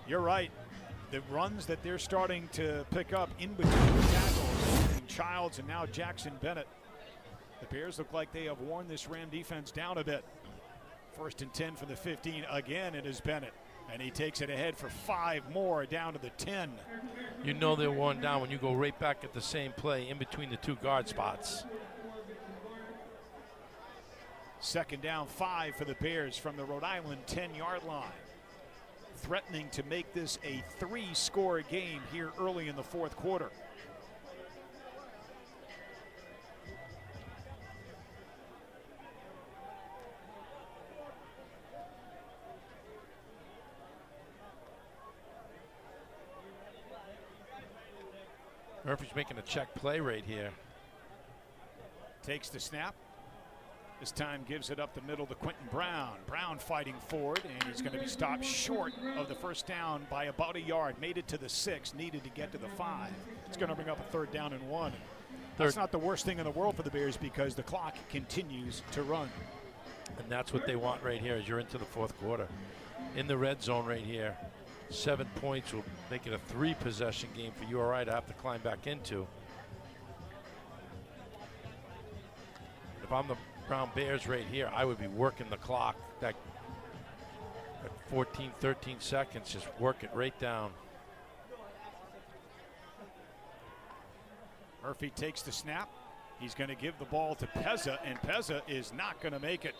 you're right. The runs that they're starting to pick up in between the tackles, and Childs and now Jackson Bennett. The Bears look like they have worn this Ram defense down a bit. 1st and 10 from the 15. Again, it is Bennett. And he takes it ahead for 5 more down to the 10. You know they're worn down when you go right back at the same play in between the 2 guard spots. 2nd down 5 for the Bears from the Rhode Island 10-yard line. Threatening to make this a 3-score game here early in the 4th quarter. Murphy's making a check play right here. Takes the snap. This time gives it up the middle to Quentin Brown. Brown fighting forward, and he's going to be stopped short of the first down by about a yard. Made it to the 6, needed to get to the 5. It's going to bring up a 3rd down and 1. That's not the worst thing in the world for the Bears because the clock continues to run. And that's what they want right here as you're into the 4th quarter. In the red zone right here. 7 points will make it a 3-possession game for URI to have to climb back into. If I'm the Brown Bears right here, I would be working the clock. That 14, 13 seconds, just work it right down. Murphy takes the snap. He's going to give the ball to Pezza, and Pezza is not going to make it.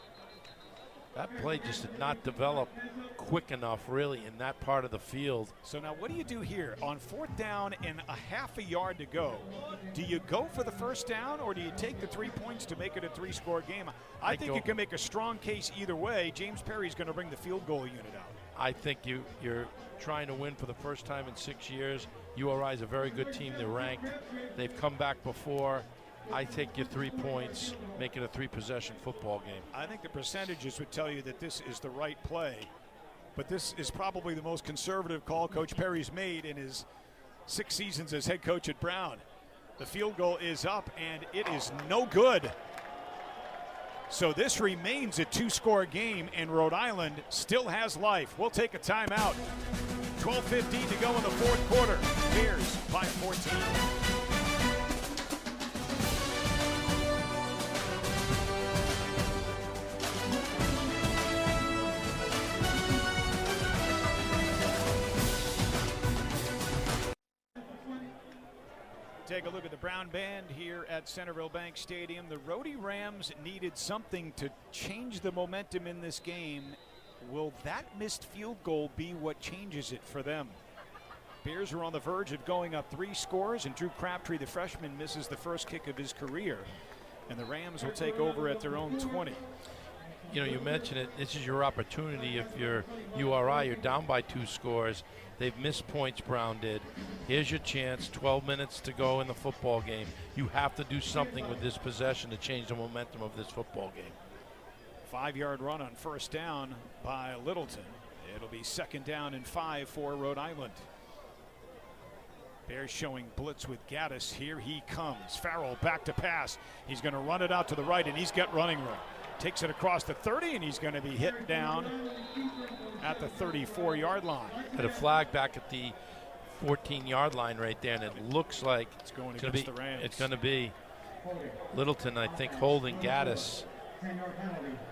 That play just did not develop quick enough, really, in that part of the field. So now what do you do here? On 4th down and a half a yard to go, do you go for the first down, or do you take the 3 points to make it a 3-score game? I think you can make a strong case either way. James Perry's going to bring the field goal unit out. I think you're trying to win for the first time in 6 years. URI is a very good team. They're ranked. They've come back before. I take your 3 points, make it a 3-possession football game. I think the percentages would tell you that this is the right play, but this is probably the most conservative call Coach Perry's made in his 6 seasons as head coach at Brown. The field goal is up, and it is no good. So this remains a 2-score game, and Rhode Island still has life. We'll take a timeout. 12:15 to go in the 4th quarter. Bears by 14. Take a look at the Brown Band here at Centreville Bank Stadium. The Rhode Rams needed something to change the momentum in this game. Will that missed field goal be what changes it for them? Bears are on the verge of going up 3 scores, and Drew Crabtree, the freshman, misses the first kick of his career. And the Rams will take over at their own 20. You know, you mentioned it. This is your opportunity. If you're URI, you're down by 2 scores. They've missed points, Brown did. Here's your chance, 12 minutes to go in the football game. You have to do something with this possession to change the momentum of this football game. 5-yard run on first down by Littleton. It'll be 2nd down and 5 for Rhode Island. Bears showing blitz with Gaddis. Here he comes. Farrell back to pass. He's going to run it out to the right, and he's got running room. Takes it across the 30, and he's going to be hit down at the 34-yard line. Had a flag back at the 14-yard line right there, and it looks like it's going against the Rams. It's going to be Littleton, I think, holding Gaddis.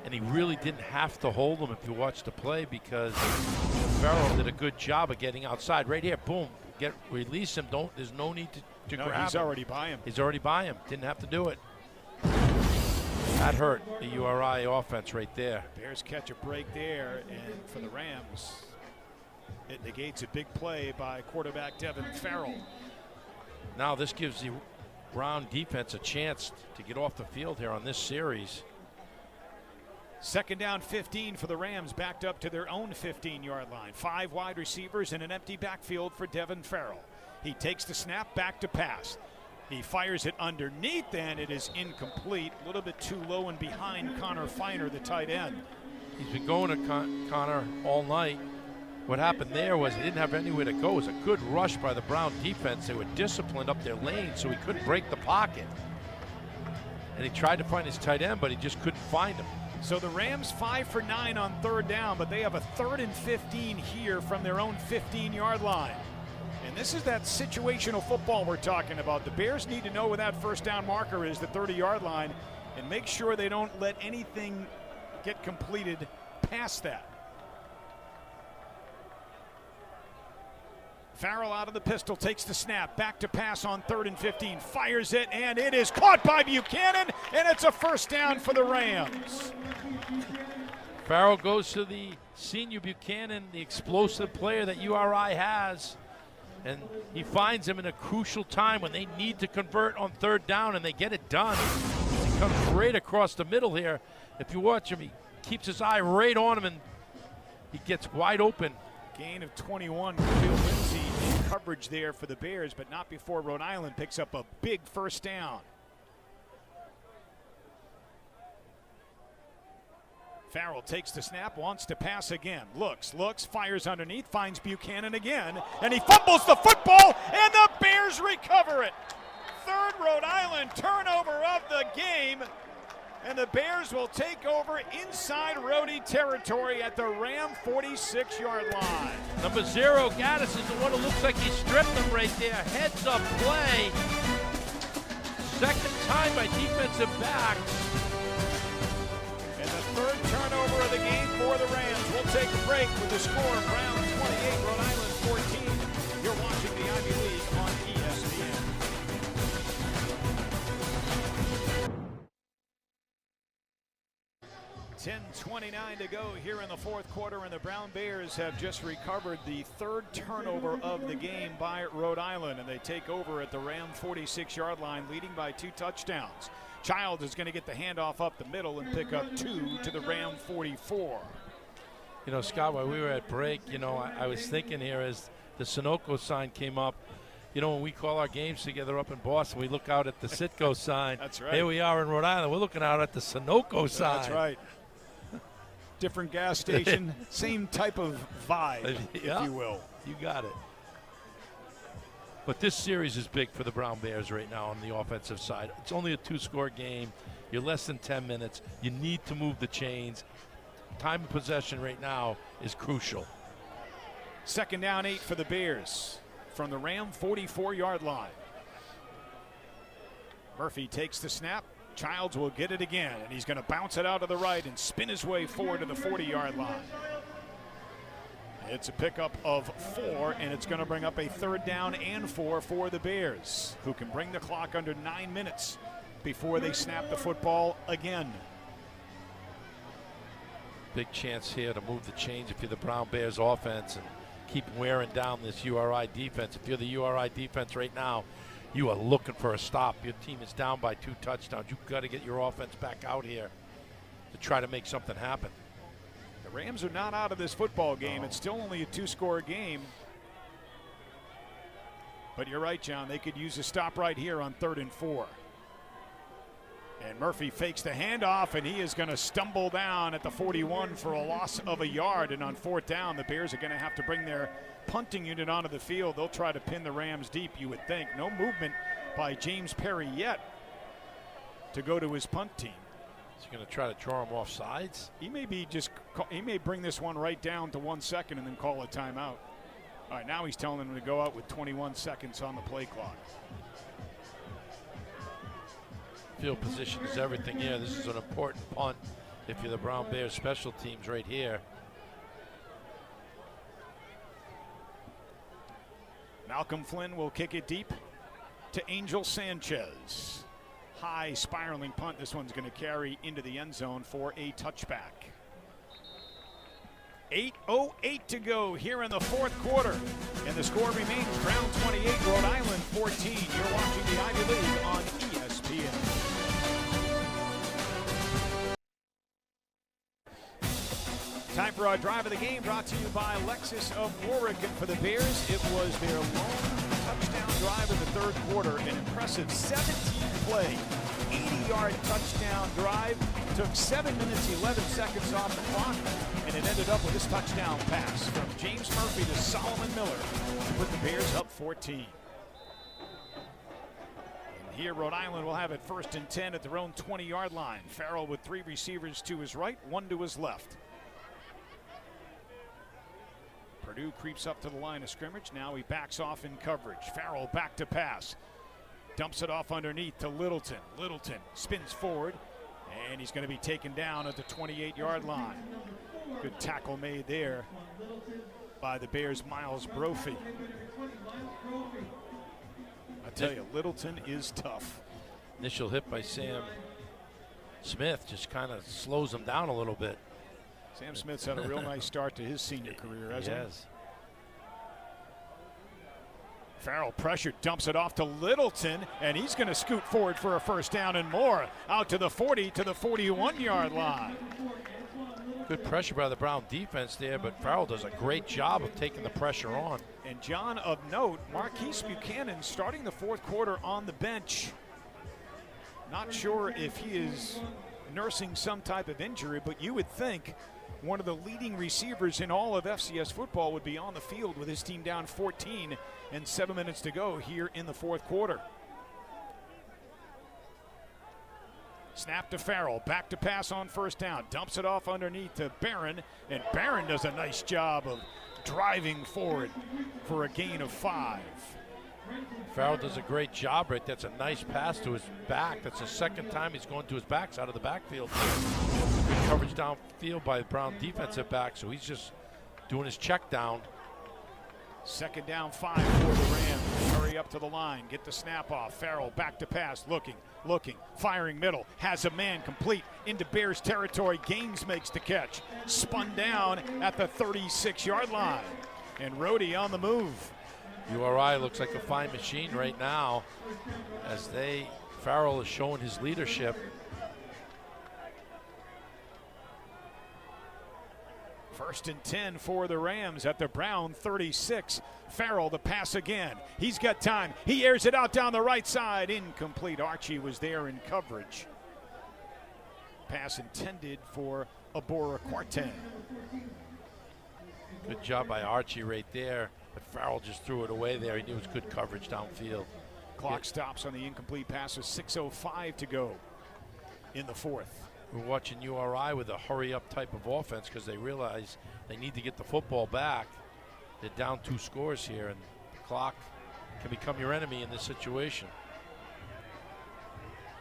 And he really didn't have to hold him if you watch the play, because Farrell did a good job of getting outside. Right here, boom, release him. There's no need to grab him. He's already by him. He's already by him. Didn't have to do it. That hurt the URI offense right there. Bears catch a break there, and for the Rams, it negates a big play by quarterback Devin Farrell. Now this gives the Brown defense a chance to get off the field here on this series. 2nd down 15 for the Rams, backed up to their own 15-yard line. 5 wide receivers in an empty backfield for Devin Farrell. He takes the snap, back to pass. He fires it underneath, and it is incomplete. A little bit too low and behind Connor Feiner, the tight end. He's been going to Connor all night. What happened there was he didn't have anywhere to go. It was a good rush by the Brown defense. They were disciplined up their lane, so he couldn't break the pocket. And he tried to find his tight end, but he just couldn't find him. So the Rams 5 for 9 on 3rd down, but they have a 3rd and 15 here from their own 15-yard line. And this is that situational football we're talking about. The Bears need to know where that first down marker is, the 30-yard line, and make sure they don't let anything get completed past that. Farrell out of the pistol, takes the snap, back to pass on 3rd and 15, fires it, and it is caught by Buchanan, and it's a first down for the Rams. Farrell goes to the senior Buchanan, the explosive player that URI has, and he finds him in a crucial time when they need to convert on 3rd down, and they get it done. He comes right across the middle here. If you watch him, he keeps his eye right on him, and he gets wide open. Gain of 21 for Bill Lindsay in coverage there for the Bears, but not before Rhode Island picks up a big first down. Farrell takes the snap, wants to pass again. Looks, fires underneath, finds Buchanan again, and he fumbles the football, and the Bears recover it. 3rd Rhode Island turnover of the game, and the Bears will take over inside Rhode territory at the Ram 46-yard line. Number 0, Gaddis, is the one who looks like he stripped him right there. Heads up play. 2nd time by defensive backs. And the 3rd turnover of the game for the Rams. We'll take a break with the score. Brown 28, Rhode Island 14. You're watching the Ivy League on ESPN. .29 to go here in the 4th quarter, and the Brown Bears have just recovered the 3rd turnover of the game by Rhode Island, and they take over at the Ram 46-yard line, leading by 2 touchdowns. Childs is going to get the handoff up the middle and pick up 2 to the Ram 44. You know, Scott, while we were at break, you know, I was thinking here as the Sunoco sign came up, you know, when we call our games together up in Boston, we look out at the Citgo sign. That's right. Here we are in Rhode Island. We're looking out at the Sunoco sign. That's right. Different gas station, same type of vibe, yeah, if you will. You got it. But this series is big for the Brown Bears right now on the offensive side. It's only a 2-score game. You're less than 10 minutes. You need to move the chains. Time of possession right now is crucial. 2nd down 8 for the Bears from the Ram 44-yard line. Murphy takes the snap. Childs will get it again, and he's going to bounce it out to the right and spin his way forward to the 40-yard line. It's a pickup of 4, and it's going to bring up a 3rd down and 4 for the Bears, who can bring the clock under 9 minutes before they snap the football again. Big chance here to move the chains if you're the Brown Bears offense and keep wearing down this URI defense. If you're the URI defense right now, you are looking for a stop. Your team is down by 2 touchdowns. You've got to get your offense back out here to try to make something happen. The Rams are not out of this football game. It's still only a 2-score game. But you're right, John. They could use a stop right here on 3rd and 4. And Murphy fakes the handoff, and he is going to stumble down at the 41 for a loss of a yard. And on 4th down, the Bears are going to have to bring their punting unit onto the field. They'll try to pin the Rams deep, you would think. No movement by James Perry yet to go to his punt team. Is he going to try to draw him off sides? He may bring this one right down to 1 second and then call a timeout. All right, now he's telling them to go out with 21 seconds on the play clock. Field position is everything here. This is an important punt if you're the Brown Bears special teams right here. Malcolm Flynn will kick it deep to Angel Sanchez. High spiraling punt. This one's going to carry into the end zone for a touchback. 8:08 to go here in the 4th quarter. And the score remains Brown 28, Rhode Island 14. You're watching the Ivy League on ESPN. Time for our drive of the game, brought to you by Lexus of Warwick. And for the Bears, it was their lone touchdown drive in the 3rd quarter. An impressive 17-play, 80-yard touchdown drive. Took 7 minutes, 11 seconds off the clock, and it ended up with this touchdown pass from James Murphy to Solomon Miller to put the Bears up 14. And here, Rhode Island will have it 1st and 10 at their own 20-yard line. Farrell with 3 receivers to his right, 1 to his left. Purdue creeps up to the line of scrimmage. Now he backs off in coverage. Farrell back to pass. Dumps it off underneath to Littleton. Littleton spins forward, and he's going to be taken down at the 28-yard line. Good tackle made there by the Bears' Miles Brophy. I tell you, Littleton is tough. Initial hit by Sam Smith just kind of slows him down a little bit. Sam Smith's had a real nice start to his senior career, hasn't he? Yes. Farrell pressure, dumps it off to Littleton, and he's going to scoot forward for a 1st down and more. Out to the 40, to the 41-yard line. Good pressure by the Brown defense there, but Farrell does a great job of taking the pressure on. And John, of note, Marquise Buchanan starting the 4th quarter on the bench. Not sure if he is nursing some type of injury, but you would think one of the leading receivers in all of FCS football would be on the field with his team down 14 and 7 minutes to go here in the 4th quarter. Snap to Farrell, back to pass on 1st down, dumps it off underneath to Barron, and Barron does a nice job of driving forward for a gain of 5. Farrell does a great job right. That's a nice pass to his back. That's the 2nd time he's going to his backs out of the backfield. Good coverage downfield by the Brown defensive back, so he's just doing his check down. 2nd down 5 for the Rams. Hurry up to the line, get the snap off. Farrell back to pass, looking, firing middle, has a man complete into Bears territory. Gaines makes the catch, spun down at the 36-yard line. And Rhode on the move. URI looks like a fine machine right now as Farrell is showing his leadership. First and 10 for the Rams at the Brown 36. Farrell the pass again. He's got time. He airs it out down the right side. Incomplete. Archie was there in coverage. Pass intended for Abora Quartan. Good job by Archie right there, but Farrell just threw it away there. He knew it was good coverage downfield. Clock stops on the incomplete pass with 6:05 to go in the 4th. We're watching URI with a hurry-up type of offense because they realize they need to get the football back. They're down 2 scores here, and the clock can become your enemy in this situation.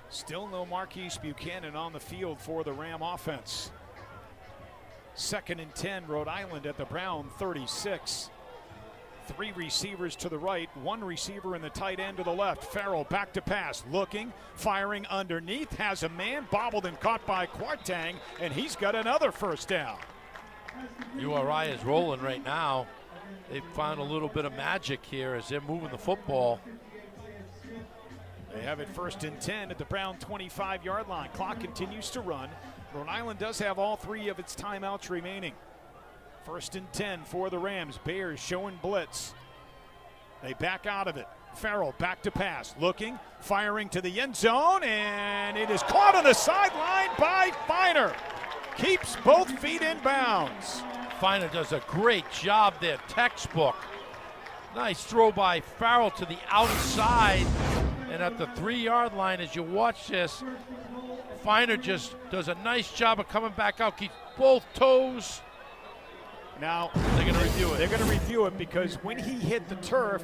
Still no Marquise Buchanan on the field for the Ram offense. 2nd and 10, Rhode Island at the Brown 36. 3 receivers to the right, 1 receiver in the tight end to the left. Farrell back to pass, looking, firing underneath, has a man, bobbled and caught by Kwarteng, and he's got another first down. URI is rolling right now. They've found a little bit of magic here as they're moving the football. They have it 1st and 10 at the Brown 25-yard line. Clock continues to run. Rhode Island does have all 3 of its timeouts remaining. 1st and 10 for the Rams. Bears showing blitz. They back out of it. Farrell back to pass, looking, firing to the end zone, and it is caught on the sideline by Feiner. Keeps both feet in bounds. Feiner does a great job there, textbook. Nice throw by Farrell to the outside, and at the 3-yard line, as you watch this, Feiner just does a nice job of coming back out, keeps both toes. Now, they're going to review it. They're going to review it because when he hit the turf,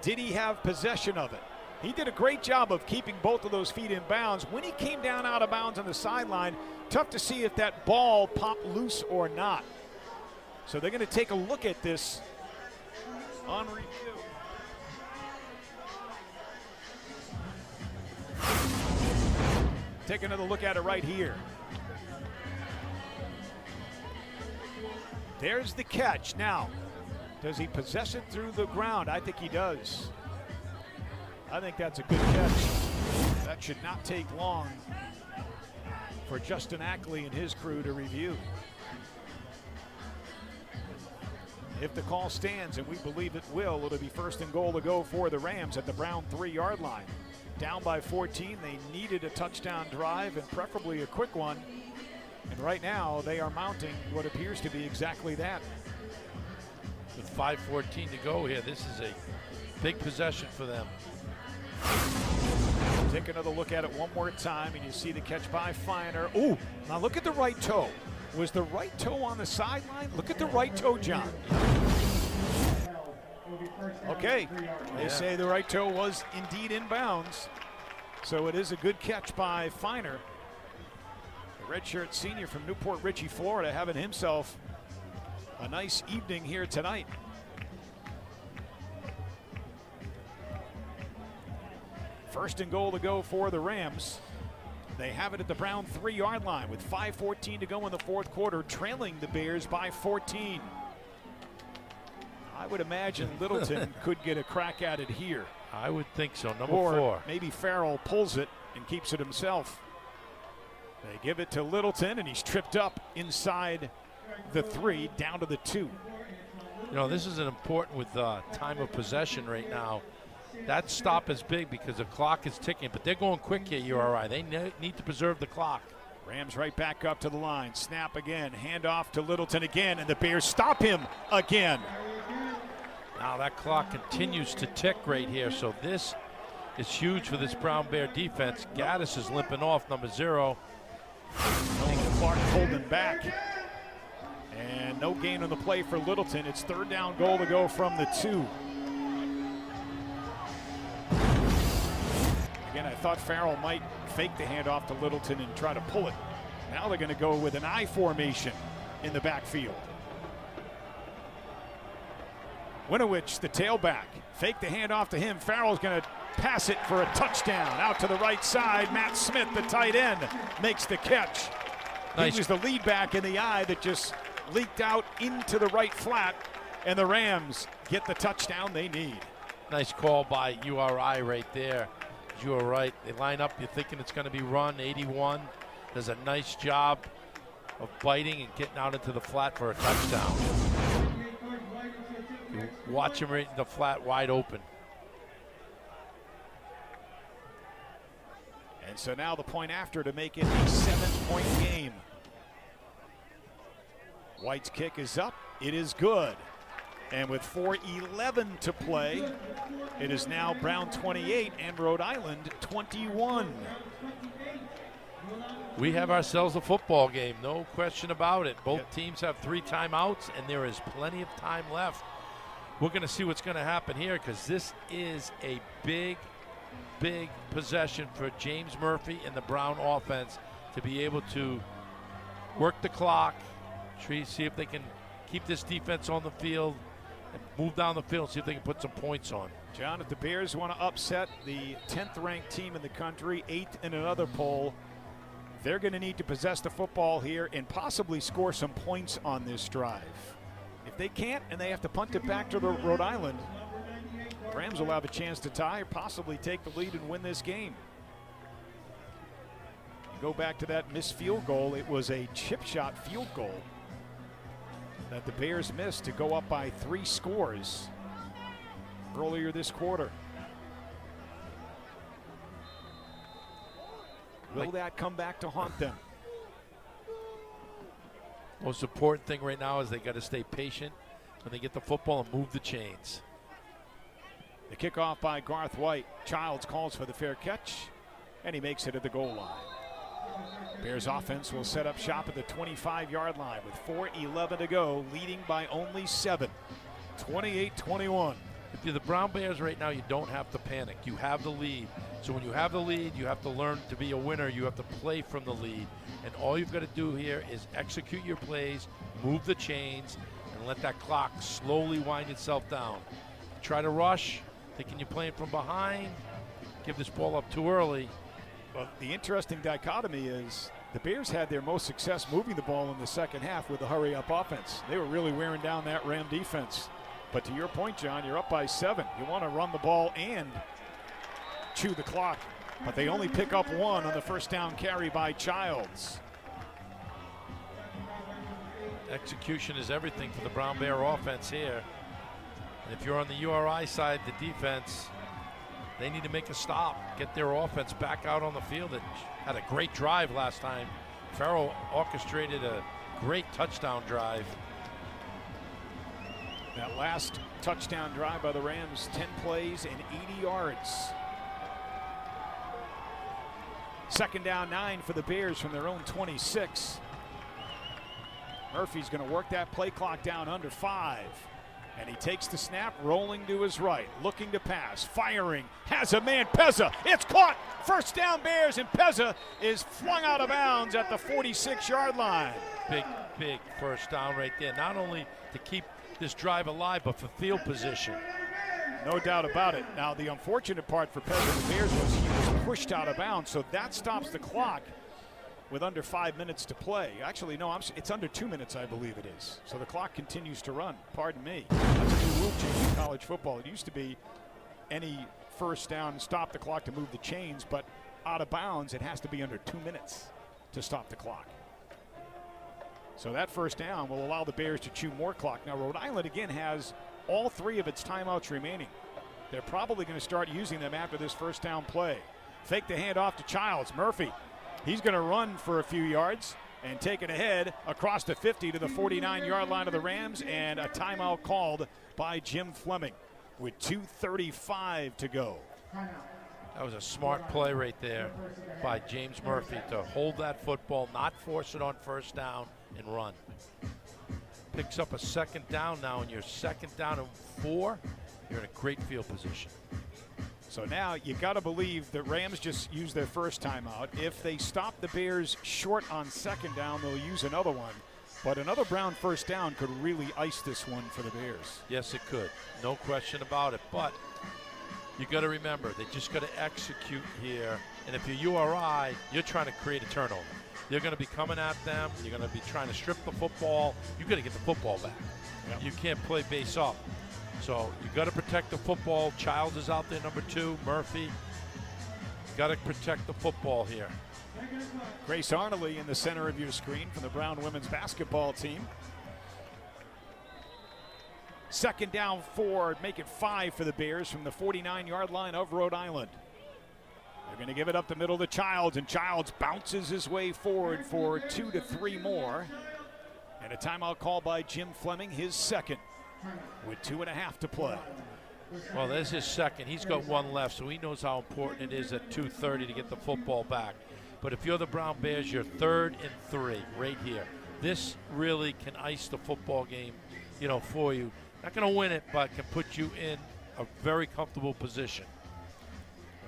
did he have possession of it? He did a great job of keeping both of those feet in bounds. When he came down out of bounds on the sideline, tough to see if that ball popped loose or not. So they're going to take a look at this on review. Take another look at it right here. There's the catch. Now, does he possess it through the ground? I think he does. I think that's a good catch. That should not take long for Justin Ackley and his crew to review. If the call stands, and we believe it will, it'll be 1st and goal to go for the Rams at the Brown 3-yard line. Down by 14, they needed a touchdown drive and preferably a quick one. And right now, they are mounting what appears to be exactly that. With 5:14 to go here, this is a big possession for them. Take another look at it one more time, and you see the catch by Feiner. Ooh, now look at the right toe. Was the right toe on the sideline? Look at the right toe, John. Okay, they say the right toe was indeed in bounds. So it is a good catch by Feiner. The redshirt senior from Newport Richey, Florida, having himself a nice evening here tonight. First and goal to go for the Rams. They have it at the Brown 3-yard line with 5:14 to go in the 4th quarter, trailing the Bears by 14. I would imagine Littleton could get a crack at it here. I would think so, number or 4. Maybe Farrell pulls it and keeps it himself. They give it to Littleton, and he's tripped up inside the 3, down to the 2. You know, this is an important with time of possession right now. That stop is big because the clock is ticking, but they're going quick here, URI. They need to preserve the clock. Rams right back up to the line. Snap again, hand off to Littleton again, and the Bears stop him again. Now that clock continues to tick right here, so this is huge for this Brown Bear defense. Gaddis is limping off, number 0. Clark pulled him back. And no gain on the play for Littleton. It's 3rd down goal to go from the 2. Again, I thought Farrell might fake the handoff to Littleton and try to pull it. Now they're going to go with an I formation in the backfield. Winovich, the tailback, fake the handoff to him. Farrell's going to pass it for a touchdown. Out to the right side, Matt Smith, the tight end, makes the catch. Nice. He was the lead back in the eye that just leaked out into the right flat, and the Rams get the touchdown they need. Nice call by URI right there. You are right. They line up, you're thinking it's going to be run. 81 does a nice job of biting and getting out into the flat for a touchdown. You watch him right in the flat, wide open. And so now the point after to make it a 7-point game. White's kick is up. It is good. And with 4:11 to play, it is now Brown 28 and Rhode Island 21. We have ourselves a football game, no question about it. Both teams have 3 timeouts, and there is plenty of time left. We're going to see what's going to happen here because this is a big, big possession for James Murphy and the Brown offense to be able to work the clock, See if they can keep this defense on the field and move down the field, see if they can put some points on. John, if the Bears want to upset the 10th ranked team in the country, 8th in another poll, they're going to need to possess the football here and possibly score some points on this drive. If they can't and they have to punt it back to the Rhode Island, the Rams will have a chance to tie or possibly take the lead and win this game. You go back to that missed field goal. It was a chip shot field goal that the Bears missed to go up by 3 scores earlier this quarter. Will that come back to haunt them? Most important thing right now is they got to stay patient when they get the football and move the chains. The kickoff by Garth White. Childs calls for the fair catch, and he makes it at the goal line. Bears offense will set up shop at the 25-yard line with 4:11 to go, leading by only 7, 28-21. If you're the Brown Bears right now, you don't have to panic. You have the lead. So when you have the lead, you have to learn to be a winner. You have to play from the lead. And all you've got to do here is execute your plays, move the chains, and let that clock slowly wind itself down. Try to rush, thinking you're playing from behind, give this ball up too early. Well, the interesting dichotomy is the Bears had their most success moving the ball in the second half with the hurry-up offense. They were really wearing down that Ram defense. But to your point, John, you're up by 7. You want to run the ball and chew the clock. But they only pick up 1 on the first down carry by Childs. Execution is everything for the Brown Bear offense here. And if you're on the URI side, the defense, they need to make a stop, get their offense back out on the field. It had a great drive last time. Farrell orchestrated a great touchdown drive. That last touchdown drive by the Rams, 10 plays and 80 yards. Second down 9 for the Bears from their own 26. Murphy's going to work that play clock down under 5. And he takes the snap, rolling to his right, looking to pass, firing, has a man, Pezza, it's caught, first down Bears, and Pezza is flung out of bounds at the 46-yard line. Big first down right there, not only to keep this drive alive, but for field position. No doubt about it. Now, the unfortunate part for Pezza and the Bears was he was pushed out of bounds, so that stops the clock with under 5 minutes to play. Actually, no, it's under 2 minutes, I believe it is. So the clock continues to run. Pardon me. That's a new rule change in college football. It used to be any first down, stop the clock to move the chains, but out of bounds, it has to be under 2 minutes to stop the clock. So that first down will allow the Bears to chew more clock. Now, Rhode Island, again, has all 3 of its timeouts remaining. They're probably going to start using them after this first down play. Fake the handoff to Childs. Murphy. He's going to run for a few yards and take it ahead across the 50 to the 49-yard line of the Rams, and a timeout called by Jim Fleming with 2:35 to go. That was a smart play right there by James Murphy to hold that football, not force it on first down, and run. Picks up a second down now, and you're second down and 4. You're in a great field position. So now you got to believe the Rams just used their first timeout. If they stop the Bears short on second down, they'll use another one. But another Brown first down could really ice this one for the Bears. Yes, it could. No question about it. But you got to remember, they just got to execute here. And if you're URI, you're trying to create a turnover. They're going to be coming at them. You're going to be trying to strip the football. You got to get the football back. Yep. You can't play base up. So you got to protect the football. Childs is out there, number 2. Murphy. Got to protect the football here. Grace Arnoley in the center of your screen from the Brown women's basketball team. Second down 4, make it 5 for the Bears from the 49-yard line of Rhode Island. They're going to give it up the middle to Childs, and Childs bounces his way forward for 2 to 3 more. And a timeout call by Jim Fleming, his second, with 2.5 to play. Well, there's his second. He's got 1 left, so he knows how important it is at 2:30 to get the football back. But if you're the Brown Bears, you're 3rd and 3 right here. This really can ice the football game, for you. Not going to win it, but can put you in a very comfortable position.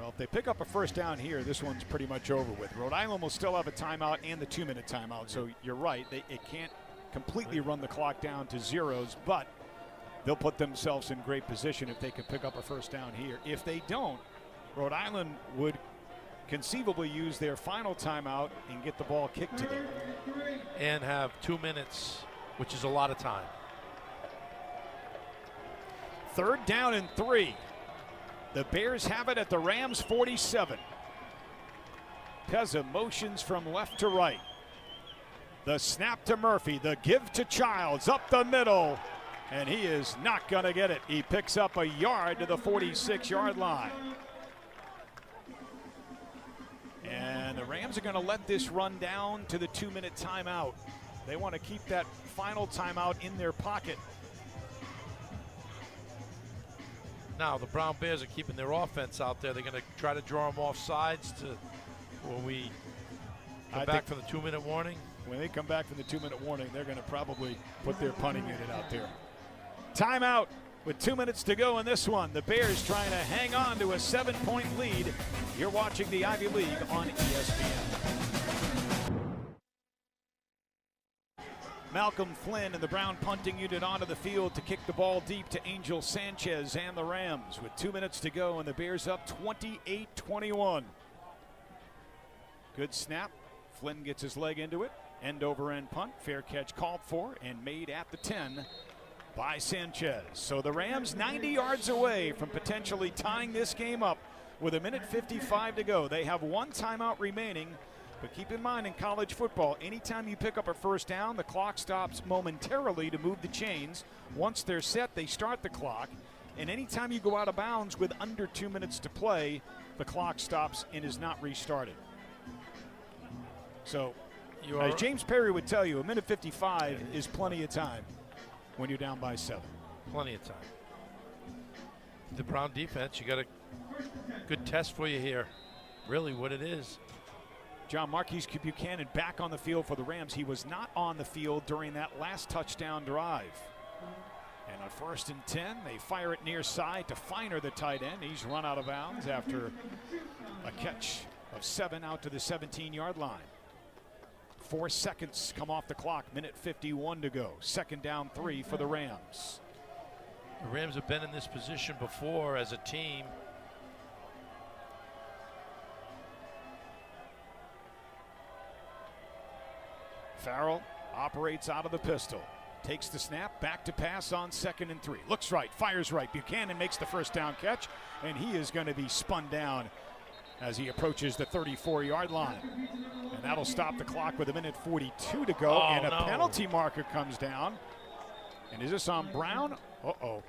Well, if they pick up a first down here, this one's pretty much over with. Rhode Island will still have a timeout and the 2-minute timeout, so you're right. It can't completely run the clock down to zeros, but they'll put themselves in great position if they can pick up a first down here. If they don't, Rhode Island would conceivably use their final timeout and get the ball kicked to them. And have 2 minutes, which is a lot of time. 3rd down and 3. The Bears have it at the Rams 47. Pezza motions from left to right. The snap to Murphy, the give to Childs up the middle, and he is not going to get it. He picks up a yard to the 46-yard line. And the Rams are going to let this run down to the 2-minute timeout. They want to keep that final timeout in their pocket. Now the Brown Bears are keeping their offense out there. They're going to try to draw them off sides to when we come back for the 2-minute warning. When they come back from the 2-minute warning, they're going to probably put their punting unit out there. Timeout with 2 minutes to go in this one. The Bears trying to hang on to a 7-point lead. You're watching the Ivy League on ESPN. Malcolm Flynn and the Brown punting unit onto the field to kick the ball deep to Angel Sanchez and the Rams with 2 minutes to go, and the Bears up 28-21. Good snap. Flynn gets his leg into it. End over end punt. Fair catch called for and made at the 10 by Sanchez. So the Rams 90 yards away from potentially tying this game up with 1:55 to go. They have one timeout remaining, but keep in mind in college football, anytime you pick up a first down, the clock stops momentarily to move the chains. Once they're set, they start the clock. And anytime you go out of bounds with under 2 minutes to play, the clock stops and is not restarted. So, as James Perry would tell you, 1:55 is plenty of time when you're down by 7. Plenty of time. The Brown defense, you got a good test for you here. Really what it is. John Marquise Buchanan back on the field for the Rams. He was not on the field during that last touchdown drive. And on 1st and 10, they fire it near side to Feiner, the tight end. He's run out of bounds after a catch of 7 out to the 17-yard line. 4 seconds come off the clock, 1:51 to go. 2nd down 3 for the Rams. The Rams have been in this position before as a team. Farrell operates out of the pistol. Takes the snap, back to pass on 2nd and 3. Looks right, fires right. Buchanan makes the first down catch, and he is going to be spun down as he approaches the 34-yard line. And that'll stop the clock with 1:42 to go, and a penalty marker comes down. And is this on Brown? Uh-oh.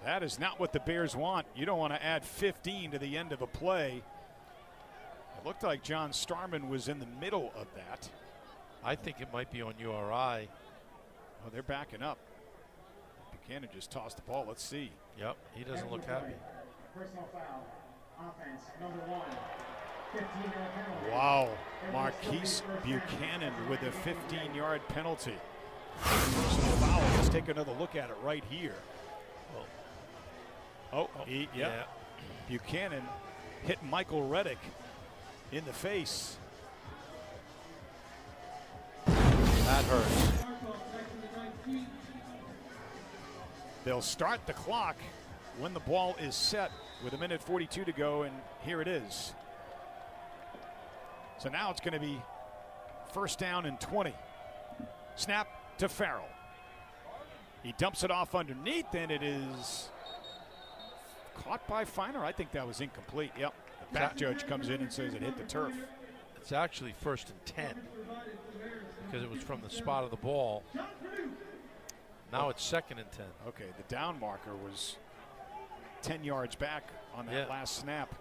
That is not what the Bears want. You don't want to add 15 to the end of a play. It looked like John Starman was in the middle of that. I think it might be on URI. Oh, they're backing up. Buchanan just tossed the ball. Let's see. Yep, he doesn't look happy. Personal foul. Offense, number 1. 15-yard penalty. Wow. Marquise Buchanan with a 15-yard penalty. Personal foul. Let's take another look at it right here. Yeah. Buchanan hit Michael Reddick in the face. That hurts. They'll start the clock when the ball is set with 1:42 to go, and here it is. So now it's going to be 1st down and 20. Snap to Farrell. He dumps it off underneath, and it is caught by Feiner. I think that was incomplete. Yep. The back judge comes in and says it hit the turf. It's actually 1st and 10 because it was from the spot of the ball. Now it's 2nd and 10. Okay, the down marker was 10 yards back on that last snap.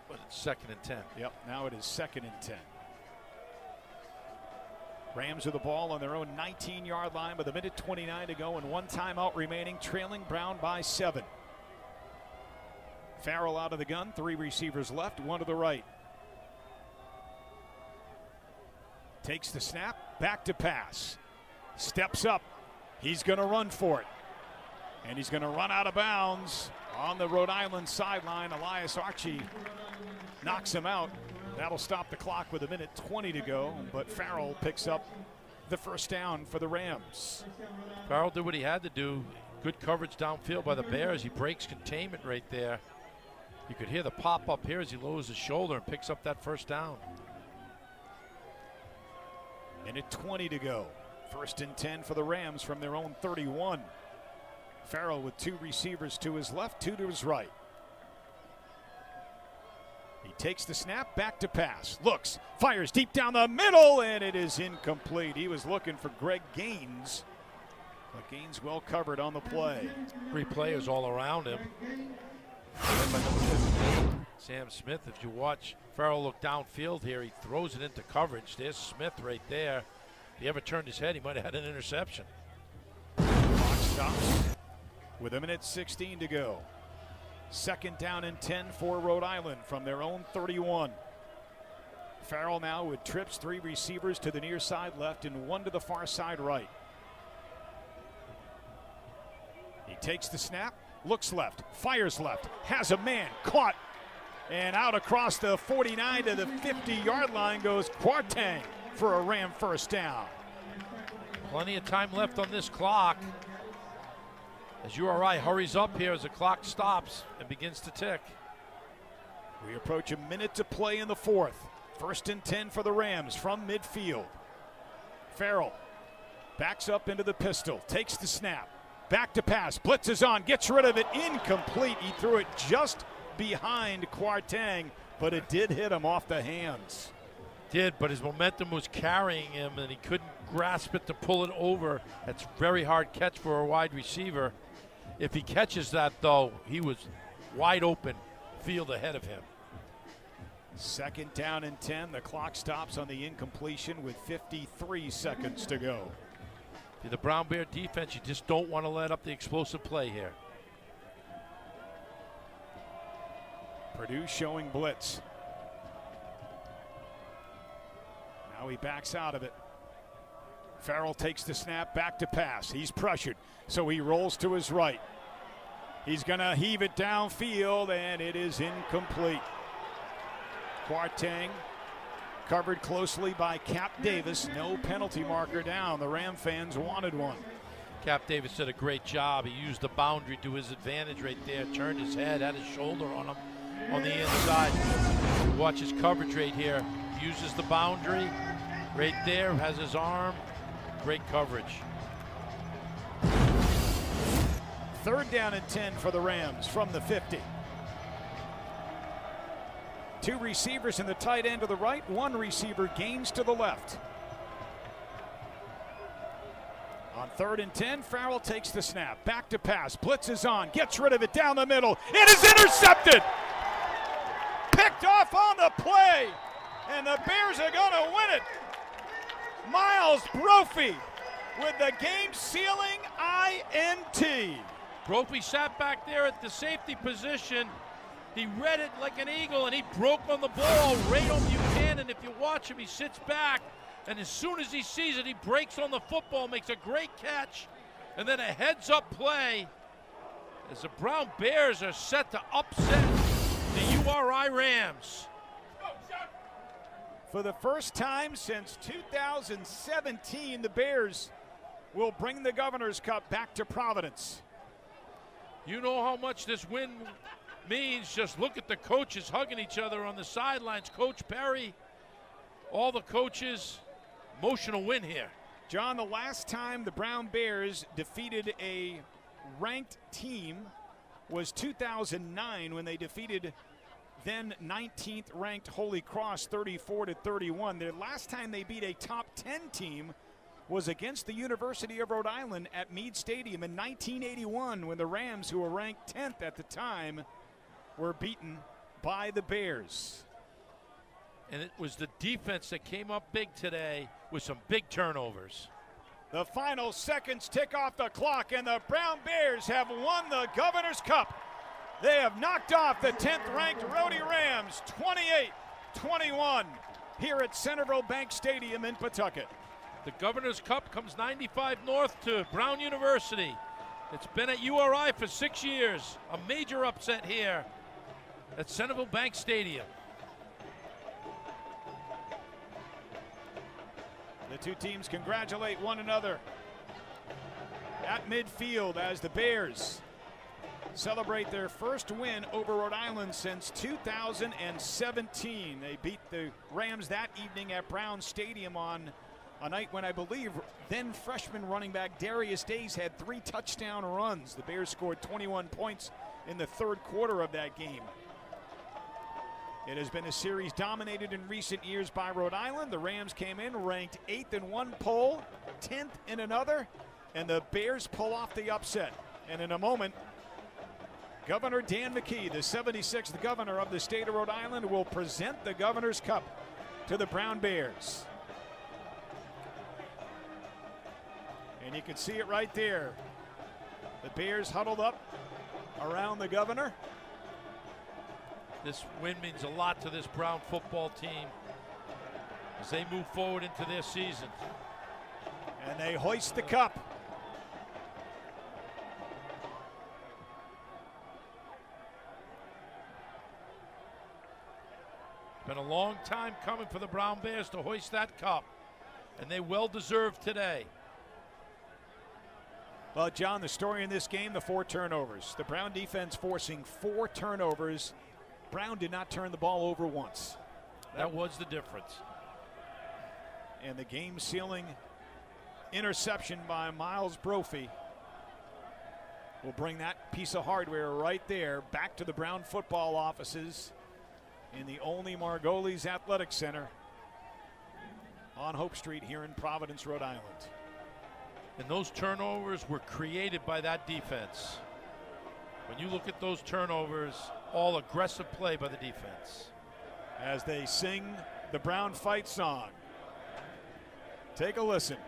But it's 2nd and 10. Yep, now it is 2nd and 10. Rams with the ball on their own 19-yard line with 1:29 to go and one timeout remaining, trailing Brown by 7. Farrell out of the gun, 3 receivers left, 1 to the right. Takes the snap, back to pass. Steps up. He's going to run for it. And he's going to run out of bounds on the Rhode Island sideline. Elias Archie knocks him out. That'll stop the clock with 1:20 to go, but Farrell picks up the first down for the Rams. Farrell did what he had to do. Good coverage downfield by the Bears. He breaks containment right there. You could hear the pop up here as he lowers his shoulder and picks up that first down. Minute 20 to go. 1st and 10 for the Rams from their own 31. Farrell with 2 receivers to his left, 2 to his right. He takes the snap, back to pass, looks, fires deep down the middle, and it is incomplete. He was looking for Greg Gaines, but Gaines well covered on the play. 3 players all around him. Sam Smith, if you watch Farrell look downfield here, he throws it into coverage. There's Smith right there. If he ever turned his head, he might have had an interception. Clock stops with 1:16 to go. 2nd down and 10 for Rhode Island from their own 31. Farrell now with trips, 3 receivers to the near side left and 1 to the far side right. He takes the snap, looks left, fires left, has a man, caught, and out across the 49 to the 50-yard line goes Kwarteng for a Ram first down. Plenty of time left on this clock as URI hurries up here as the clock stops and begins to tick. We approach a minute to play in the 4th. 1st and 10 for the Rams from midfield. Farrell backs up into the pistol, takes the snap, back to pass, blitzes on, gets rid of it, incomplete. He threw it just behind Kwarteng, but it did hit him off the hands. Did, but his momentum was carrying him and he couldn't grasp it to pull it over. That's a very hard catch for a wide receiver. If he catches that, though, he was wide open field ahead of him. 2nd down and 10. The clock stops on the incompletion with 53 seconds to go. The Brown Bear defense, you just don't want to let up the explosive play here. Purdue showing blitz. Now he backs out of it. Farrell takes the snap, back to pass. He's pressured, so he rolls to his right. He's going to heave it downfield, and it is incomplete. Kwarteng covered closely by Cap Davis. No penalty marker down. The Ram fans wanted one. Cap Davis did a great job. He used the boundary to his advantage right there, turned his head, had his shoulder on him on the inside. Watch his coverage right here. Uses the boundary right there, has his arm. Great coverage. 3rd down and 10 for the Rams from the 50. 2 receivers in the tight end to the right, 1 receiver Gaines to the left. On 3rd and 10, Farrell takes the snap, back to pass, blitzes on, gets rid of it down the middle. It is intercepted! Picked off on the play, and the Bears are going to win it. Miles Brophy with the game-sealing INT. Brophy sat back there at the safety position. He read it like an eagle, and he broke on the ball right on Buchanan. If you watch him, he sits back, and as soon as he sees it, he breaks on the football, makes a great catch, and then a heads-up play as the Brown Bears are set to upset the URI Rams. For the first time since 2017, the Bears will bring the Governor's Cup back to Providence. You know how much this win means. Just look at the coaches hugging each other on the sidelines. Coach Perry, all the coaches, emotional win here. John, the last time the Brown Bears defeated a ranked team was 2009 when they defeated then 19th ranked Holy Cross 34-31. The last time they beat a top 10 team was against the University of Rhode Island at Meade Stadium in 1981 when the Rams, who were ranked 10th at the time, were beaten by the Bears. And it was the defense that came up big today with some big turnovers. The final seconds tick off the clock, and the Brown Bears have won the Governor's Cup. They have knocked off the 10th-ranked Rhode Rams 28-21 here at Centreville Bank Stadium in Pawtucket. The Governor's Cup comes 95 north to Brown University. It's been at URI for 6 years. A major upset here at Centreville Bank Stadium. The two teams congratulate one another at midfield as the Bears celebrate their first win over Rhode Island since 2017. They beat the Rams that evening at Brown Stadium on a night when I believe then freshman running back Darius Days had 3 touchdown runs. The Bears scored 21 points in the third quarter of that game. It has been a series dominated in recent years by Rhode Island. The Rams came in ranked 8th in one poll, 10th in another, and the Bears pull off the upset. And in a moment, Governor Dan McKee, the 76th governor of the state of Rhode Island, will present the Governor's Cup to the Brown Bears. And you can see it right there. The Bears huddled up around the governor. This win means a lot to this Brown football team as they move forward into their season. And they hoist the cup. Been a long time coming for the Brown Bears to hoist that cup, and they well deserved today. Well, John, the story in this game, the 4 turnovers. The Brown defense forcing 4 turnovers. Brown did not turn the ball over once. That was the difference. And the game-sealing interception by Miles Brophy will bring that piece of hardware right there back to the Brown football offices in the only Margolis Athletic Center on Hope Street here in Providence, Rhode Island. And those turnovers were created by that defense. When you look at those turnovers, all aggressive play by the defense. As they sing the Brown fight song. Take a listen.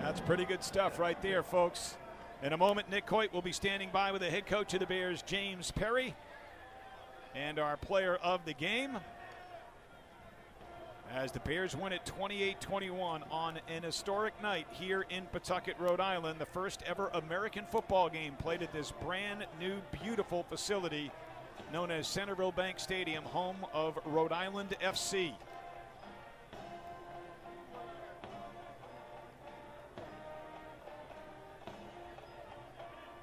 That's pretty good stuff right there, folks. In a moment, Nick Coit will be standing by with the head coach of the Bears, James Perry, and our player of the game. As the Bears win it 28-21 on an historic night here in Pawtucket, Rhode Island, the first ever American football game played at this brand new, beautiful facility known as Centreville Bank Stadium, home of Rhode Island FC.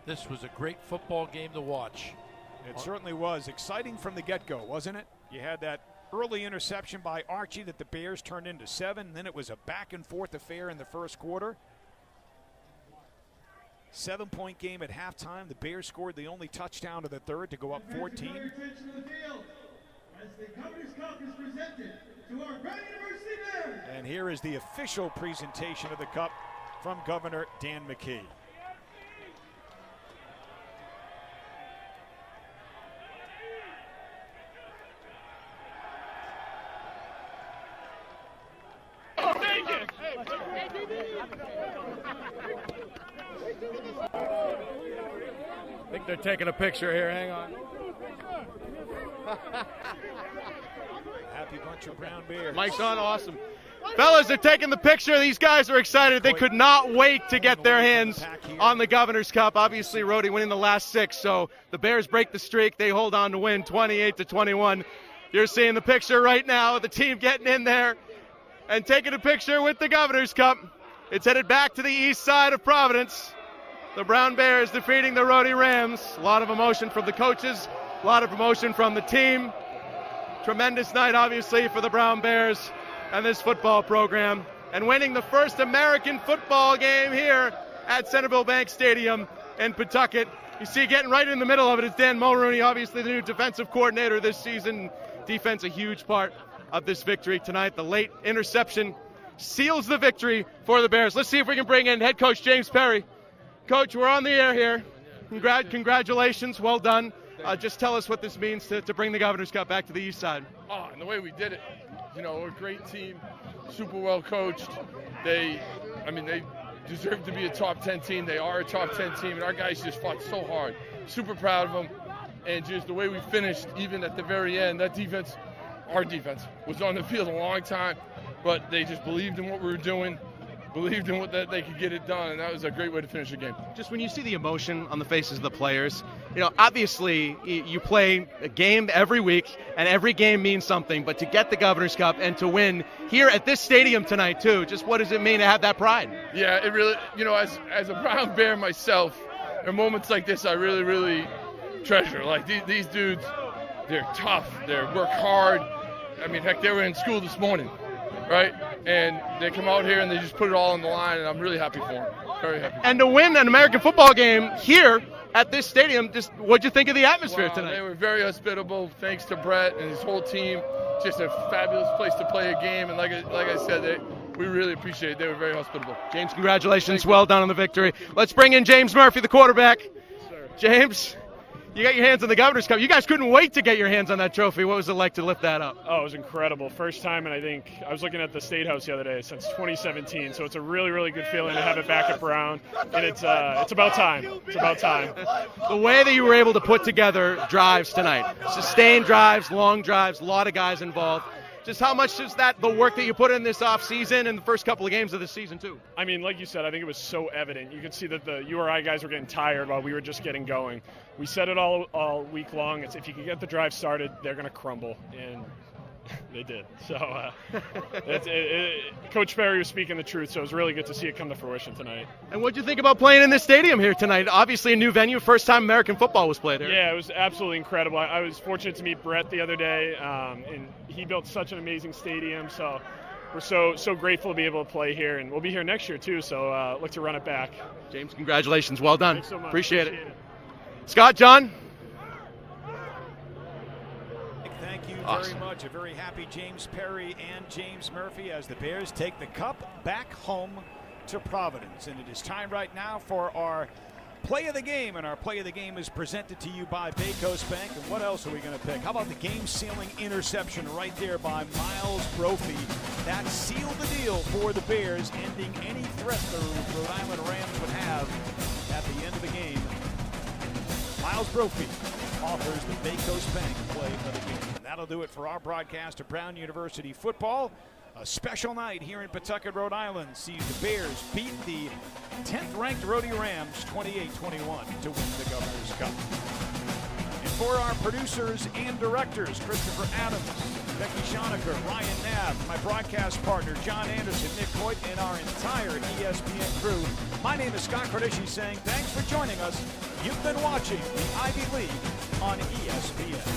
This was a great football game to watch. It certainly was. Exciting from the get-go, wasn't it? You had that early interception by Archie that the Bears turned into 7. Then it was a back-and-forth affair in the first quarter. 7-point game at halftime. The Bears scored the only touchdown of the third to go up 14. As the Governor's Cup is presented to our Brown University Bears. And here is the official presentation of the cup from Governor Dan McKee. I think they're taking a picture here. Hang on. Happy bunch of Brown Bears. Mike's on. Awesome. Fellas, they're taking the picture. These guys are excited. They could not wait to get their hands on the Governor's Cup. Obviously, Rhode winning the last 6, so the Bears break the streak. They hold on to win 28-21. You're seeing the picture right now. The team getting in there and taking a picture with the Governor's Cup. It's headed back to the east side of Providence. The Brown Bears defeating the Rhode Rams. A lot of emotion from the coaches, a lot of emotion from the team. Tremendous night, obviously, for the Brown Bears and this football program. And winning the first American football game here at Centreville Bank Stadium in Pawtucket. You see getting right in the middle of it is Dan Mulrooney, obviously the new defensive coordinator this season. Defense a huge part of this victory tonight. The late interception seals the victory for the Bears. Let's see if we can bring in head coach James Perry. Coach, we're on the air here. Congratulations, well done. Just tell us what this means to bring the Governor's Cup back to the east side. Oh, and the way we did it, you know, we're a great team, super well coached. They deserve to be a top 10 team. They are a top 10 team, and our guys just fought so hard. Super proud of them. And just the way we finished, even at the very end, that defense, our defense, was on the field a long time, but they just believed in what we were doing. believed in that they could get it done, and that was a great way to finish the game. Just when you see the emotion on the faces of the players, obviously you play a game every week, and every game means something, but to get the Governor's Cup and to win here at this stadium tonight too, just what does it mean to have that pride? Yeah, it really, as a Brown Bear myself, there are moments like this I really, really treasure. Like these dudes, they're tough, they work hard. I mean, heck, they were in school this morning, right? And they come out here and they just put it all on the line, and I'm really happy for them. Very happy. And to win an American football game here at this stadium, just what'd you think of the atmosphere tonight? They were very hospitable, thanks to Brett and his whole team. Just a fabulous place to play a game, and like I said, we really appreciate it. They were very hospitable. James, congratulations. Well done on the victory. Let's bring in James Murphy, the quarterback. James, you got your hands on the Governor's Cup. You guys couldn't wait to get your hands on that trophy. What was it like to lift that up? Oh, it was incredible. First time, and I think I was looking at the State House the other day since 2017. So it's a really, really good feeling to have it back at Brown, and it's about time. It's about time. The way that you were able to put together drives tonight, sustained drives, long drives, a lot of guys involved. Just how much is that the work that you put in this offseason and the first couple of games of the season, too? I mean, like you said, I think it was so evident. You could see that the URI guys were getting tired while we were just getting going. We said it all week long. It's if you can get the drive started, they're going to crumble, and they did. So Coach Perry was speaking the truth, so it was really good to see it come to fruition tonight. And what did you think about playing in this stadium here tonight? Obviously a new venue, first time American football was played here. Yeah, it was absolutely incredible. I was fortunate to meet Brett the other day, and he built such an amazing stadium, so we're so grateful to be able to play here, and we'll be here next year too, so look to run it back. James, congratulations. Well done. Thanks so much. Appreciate it. Scott, John? Thank you Awesome. very much. A very happy James Perry and James Murphy as the Bears take the cup back home to Providence. And it is time right now for our play of the game. And our play of the game is presented to you by Bay Coast Bank. And what else are we going to pick? How about the game-sealing interception right there by Miles Brophy? That sealed the deal for the Bears, ending any threat the Rhode Island Rams would have at the end of the game. Miles Brophy offers the Bay Coast Bank play of the game. And that'll do it for our broadcast of Brown University football. A special night here in Pawtucket, Rhode Island sees the Bears beat the 10th-ranked Rhode Rams 28-21 to win the Governor's Cup. And for our producers and directors, Christopher Adams, Becky Schonecker, Ryan Knapp, my broadcast partner, John Anderson, Nick Hoyt, and our entire ESPN crew, my name is Scott Cardisci saying thanks for joining us. You've been watching the Ivy League on ESPN.